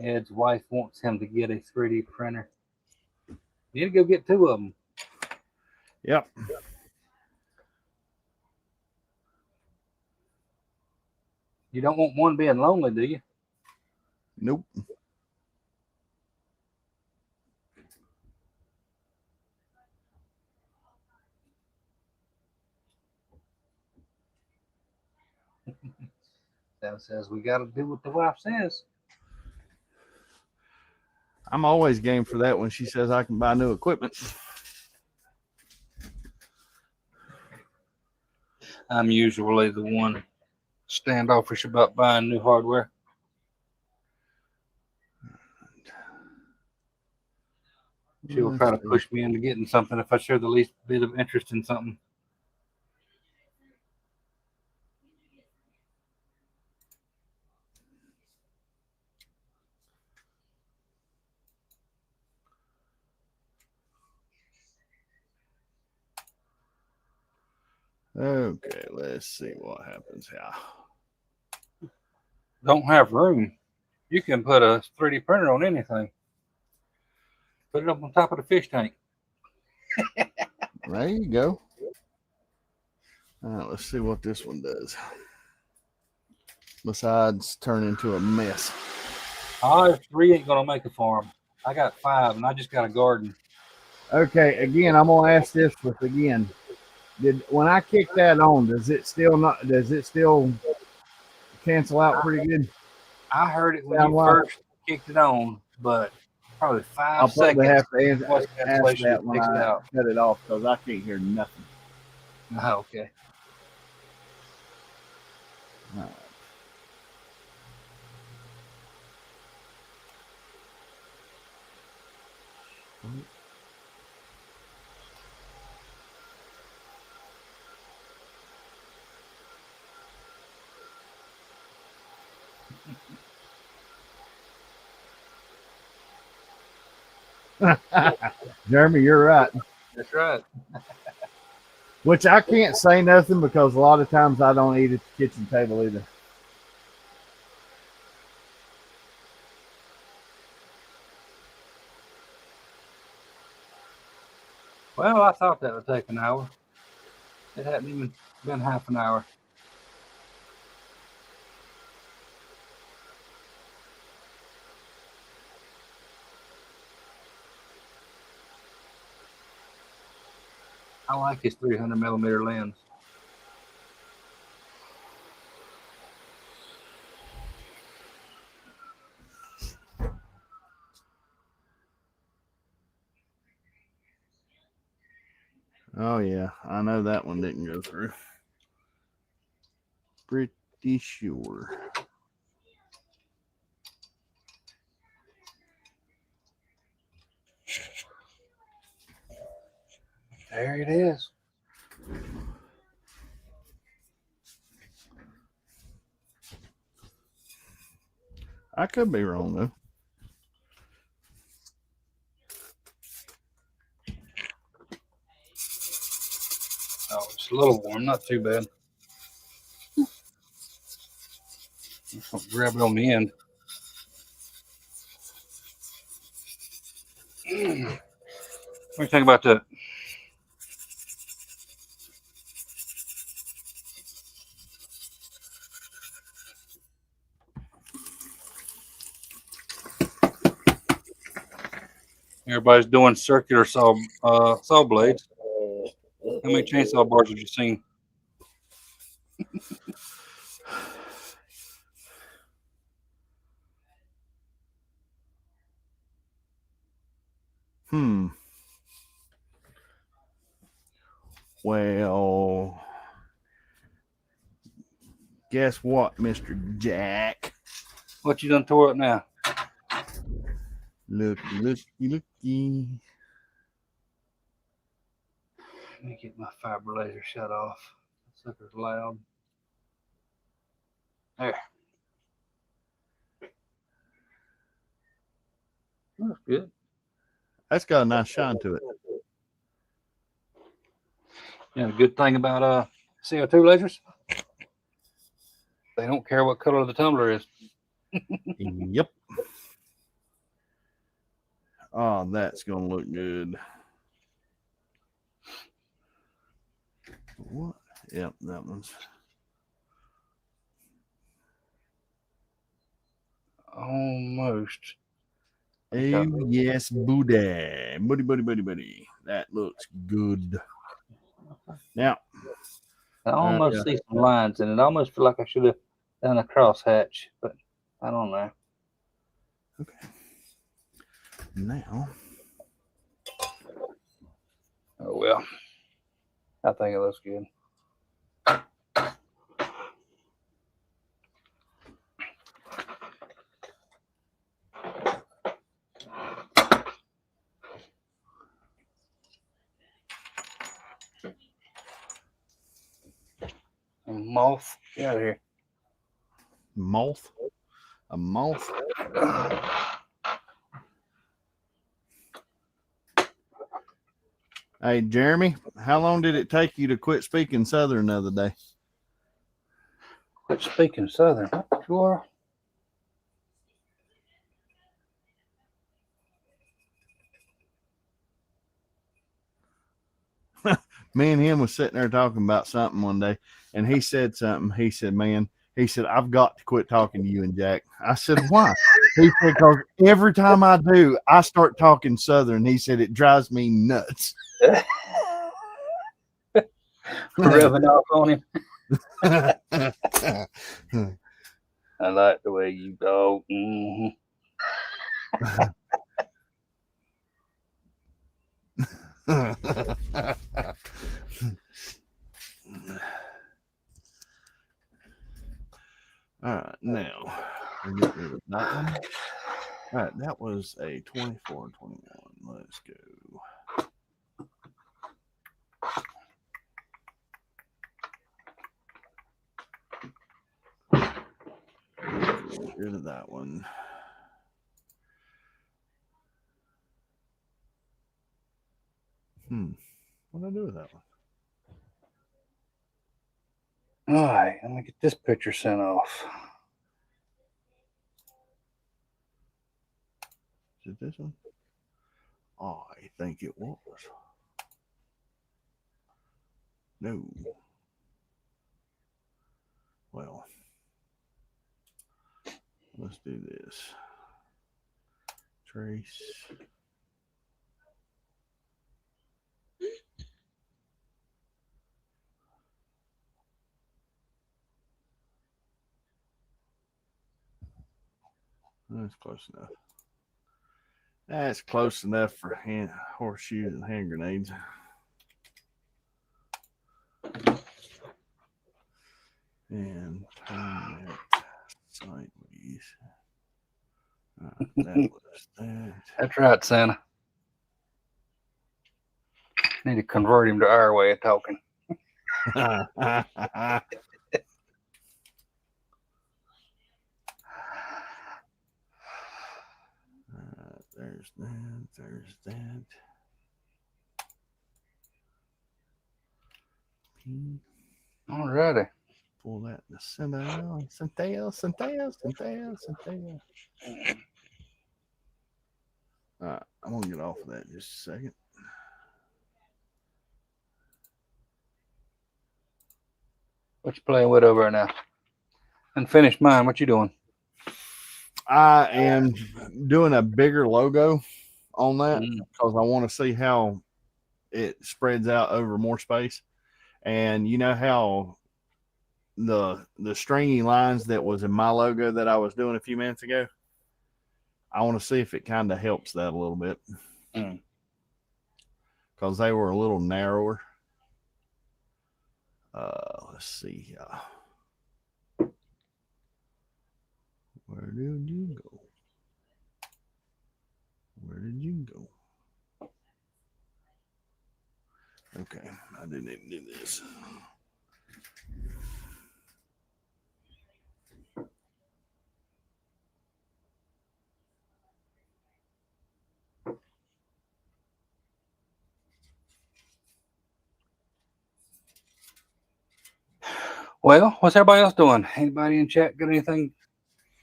Ed's wife wants him to get a 3D printer. You need to go get 2 of them. Yep. You don't want one being lonely, do you? Nope. Sam says we got to do what the wife says. I'm always game for that when she says I can buy new equipment. I'm usually the one standoffish about buying new hardware. She will try to push me into getting something if I show the least bit of interest in something. Okay, let's see what happens here. Don't have room. You can put a 3D printer on anything. Put it up on top of the fish tank. There you go. All right, let's see what this one does. Besides turn into a mess. Our 3 ain't gonna make a farm. I got 5 and I just got a garden. Okay, again, I'm gonna ask this again. When I kick that on, does it still cancel out pretty good? I heard it when Sound you like first kicked it on, but probably 5 I'll probably seconds. have to Voice ask cancellation that when takes it I out. cut it off because I can't hear nothing. Oh, okay. All right. Jeremy, you're right. That's right. Which I can't say nothing because a lot of times I don't eat at the kitchen table either. Well, I thought that would take an hour. It hadn't even been half an hour. I like his 300mm lens. Oh yeah, I know that one didn't go through. Pretty sure. There it is. I could be wrong though. Oh, it's a little warm, not too bad. Just grab it on the end. What do you think about that? Everybody's doing circular saw blades. How many chainsaw bars have you seen? Well, guess what, Mr. Jack? What you done tore up now? Looky. Let me get my fiber laser shut off. That sucker's loud. There. That's good. That's got a nice shine to it. Yeah, the good thing about CO2 lasers, they don't care what color the tumbler is. Yep. Oh, that's gonna look good. What? Yep, that one's Almost. oh yes, buddy. That looks good. Now I almost see some lines in it. I almost feel like I should have done a crosshatch, but I don't know. okay. Now Oh well. I think it looks good. Moth. Get out of here. Moth. A moth. Hey, Jeremy, how long did it take you to quit speaking Southern the other day? Quit speaking Southern. What you are? Me and him was sitting there talking about something one day, and he said something. He said, man, he said, I've got to quit talking to you and Jack. I said, why? He said, because every time I do, I start talking Southern. He said, it drives me nuts. Rubbing off on him. I like the way you go. Mm-hmm. All right, now we'll get rid of that one. All right, that was a 24 and 21. Let's go. Get rid of that one. What did I do with that one? All right, let me get this picture sent off. Is it this one? Oh, I think it was. No. Well, let's do this. Trace. That's close enough. That's close enough for horseshoes and hand grenades. And turn that sideways. That was that. That's right, Santa. Need to convert him to our way of talking. There's that. There's that. All righty. Pull that in the center. Centella. All right, I'm gonna get off of that just a second. What you playing with over there now? And finish mine. What you doing? I am doing a bigger logo on that because I want to see how it spreads out over more space. And you know how the stringy lines that was in my logo that I was doing a few minutes ago, I want to see if it kind of helps that a little bit because they were a little narrower. Let's see. Where did you go? Where did you go? Okay, I didn't even do this. Well, what's everybody else doing? Anybody in chat got anything?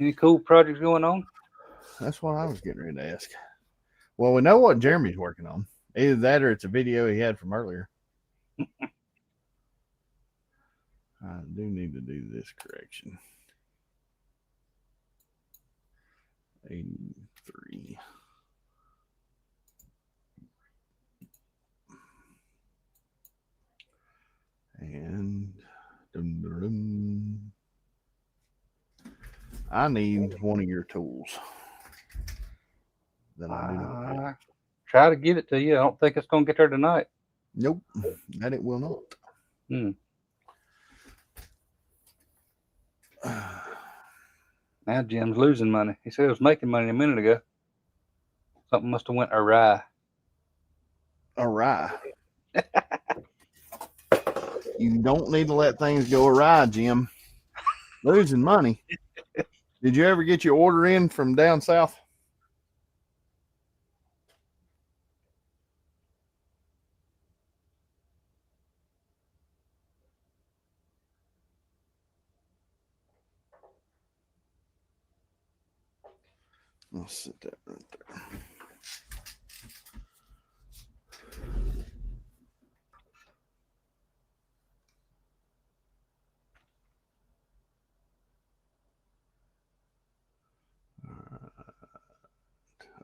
Any cool projects going on? That's what I was getting ready to ask. Well, we know what Jeremy's working on. Either that or it's a video he had from earlier. I do need to do this correction. 83. And I need one of your tools. That I do not have. Try to get it to you. I don't think it's going to get there tonight. Nope, that it will not. Now Jim's losing money. He said he was making money a minute ago. Something must have went awry. Awry. You don't need to let things go awry, Jim. Losing money. Did you ever get your order in from down south? I'll sit that right there.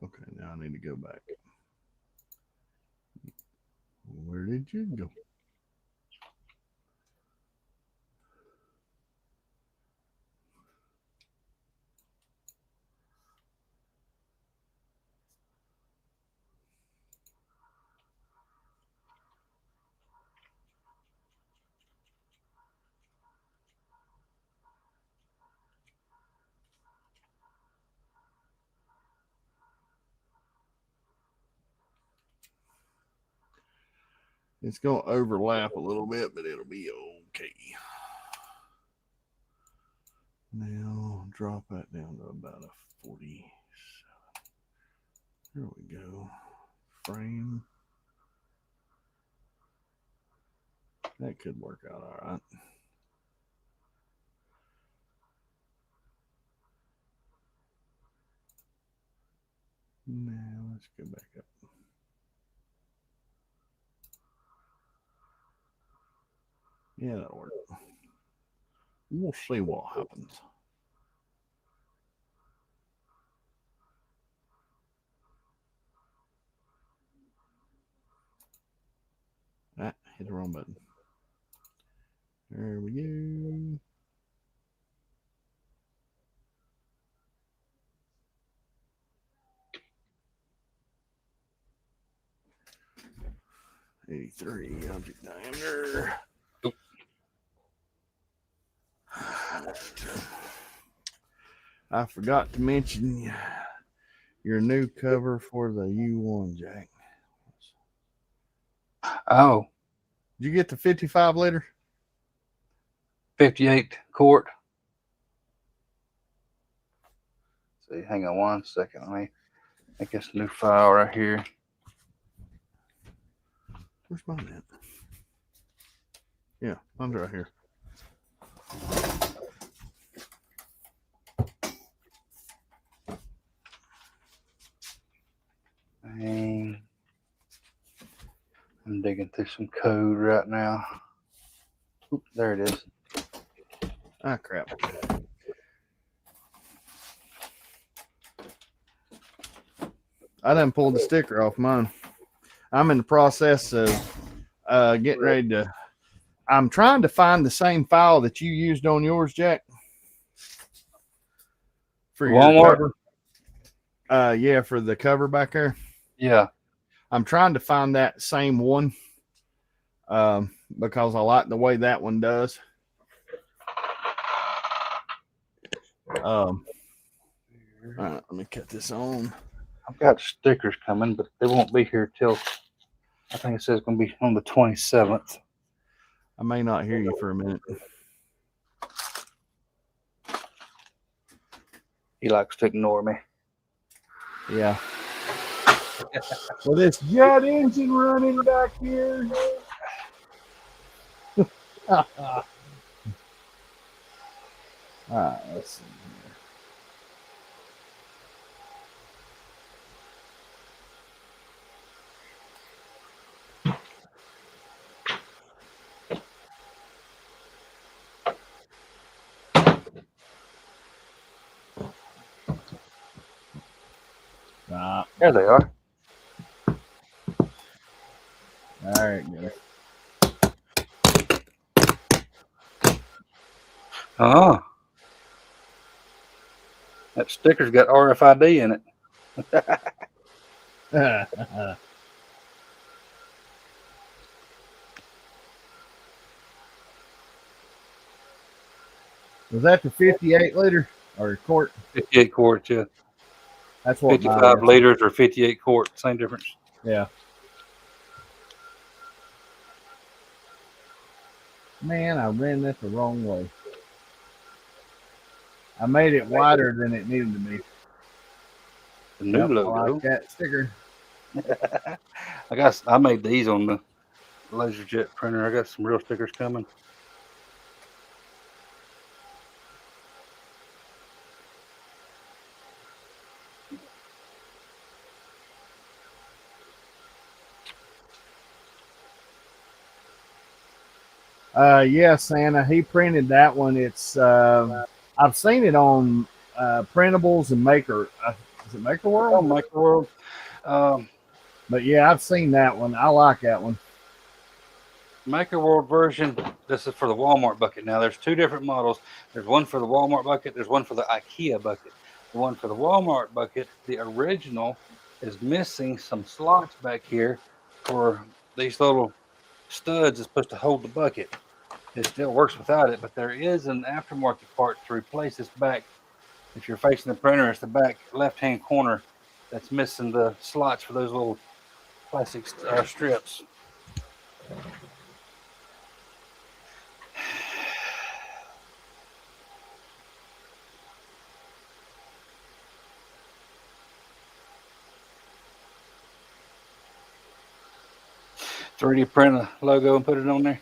Okay, now I need to go back. Where did you go? It's going to overlap a little bit, but it'll be okay. Now drop that down to about a 47. There we go. Frame. That could work out all right. Now let's go back up. Yeah, that'll work. We'll see what happens. Ah, hit the wrong button. There we go. $83 object diameter. I forgot to mention your new cover for the U1, Jack. Oh, Did you get the 55 liter? 58 quart. See, hang on one second. Let me make this new file right here. Where's mine at? Yeah, mine's right here. And I'm digging through some code right now. Oop, there it is. Ah, crap. I done pulled the sticker off mine. I'm in the process of getting ready to. I'm trying to find the same file that you used on yours, Jack. For your Walmart? cover. Yeah, for the cover back there. Yeah. I'm trying to find that same one because I like the way that one does. All right, let me cut this on. I've got stickers coming, but they won't be here till I think it says it's going to be on the 27th. I may not hear you for a minute. He likes to ignore me. Yeah. Well, this jet engine running back here. All right, let's see here. Stop. There they are. All right, good. Oh. That sticker's got RFID in it. Was that the 58 liter or quart? 58 quarts, yeah. That's what 55 liters or 58 quarts, same difference. Yeah. Man, I ran that the wrong way. I made it wider than it needed to be. The new Yep, I logo. like that sticker. I made these on the LaserJet printer. I got some real stickers coming. Yeah, Santa. He printed that one. It's I've seen it on printables and Maker. Is it Maker Oh, World? Microworld. Um, But yeah, I've seen that one. I like that one. Microworld version. This is for the Walmart bucket. Now, there's two different models. There's one for the Walmart bucket. There's one for the IKEA bucket. The one for the Walmart bucket, the original, is missing some slots back here for these little studs that's supposed to hold the bucket. It still works without it, but there is an aftermarket part to replace this back. If you're facing the printer, it's the back left-hand corner that's missing the slots for those little plastic strips. .3D print a logo and put it on there.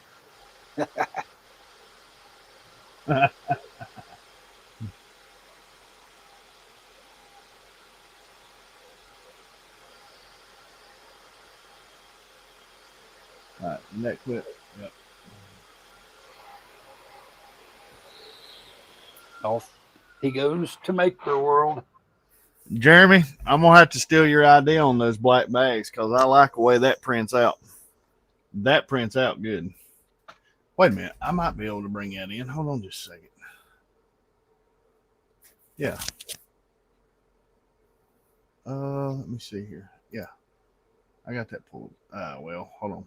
All right, next clip. Yep. Off he goes to make the world. Jeremy, I'm gonna have to steal your idea on those black bags because I like the way that prints out. That prints out good. Wait a minute, I might be able to bring that in. Hold on just a second. Yeah. Let me see here. Yeah, I got that pulled. Well, hold on.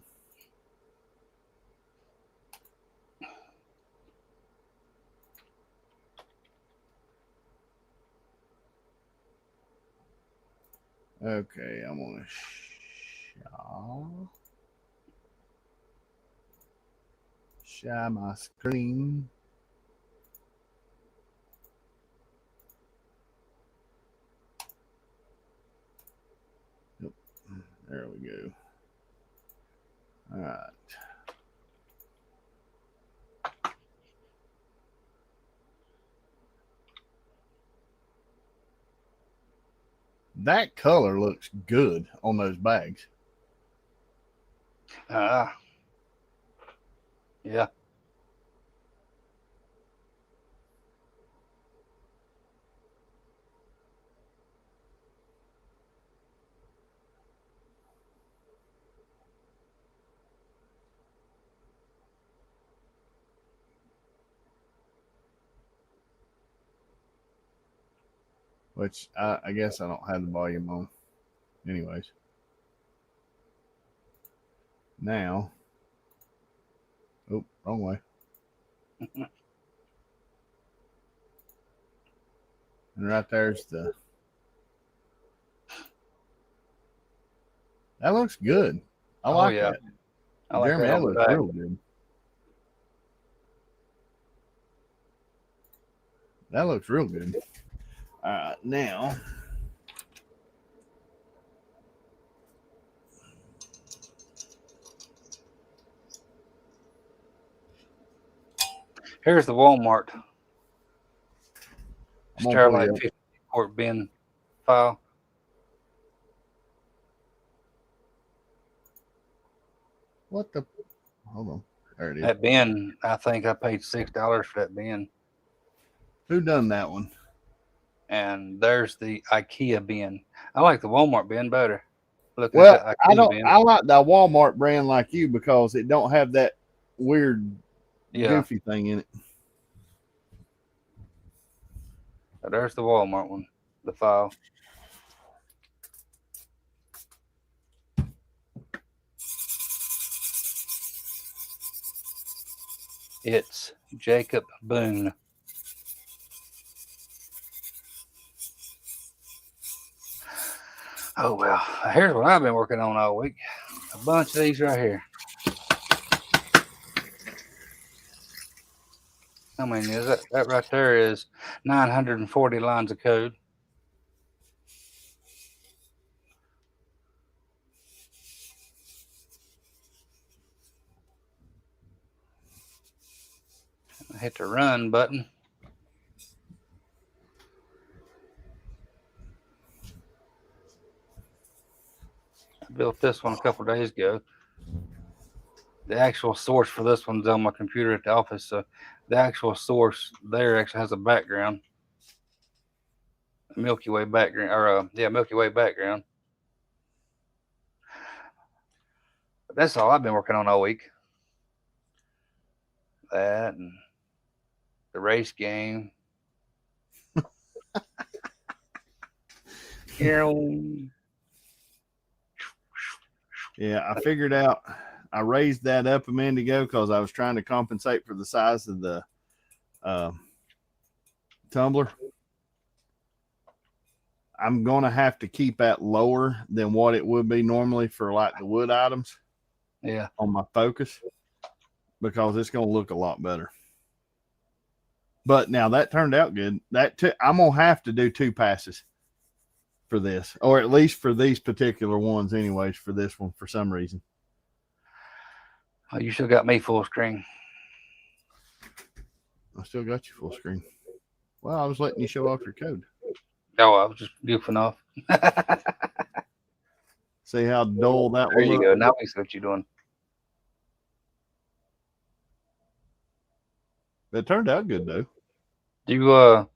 Okay, I'm gonna share my screen. Yep. There we go. All right. That color looks good on those bags. Yeah. Which I guess I don't have the volume on. Anyways. Now. Oh, wrong way. And right there's the. That looks good. I like that. I like Jeremy, that that on the looks back. real good. That looks real good. All right, now. Here's the Walmart I'm gonna pull Starlight you up. 50 quart bin file. What the? Hold on. There it is. That bin, I think I paid $6 for that bin. Who done that one? And there's the IKEA bin. I like the Walmart bin better. Look Well, at the I IKEA don't. bin. I like the Walmart brand like you because it don't have that weird, goofy thing in it. There's the Walmart one, the file. It's Jacob Boone. Oh, well, here's what I've been working on all week. A bunch of these right here. How many is that? That right there is 940 lines of code. I hit the run button. I built this one a couple days ago. The actual source for this one's on my computer at the office, so the actual source there actually has a background, a Milky Way background, or Milky Way background. But that's all I've been working on all week. That and the race game. Yeah, I figured out. I raised that up a minute ago because I was trying to compensate for the size of the tumbler. I'm going to have to keep that lower than what it would be normally for like the wood items. Yeah. On my focus, because it's going to look a lot better. But now that turned out good. I'm going to have to do 2 passes for this, or at least for these particular ones anyways, for this one for some reason. Oh, you still got me full screen. I still got you full screen. Well, I was letting you show off your code. Oh, I was just goofing off. See how dull that There one you looked? go. Now we see what you're doing. It turned out good though. Do you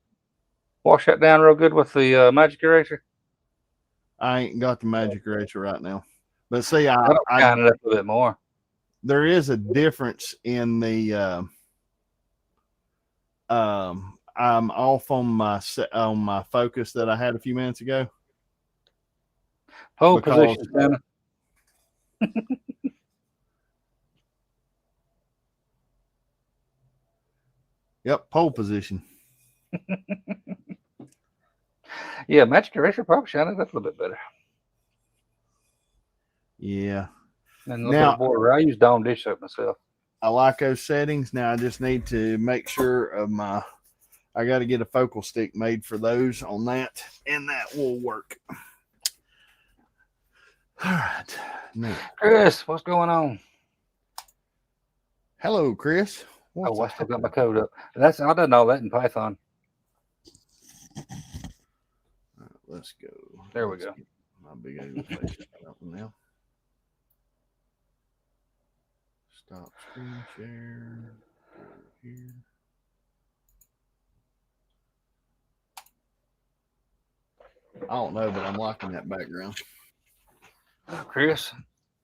wash that down real good with the magic eraser? I ain't got the magic eraser right now, but see, I shine it up a bit more. There is a difference in the. I'm off on my focus that I had a few minutes ago. Hold position, Santa. Yep, pole position. Yeah, magic eraser probably shine it up a little bit better. Yeah. And look at the border. I use Dawn dish soap myself. I like those settings. Now I just need to make sure of I got to get a focal stick made for those on that, and that will work. All right. Now, Chris, what's going on? hello, Chris. I still got my code up. I done all that in Python. All right, let's go. There we go. My big ugly face up now. Stop screen share. Go here. I don't know, but I'm liking that background. Chris,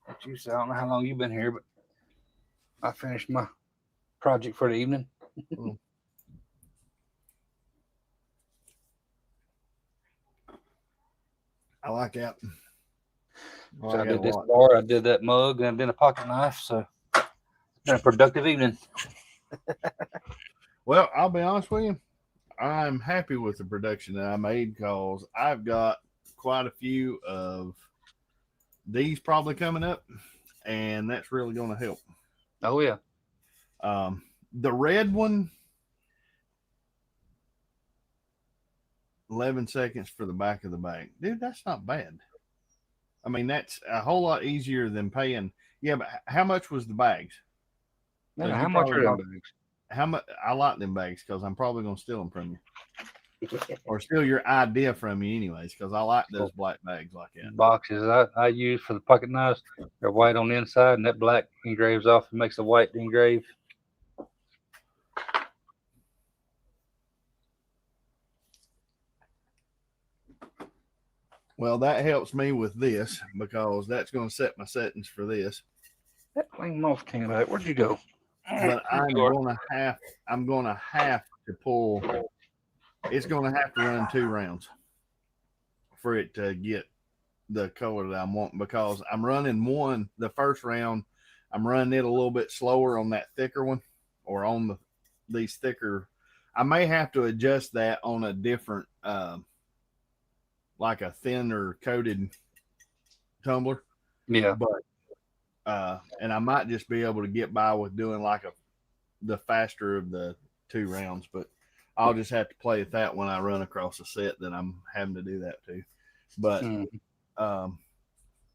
I don't know how long you've been here, but I finished my project for the evening. I like that. I did this bar, I did that mug, and then a pocket knife. So it's been a productive evening. Well, I'll be honest with you. I'm happy with the production that I made because I've got quite a few of these probably coming up, and that's really going to help. Oh, yeah. The red one, 11 seconds for the back of the bag. Dude, that's not bad. I mean, that's a whole lot easier than paying. Yeah, but how much was the bags? Man, how much are them bags? How much? I like them bags because I'm probably going to steal them from you. Or steal your idea from you anyways, because I like those black bags like that. Boxes I use for the pocket knives, they're white on the inside, and that black engraves off and makes a white engrave. Well, that helps me with this because that's going to set my settings for this. That clean moth came out. Where'd you go? But I'm going to have to pull. It's going to have to run 2 rounds for it to get the color that I'm wanting, because I'm running the first round, I'm running it a little bit slower on that thicker one, or on these thicker. I may have to adjust that on a different, like a thinner coated tumbler. Yeah. But, and I might just be able to get by with doing like the faster of the 2 rounds, but I'll just have to play at that when I run across a set that I'm having to do that to. But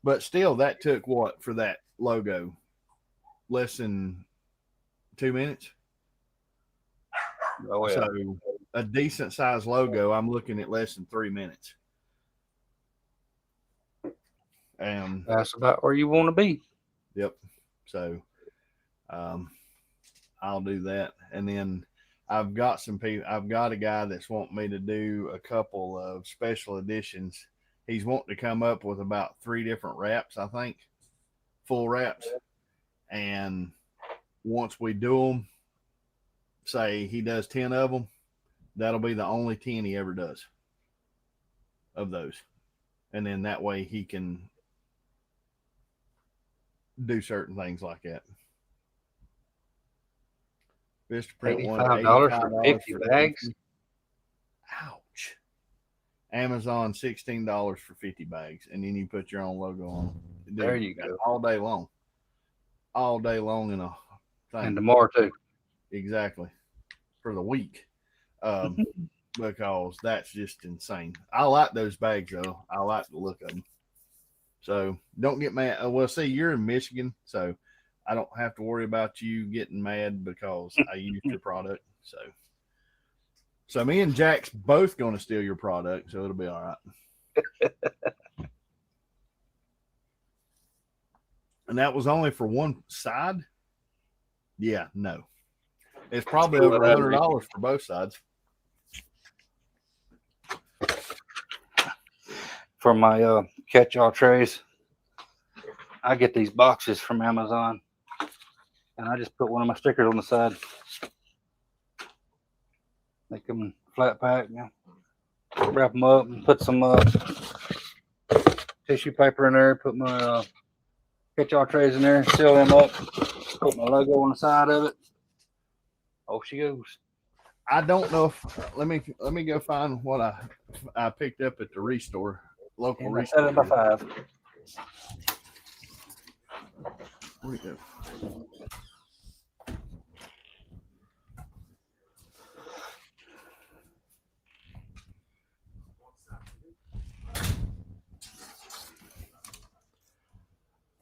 but still, that took what for that logo? Less than 2 minutes. Oh, yeah. So a decent sized logo, I'm looking at less than 3 minutes. And That's about where you want to be. yep. So I'll do that. And then I've got some people, I've got a guy that's wanting me to do a couple of special editions. He's wanting to come up with about 3 different wraps, I think, full wraps. And once we do them, say he does 10 of them, that'll be the only 10 he ever does of those. And then that way he can do certain things like that. Vistaprint one $85 for 50 bags. Ouch. Amazon $16 for 50 bags, and then you put your own logo on. Dude, There you go. All day long. All day long in a thing. And tomorrow too. Exactly. For the week. Because that's just insane. I like those bags though. I like the look of them. So don't get mad. Well, see, you're in Michigan, so I don't have to worry about you getting mad because I used your product. So me and Jack's both going to steal your product, so it'll be all right. And that was only for one side? Yeah, no. It's probably over $100 for both sides. For my catch-all trays, I get these boxes from Amazon, and I just put one of my stickers on the side. Make them flat pack, you know, wrap them up, and put some tissue paper in there. Put my catch-all trays in there, seal them up. Put my logo on the side of it. Off she goes. I don't know if let me go find what I picked up at the restore. Local And restore. 7 by 5. Where'd it go?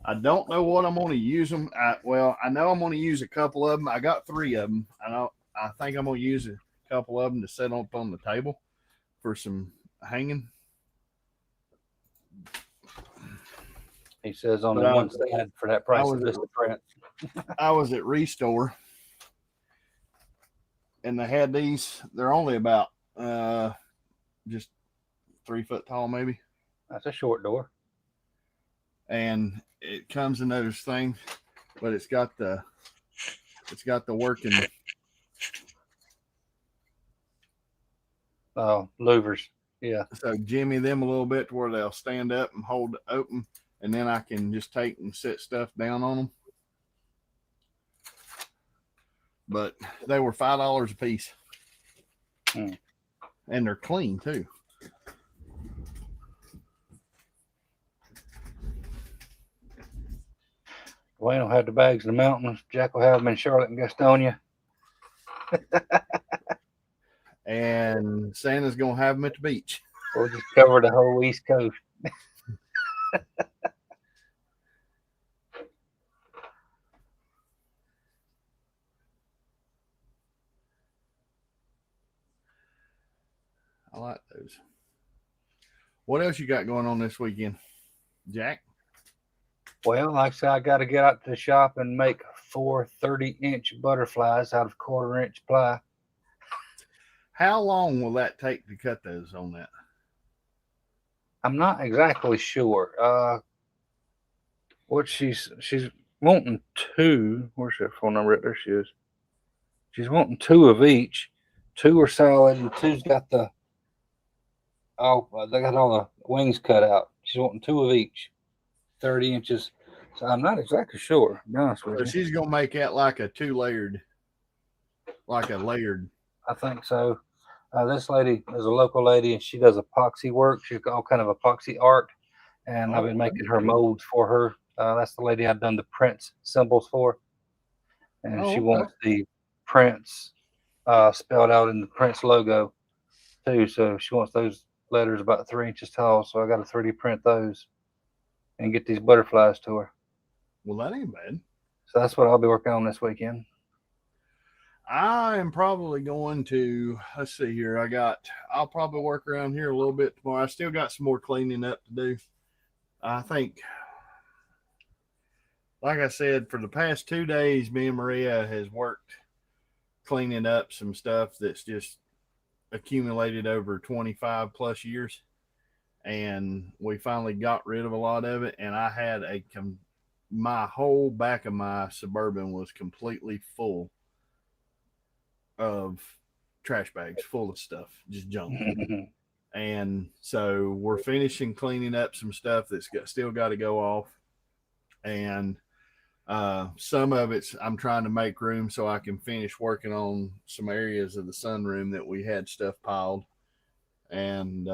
I don't know what I'm going to use them. I know I'm going to use a couple of them. I got 3 of them. I think I'm going to use a couple of them to set up on the table for some hanging. He says on the one side for that price of Vistaprint. I was at Restore, and they had these. They're only about just 3 foot tall, maybe. That's a short door. And it comes in those things, but it's got the working louvers. Yeah. So jimmy them a little bit to where they'll stand up and hold it open, and then I can just take and set stuff down on them. But they were $5 a piece. And they're clean too. Wayne will have the bags in the mountains. Jack will have them in Charlotte and Gastonia. And Santa's going to have them at the beach. We'll just cover the whole East Coast. I like those. What else you got going on this weekend, Jack? Well, like I said, I got to get out to the shop and make 4 30-inch butterflies out of 1/4-inch ply. How long will that take to cut those on that? I'm not exactly sure. What she's wanting 2. Where's that phone number? Right there she is. She's wanting 2 of each. 2 are solid, and 2's got they got all the wings cut out. She's wanting 2 of each, 30 inches. So I'm not exactly sure, to be honest with you. So she's gonna make that like a 2-layered, like a layered. I think so. This lady is a local lady, and she does epoxy work. She's got all kind of epoxy art, and I've been making her molds for her. That's the lady I've done the Prince symbols for, and she wants the Prince spelled out in the Prince logo too. So she wants those letters about 3 inches tall. So I got to 3D print those and get these butterflies to her. Well, that ain't bad. So that's what I'll be working on this weekend. I am probably going to, let's see here. I'll probably work around here a little bit tomorrow. I still got some more cleaning up to do. I think, like I said, for the past 2 days, me and Maria has worked cleaning up some stuff that's just accumulated over 25 plus years. And we finally got rid of a lot of it. And I had my whole back of my Suburban was completely full of trash bags, full of stuff, just junk. And so we're finishing cleaning up some stuff that's still got to go off. And some of it's I'm trying to make room so I can finish working on some areas of the sunroom that we had stuff piled. And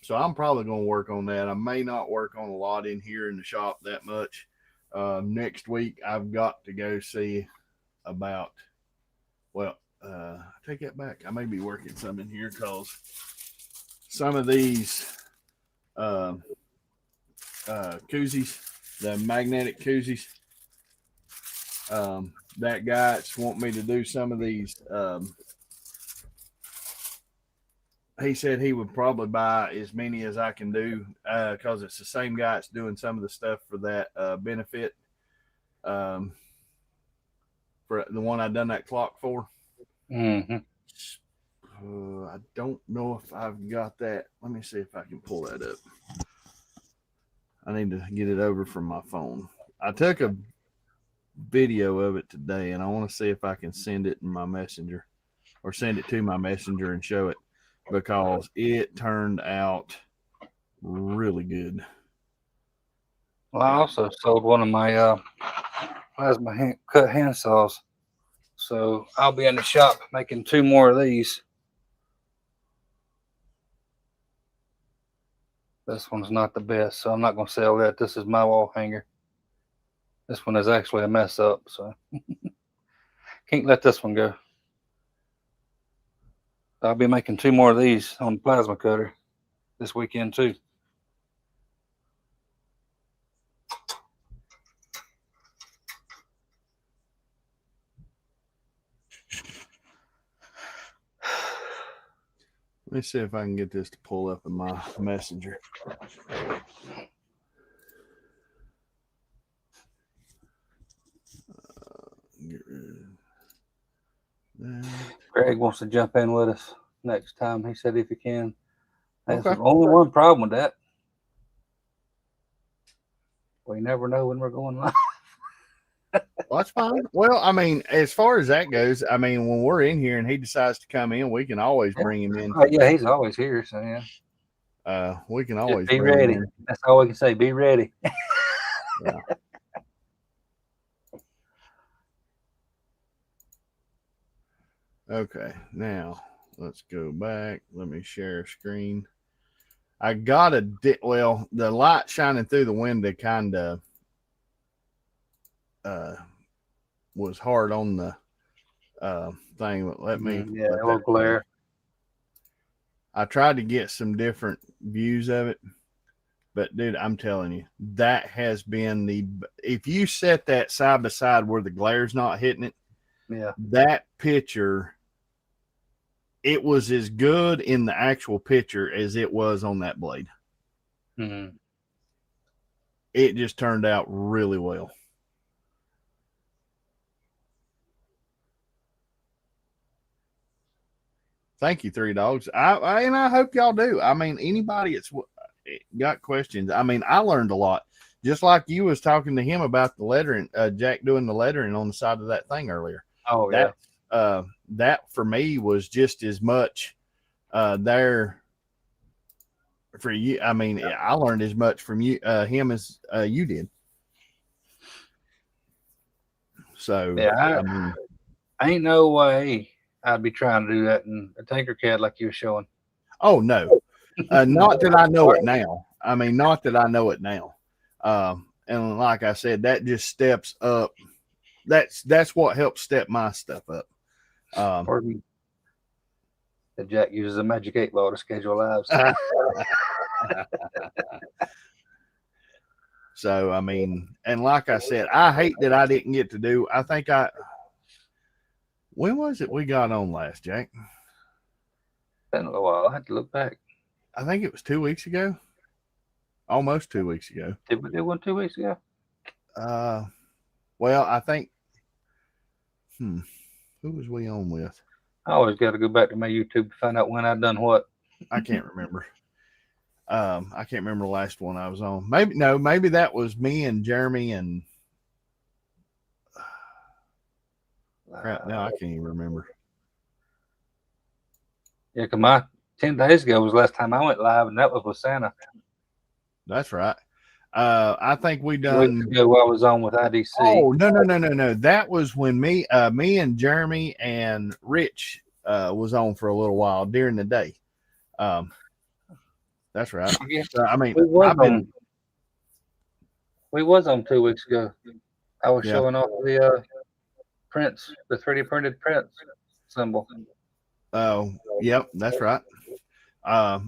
so I'm probably going to work on that. I may not work on a lot in here in the shop that much. Next week, I've got to go see about, I take that back. I may be working some in here because some of these koozies, the magnetic koozies, that guy's want me to do some of these. He said he would probably buy as many as I can do because it's the same guy that's doing some of the stuff for that benefit for the one I done that clock for. Mm-hmm. I don't know if I've got that. Let me see if I can pull that up. I need to get it over from my phone. I took a video of it today, and I want to see if I can send it in my messenger or send it to my messenger and show it because it turned out really good. Well, I also sold one of my plasma cut hand saws. So I'll be in the shop making 2 more of these. This one's not the best, so I'm not going to sell that. This is my wall hanger. This one is actually a mess up, so can't let this one go. I'll be making 2 more of these on the plasma cutter this weekend too. Let me see if I can get this to pull up in my messenger. Get rid of that. Greg wants to jump in with us next time. He said if he can. That's Okay. only one problem with that. We never know when we're going live. Well, that's fine. Well, I mean, as far as that goes, I mean, when we're in here and he decides to come in, we can always bring him in. Oh, yeah, he's always here, so yeah. We can Just always be bring ready. him in. That's all we can say. Be ready. Yeah. Okay, now let's go back. Let me share screen. I got the light shining through the window kind of was hard on the thing. Let me Yeah, a little glare. I tried to get some different views of it, but dude, I'm telling you, that has been if you set that side by side where the glare's not hitting it, yeah, that picture, it was as good in the actual picture as it was on that blade. Mm-hmm. It just turned out really well. Thank you, Three Dogs. I hope y'all do. I mean, anybody that's got questions. I mean, I learned a lot. Just like you was talking to him about the lettering, Jack doing the lettering on the side of that thing earlier. Oh, yeah. That for me was just as much there for you. I mean, I learned as much from him as you did. So yeah, I ain't no way I'd be trying to do that in a Tinkercad like you were showing. Oh no, not that I know it now. I mean, not that I know it now. And like I said, that just steps up. That's what helps step my stuff up. that Jack uses a Magic 8 Ball to schedule lives. So, I mean, and like I said, I hate that I didn't get to do, when was it we got on last, Jack? Been a little while. I had to look back. I think it was 2 weeks ago. Almost 2 weeks ago. Did we do one 2 weeks ago? Well, I think, who was we on with? I always got to go back to my YouTube to find out when I've done what. I can't remember. I can't remember the last one I was on. Maybe that was me and Jeremy and crap. Now I can't even remember. Yeah, because my 10 days ago was the last time I went live, and that was with Santa. That's right. I think we Weeks done. ago, I was on with IDC. Oh no! That was when me and Jeremy and Rich was on for a little while during the day. That's right. Yeah. I mean, we was on 2 weeks ago. I was Yeah. showing off the prints, the 3D printed prints symbol. Oh, yep, that's right.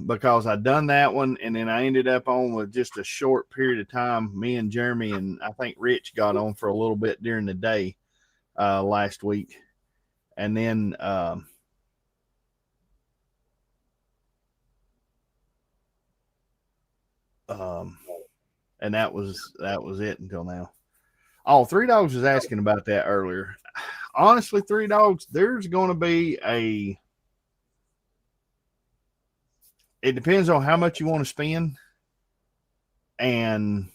Because I done that one, and then I ended up on with just a short period of time. Me and Jeremy and I think Rich got on for a little bit during the day last week, and then and that was it until now. Oh, Three Dogs was asking about that earlier. Honestly, Three Dogs, there's going to be it depends on how much you want to spend and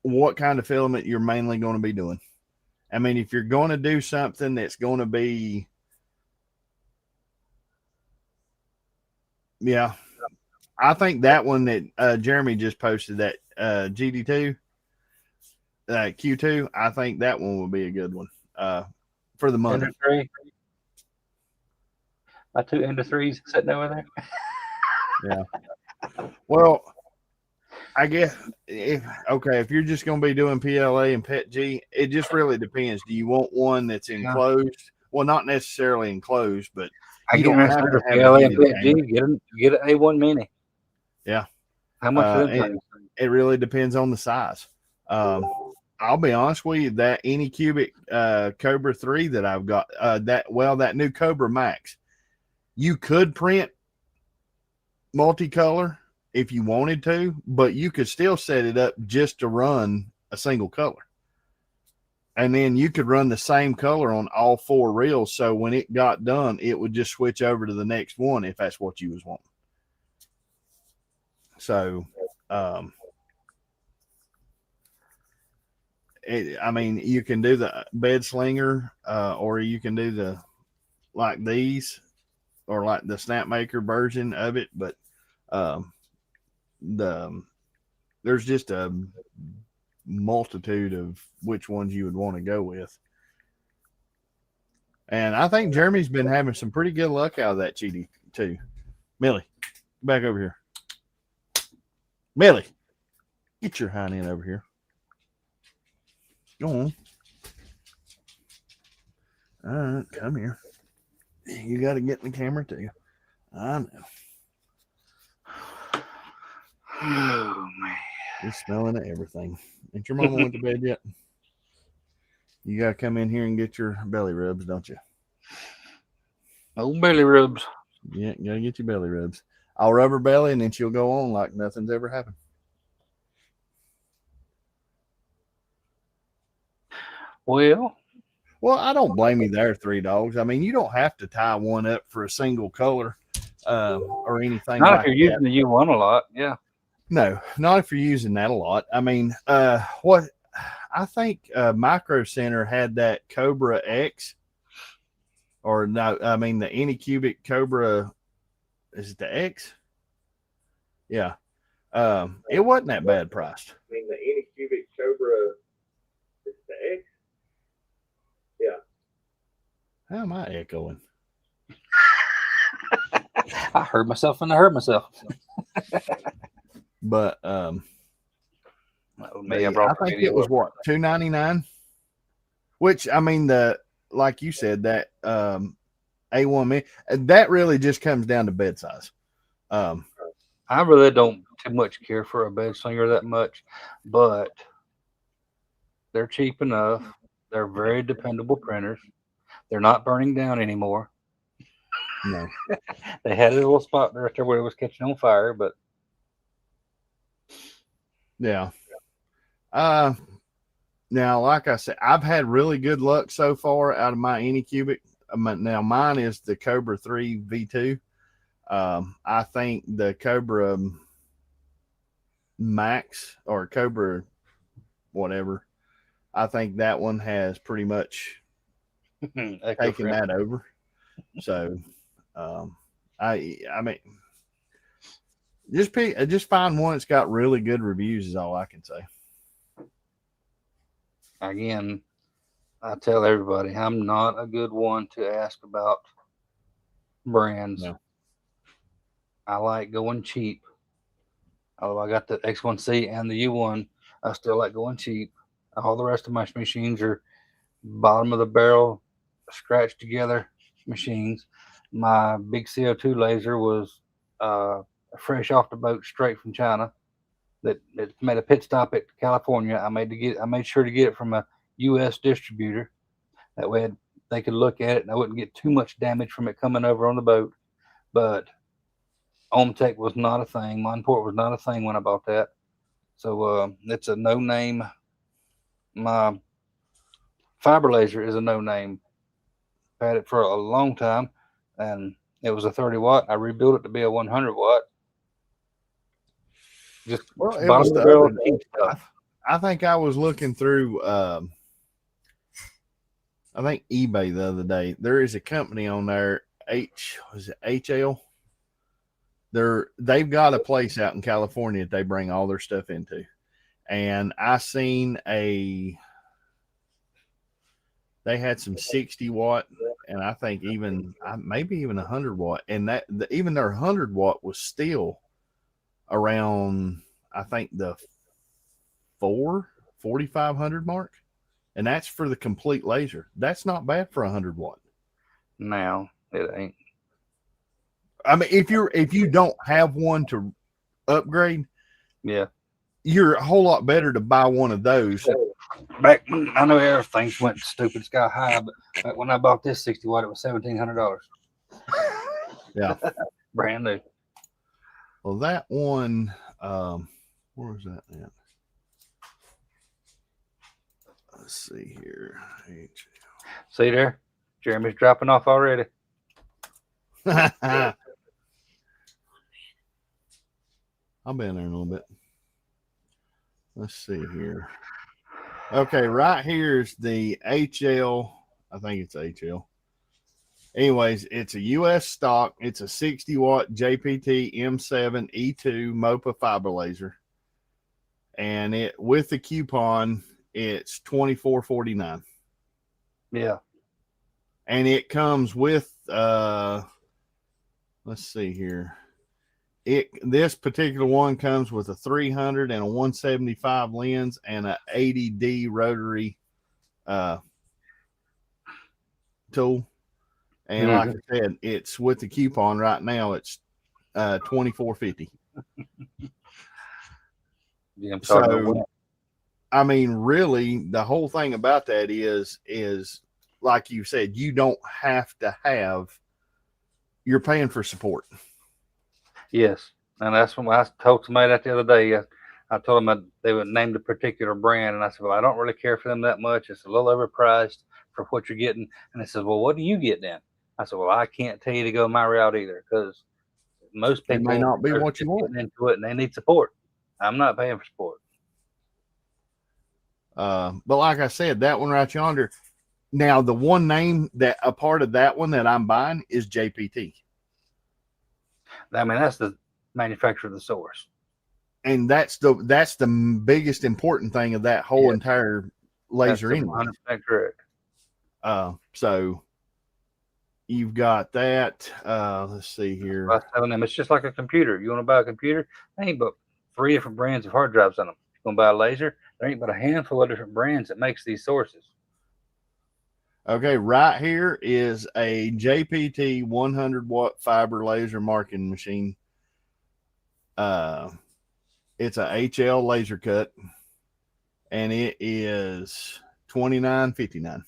what kind of filament you're mainly going to be doing. I mean, if you're going to do something that's going to be, yeah, I think that one that Jeremy just posted, that GD2, Q2, I think that one would be a good one for the money. Ender 3. My 2 Ender 3s sitting over there. Yeah. Well, I guess if you're just going to be doing PLA and PET-G, it just really depends. Do you want one that's enclosed? Well, not necessarily enclosed, but I don't have to have PLA and PET-G. Get an A1 Mini. Yeah. How much are them? It really depends on the size. I'll be honest with you, that Anycubic Cobra 3 that I've got, that new Cobra Max, you could print multicolor if you wanted to, but you could still set it up just to run a single color. And then you could run the same color on all 4 reels. So when it got done, it would just switch over to the next one if that's what you was wanting. So, I mean, you can do the bed slinger, or you can do like these, or like the Snapmaker version of it, but there's just a multitude of which ones you would want to go with. And I think Jeremy's been having some pretty good luck out of that GD too. Millie, back over here. Millie, get your hind end over here. Go on. All right, come here. You got to get in the camera too. I know. Oh, man. You're smelling of everything. Ain't your mama went to bed yet? You got to come in here and get your belly rubs, don't you? No belly rubs. Yeah, you got to get your belly rubs. I'll rub her belly, and then she'll go on like nothing's ever happened. Well, I don't blame you there, Three Dogs. I mean, you don't have to tie one up for a single color or anything. Not if you're using the U1 a lot, yeah. No, not if you're using that a lot. I mean, what I think Micro Center had that Cobra X, or no, I mean the Anycubic Cobra. Is it the X? Yeah. It wasn't that bad priced. I mean, the Anycubic Cobra is the X? Yeah. How am I echoing? I heard myself and I heard myself. But I think it was what, $299? Which, I mean, like you said, that A1 mini. That really just comes down to bed size. I really don't too much care for a bed slinger that much, but they're cheap enough. They're very dependable printers. They're not burning down anymore. No. They had a little spot right there where it was catching on fire, but Yeah. Now, like I said, I've had really good luck so far out of my Anycubic. Now, mine is the Cobra 3 V2. I think the Cobra Max or Cobra whatever, I think that one has pretty much taken that over. So, I mean, just find one that's got really good reviews is all I can say. Again, I tell everybody I'm not a good one to ask about brands. No. I like going cheap. Although I got the X1C and the U1, I still like going cheap. All the rest of my machines are bottom of the barrel, scratched together machines. My big CO2 laser was fresh off the boat, straight from China. That made a pit stop at California. I made sure to get it from a U.S. distributor. That way they could look at it and I wouldn't get too much damage from it coming over on the boat. But Omtech was not a thing. Monport was not a thing when I bought that. So it's a no name. My fiber laser is a no name. I've had it for a long time, and it was a 30 watt. I rebuilt it to be a 100 watt. Just Well, it bottom was of the the barrel other day. cheap stuff. I think I was looking through I think eBay the other day. There is a company on there, was it HL? They've got a place out in California that they bring all their stuff into. And I seen they had some 60 watt and I think maybe even 100 watt. And even their 100 watt was still around, I think the 4,500 mark. And that's for the complete laser. That's not bad for 100 watt. Now it ain't. I mean, if you don't have one to upgrade, Yeah. you're a whole lot better to buy one of those. Back when I know everything went stupid sky high, but back when I bought this 60 watt, it was $1,700. Yeah. Brand new. Well, that one, where was that at? Let's see here. See there? Jeremy's dropping off already. I'll be in there in a little bit. Let's see here. Okay, right here is the HL. I think it's HL. Anyways, it's a US stock. It's a 60 watt JPT M7 E2 MOPA fiber laser. And it with the coupon, it's $24.49. Yeah. And it comes with let's see here. This particular one comes with a 300 and a 175 lens and a 80D rotary tool. And like I said, it's with the coupon right now. It's $24.50. Yeah, I'm so, I mean, really, the whole thing about that is like you said, you don't have to have. You're paying for support. Yes, and that's when I told somebody that the other day. I told them they would name the particular brand, and I said, "Well, I don't really care for them that much. It's a little overpriced for what you're getting." And they said, "Well, what do you get then?" I said, "Well, I can't tell you to go my route either, because most people may not be what you want into it, and they need support. I'm not paying for support." But like I said, that one right yonder. Now, the one name that a part of that one that I'm buying is JPT. I mean, that's the manufacturer of the source, and that's the biggest important thing of that whole entire laser. Anyway, 100% correct. So you've got that. Let's see here. I was telling them it's just like a computer. You want to buy a computer? There ain't but 3 different brands of hard drives on them. You want to buy a laser? There ain't but a handful of different brands that makes these sources. Okay, right here is a JPT 100-watt fiber laser marking machine. It's a HL laser cut, and it is $29.59,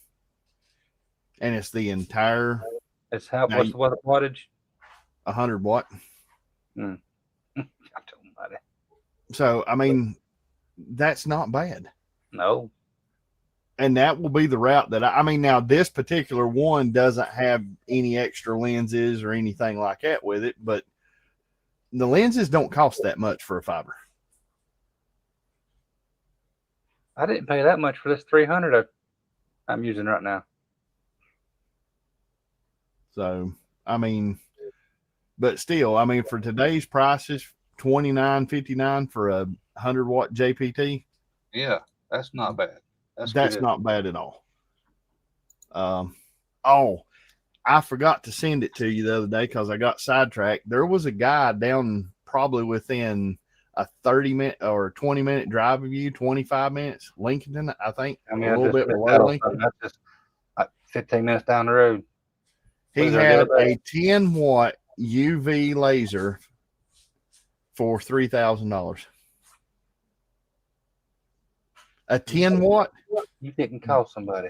and it's the entire. It's how Now, what's the wattage? 100-watt. I don't know. So I mean, that's not bad. No. And that will be the route that I mean, now this particular one doesn't have any extra lenses or anything like that with it, but the lenses don't cost that much for a fiber. I didn't pay that much for this 300 I'm using right now. So, I mean, but still, I mean, for today's prices, $29.59 for a 100-watt JPT. Yeah, that's not bad. That's good. not bad at all. Oh, I forgot to send it to you the other day because I got sidetracked. There was a guy down probably within a 30-minute or 20-minute drive of you, 25 minutes, Lincoln, I think. I mean, a little bit below Lincoln. That's just like 15 minutes down the road. He Was there had the other day? a 10-watt UV laser for $3,000. A 10-watt? You didn't call somebody.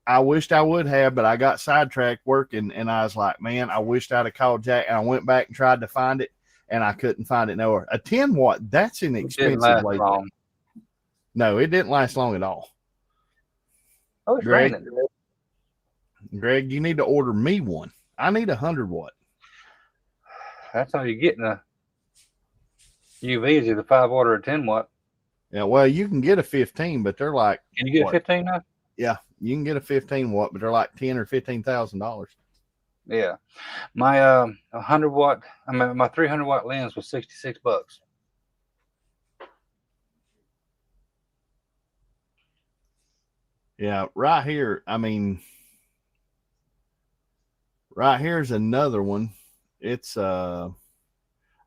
I wished I would have, but I got sidetracked working, and I was like, man, I wished I'd have called Jack. And I went back and tried to find it, and I couldn't find it nowhere. A 10-watt, that's an It didn't expensive last laser. long. No, it didn't last long at all. Oh, it's Greg? raining. Greg, you need to order me one. I need a 100-watt. That's how you get in a UV is either 5-watt or a 10-watt. Yeah, well, you can get a 15, but they're like, Can you get what? a 15 now? Yeah, you can get a 15-watt, but they're like $10,000 or $15,000. Yeah. My 100-watt, I mean, my 300-watt lens was $66. Yeah, right here. I mean, right here's another one. It's I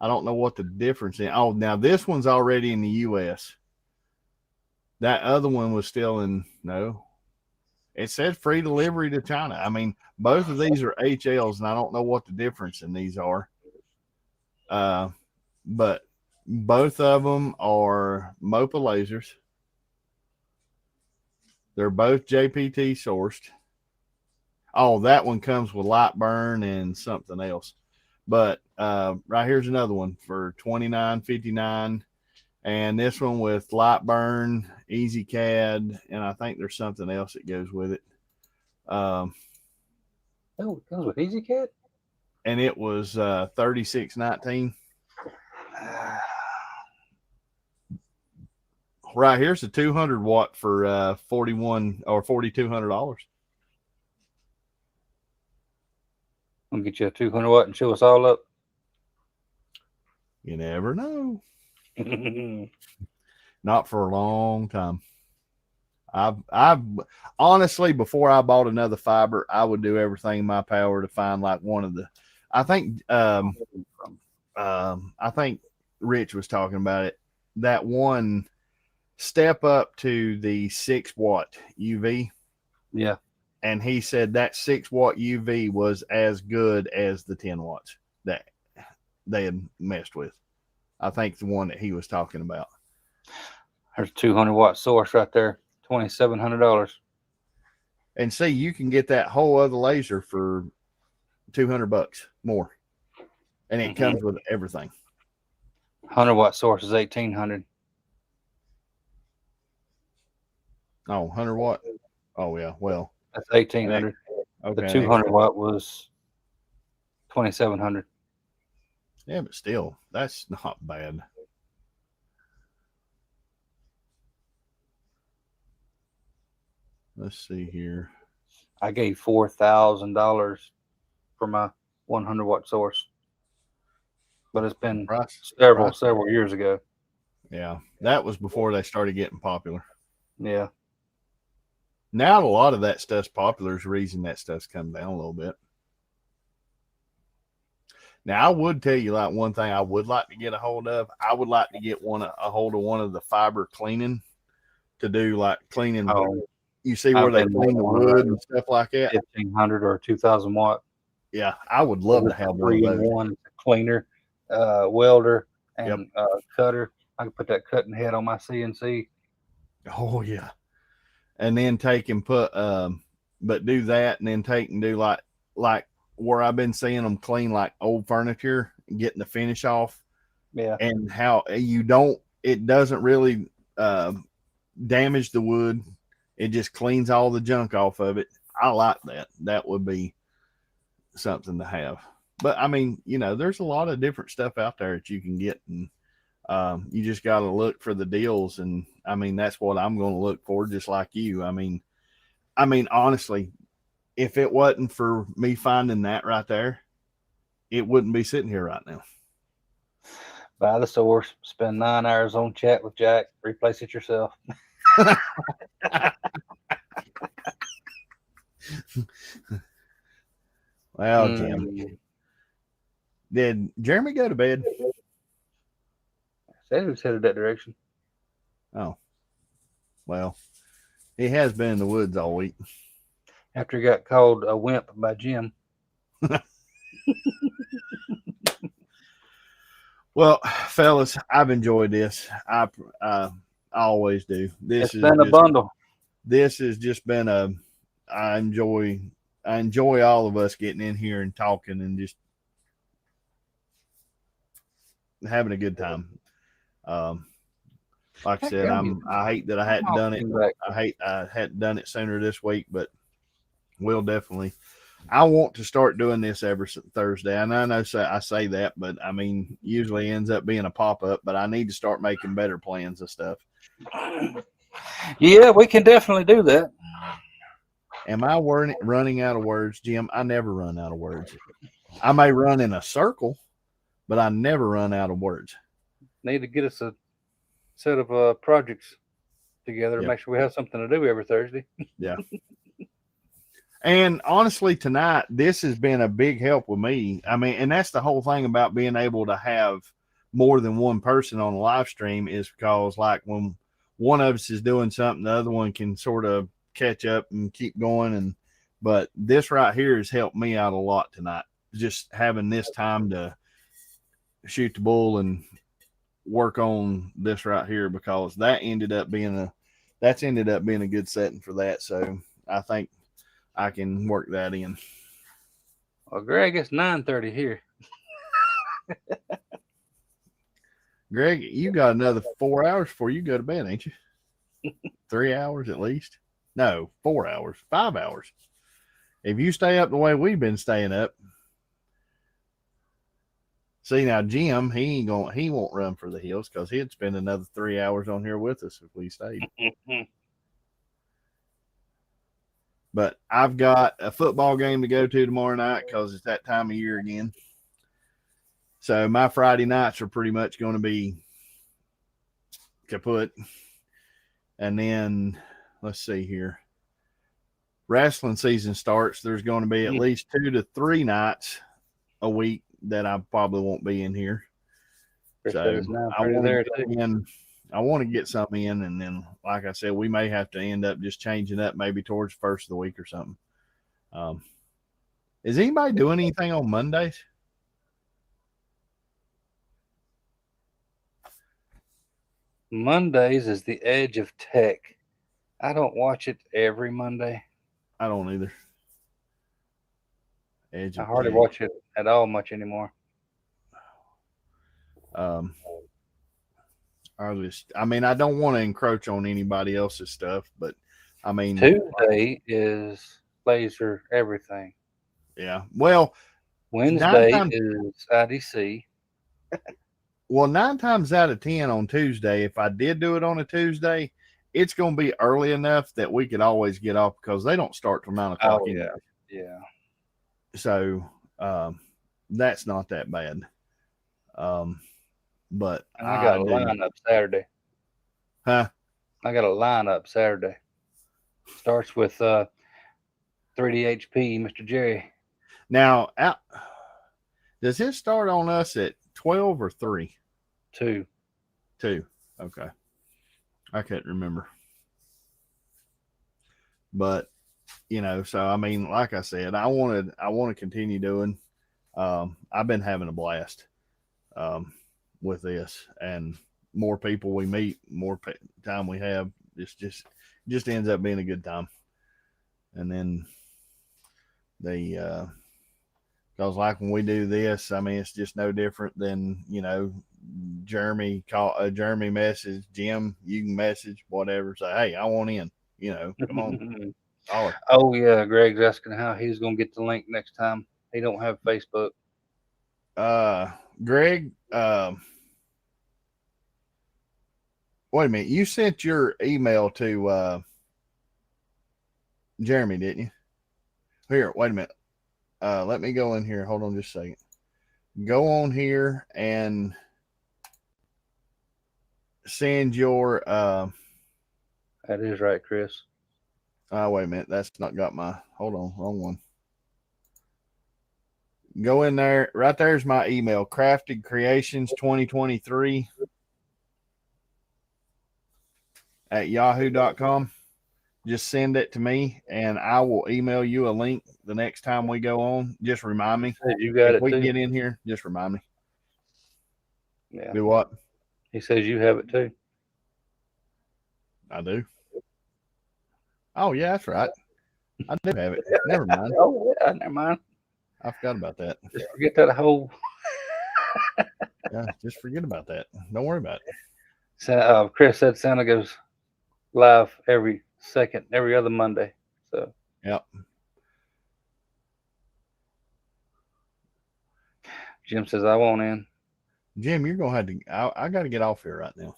don't know what the difference is. Oh, now this one's already in the US. That other one was still in no. It said free delivery to China. I mean, both of these are HLs, and I don't know what the difference in these are. But both of them are MOPA lasers. They're both JPT sourced. Oh, that one comes with Lightburn and something else. But right here's another one for $29.59. And this one with Lightburn, EasyCAD, and I think there's something else that goes with it. Oh, it comes with EasyCAD? And it was $36.19. Right here's a 200-watt for $4,100 or $4,200. I'll get you a 200-watt and show us all up. You never know. Not for a long time. I've honestly, before I bought another fiber, I would do everything in my power to find like one of the. I think Rich was talking about it. That one step up to the 6-watt UV. Yeah. And he said that 6-watt UV was as good as the 10 watts that they had messed with. I think the one that he was talking about. There's a 200-watt source right there, $2,700. And see, you can get that whole other laser for $200 more, and it comes with everything. 100-watt source is $1,800. Oh, 100-watt. Oh yeah, well, that's $1,800. Okay. The 200-watt was $2,700. Yeah, but still, that's not bad. Let's see here. I gave $4,000 for my 100-watt source, but it's been several years ago. Yeah, that was before they started getting popular. Yeah. Now a lot of that stuff's popular is the reason that stuff's come down a little bit. Now, I would tell you like one thing I would like to get a hold of. I would like to get a hold of one of the fiber cleaning to do like cleaning You see where I've they been clean the wanting one of wood those. and stuff like that. 1500 or 2000 watt. Yeah, I would love to have one of those. 3-in-1 cleaner, welder, Yep. and cutter. I can put that cutting head on my CNC. Oh yeah, and then take and put but do that, and then take and do like where I've been seeing them clean like old furniture, getting the finish off, Yeah. and how it doesn't really damage the wood. It just cleans all the junk off of it. I like that. That would be something to have. But I mean, there's a lot of different stuff out there that you can get, and you just got to look for the deals. And I mean, that's what I'm going to look for, just like you. I mean, honestly, if it wasn't for me finding that right there, it wouldn't be sitting here right now. Buy the source, spend 9 hours on chat with Jack, replace it yourself. Well, Jim, did Jeremy go to bed? Said he was headed that direction. Oh, well, he has been in the woods all week. After he got called a wimp by Jim. Well, fellas, I've enjoyed this. I always do. It's been a bundle. This has just been I enjoy all of us getting in here and talking and just having a good time. Like I said, I hate that I hadn't done it. I hadn't done it sooner this week, but we'll definitely. I want to start doing this every Thursday. And I know I say that, but I mean, usually ends up being a pop-up, but I need to start making better plans and stuff. Yeah, we can definitely do that. Am I running out of words, Jim? I never run out of words. I may run in a circle, but I never run out of words. Need to get us a set of projects together. Yep. Make sure we have something to do every Thursday. Yeah. And honestly, tonight, this has been a big help with me. I mean, and that's the whole thing about being able to have more than one person on the live stream is because, like, when one of us is doing something, the other one can sort of catch up and keep going. But this right here has helped me out a lot tonight. Just having this time to shoot the bull and work on this right here, because that ended up being a good setting for that. So I think I can work that in. Well, Greg, it's 9:30 here. Greg, you got another 4 hours before you go to bed, ain't you? 3 hours at least? No, 4 hours, 5 hours. If you stay up the way we've been staying up. See, now Jim, he won't run for the hills because he'd spend another 3 hours on here with us if we stayed. But I've got a football game to go to tomorrow night because it's that time of year again. So my Friday nights are pretty much going to be kaput. And then let's see here. Wrestling season starts. There's going to be at least 2 to 3 nights a week that I probably won't be in here. So I want to get something in, and then, like I said, we may have to end up just changing up maybe towards the first of the week or something. Is anybody doing anything on Mondays? Mondays is the edge of tech. I don't watch it every Monday. I don't either. I hardly watch it at all much anymore. I mean, I don't want to encroach on anybody else's stuff, but I mean, Tuesday is laser everything. Yeah. Well, Wednesday is IDC. Well, 9 times out of 10 on Tuesday, if I did do it on a Tuesday, it's going to be early enough that we could always get off because they don't start till 9 o'clock. Oh, yeah. So that's not that bad. But I got a lineup Saturday. Huh? I got a lineup Saturday. Starts with 3DHP, Mr. Jerry. Now, does this start on us at 12 or 3? 2. Okay. I can't remember. But so I mean, like I said, I want to continue doing. I've been having a blast with this, and more people we meet, more time we have, just ends up being a good time. And then because like when we do this, I mean, it's just no different than Jeremy message Jim. You can message whatever, say, hey, I want in. Come on. Oh yeah, Greg's asking how he's gonna get the link next time. He don't have Facebook. Greg, wait a minute. You sent your email to Jeremy, didn't you? Here, wait a minute. Let me go in here. Hold on just a second. Go on here and send your That is right, Chris. wait a minute. That's not got my, hold on, wrong one. Go in there. Right there's my email, Crafted Creations 2023 at yahoo.com. Just send it to me and I will email you a link the next time we go on. Just remind me. You got if it we too. get in here, just remind me. Yeah. Do what? He says you have it too. I do. Oh yeah, that's right. I do have it. Never mind. Oh yeah, never mind. I forgot about that. Just forget that whole. Yeah, just forget about that. Don't worry about it. Chris said Santa goes live every other Monday. So Yep. Jim says I won't in. Jim, you're gonna have to. I got to get off here right now.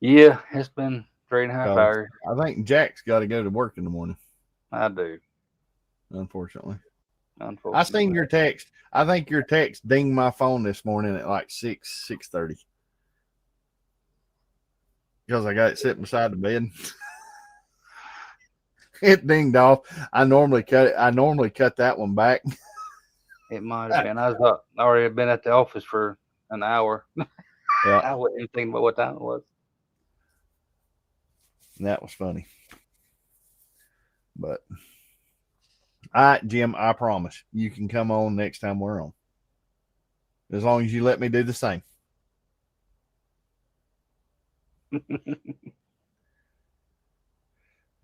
Yeah, it's been 3.5 hours. I think Jack's got to go to work in the morning. I do. Unfortunately. Unfortunately. I seen your text. I think your text dinged my phone this morning at like 6:30. Because I got it sitting beside the bed. It dinged off. I normally cut that one back. It might have been. I was already been at the office for an hour. Yeah. I wasn't even thinking about what time it was. And that was funny. But all right, Jim, I promise you can come on next time we're on. As long as you let me do the same. The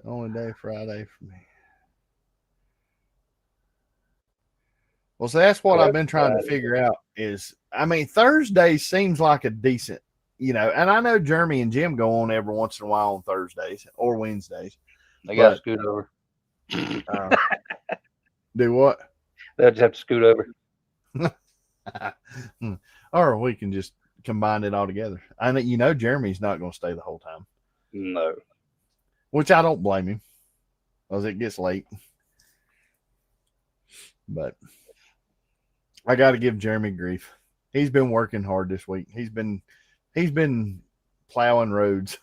only day Friday for me. Well, so that's what I've been trying to figure out is, I mean, Thursday seems like a decent, and I know Jeremy and Jim go on every once in a while on Thursdays or Wednesdays. They got to scoot over. Do what? They'll just have to scoot over. Or we can just combine it all together. I know, Jeremy's not going to stay the whole time. No. Which I don't blame him, because it gets late. But I got to give Jeremy grief. He's been working hard this week. He's been plowing roads.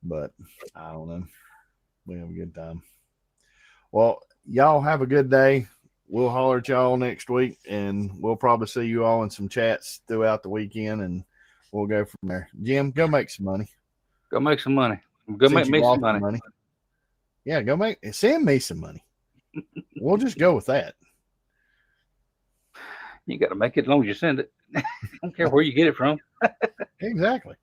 But I don't know. We have a good time. Well, y'all have a good day. We'll holler at y'all next week, and we'll probably see you all in some chats throughout the weekend, and we'll go from there. Jim, go make some money. Go make some money. Go make me some money. Yeah, send me some money. We'll just go with that. You got to make it as long as you send it. I don't care where you get it from. Exactly.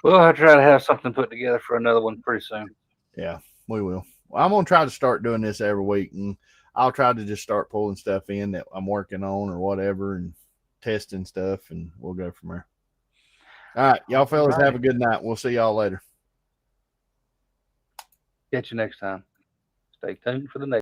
Well, I'll try to have something put together for another one pretty soon. Yeah, we will. Well, I'm going to try to start doing this every week, and I'll try to just start pulling stuff in that I'm working on or whatever and testing stuff, and we'll go from there. All right, y'all fellas, have a good night. We'll see y'all later. Catch you next time. Stay tuned for the next.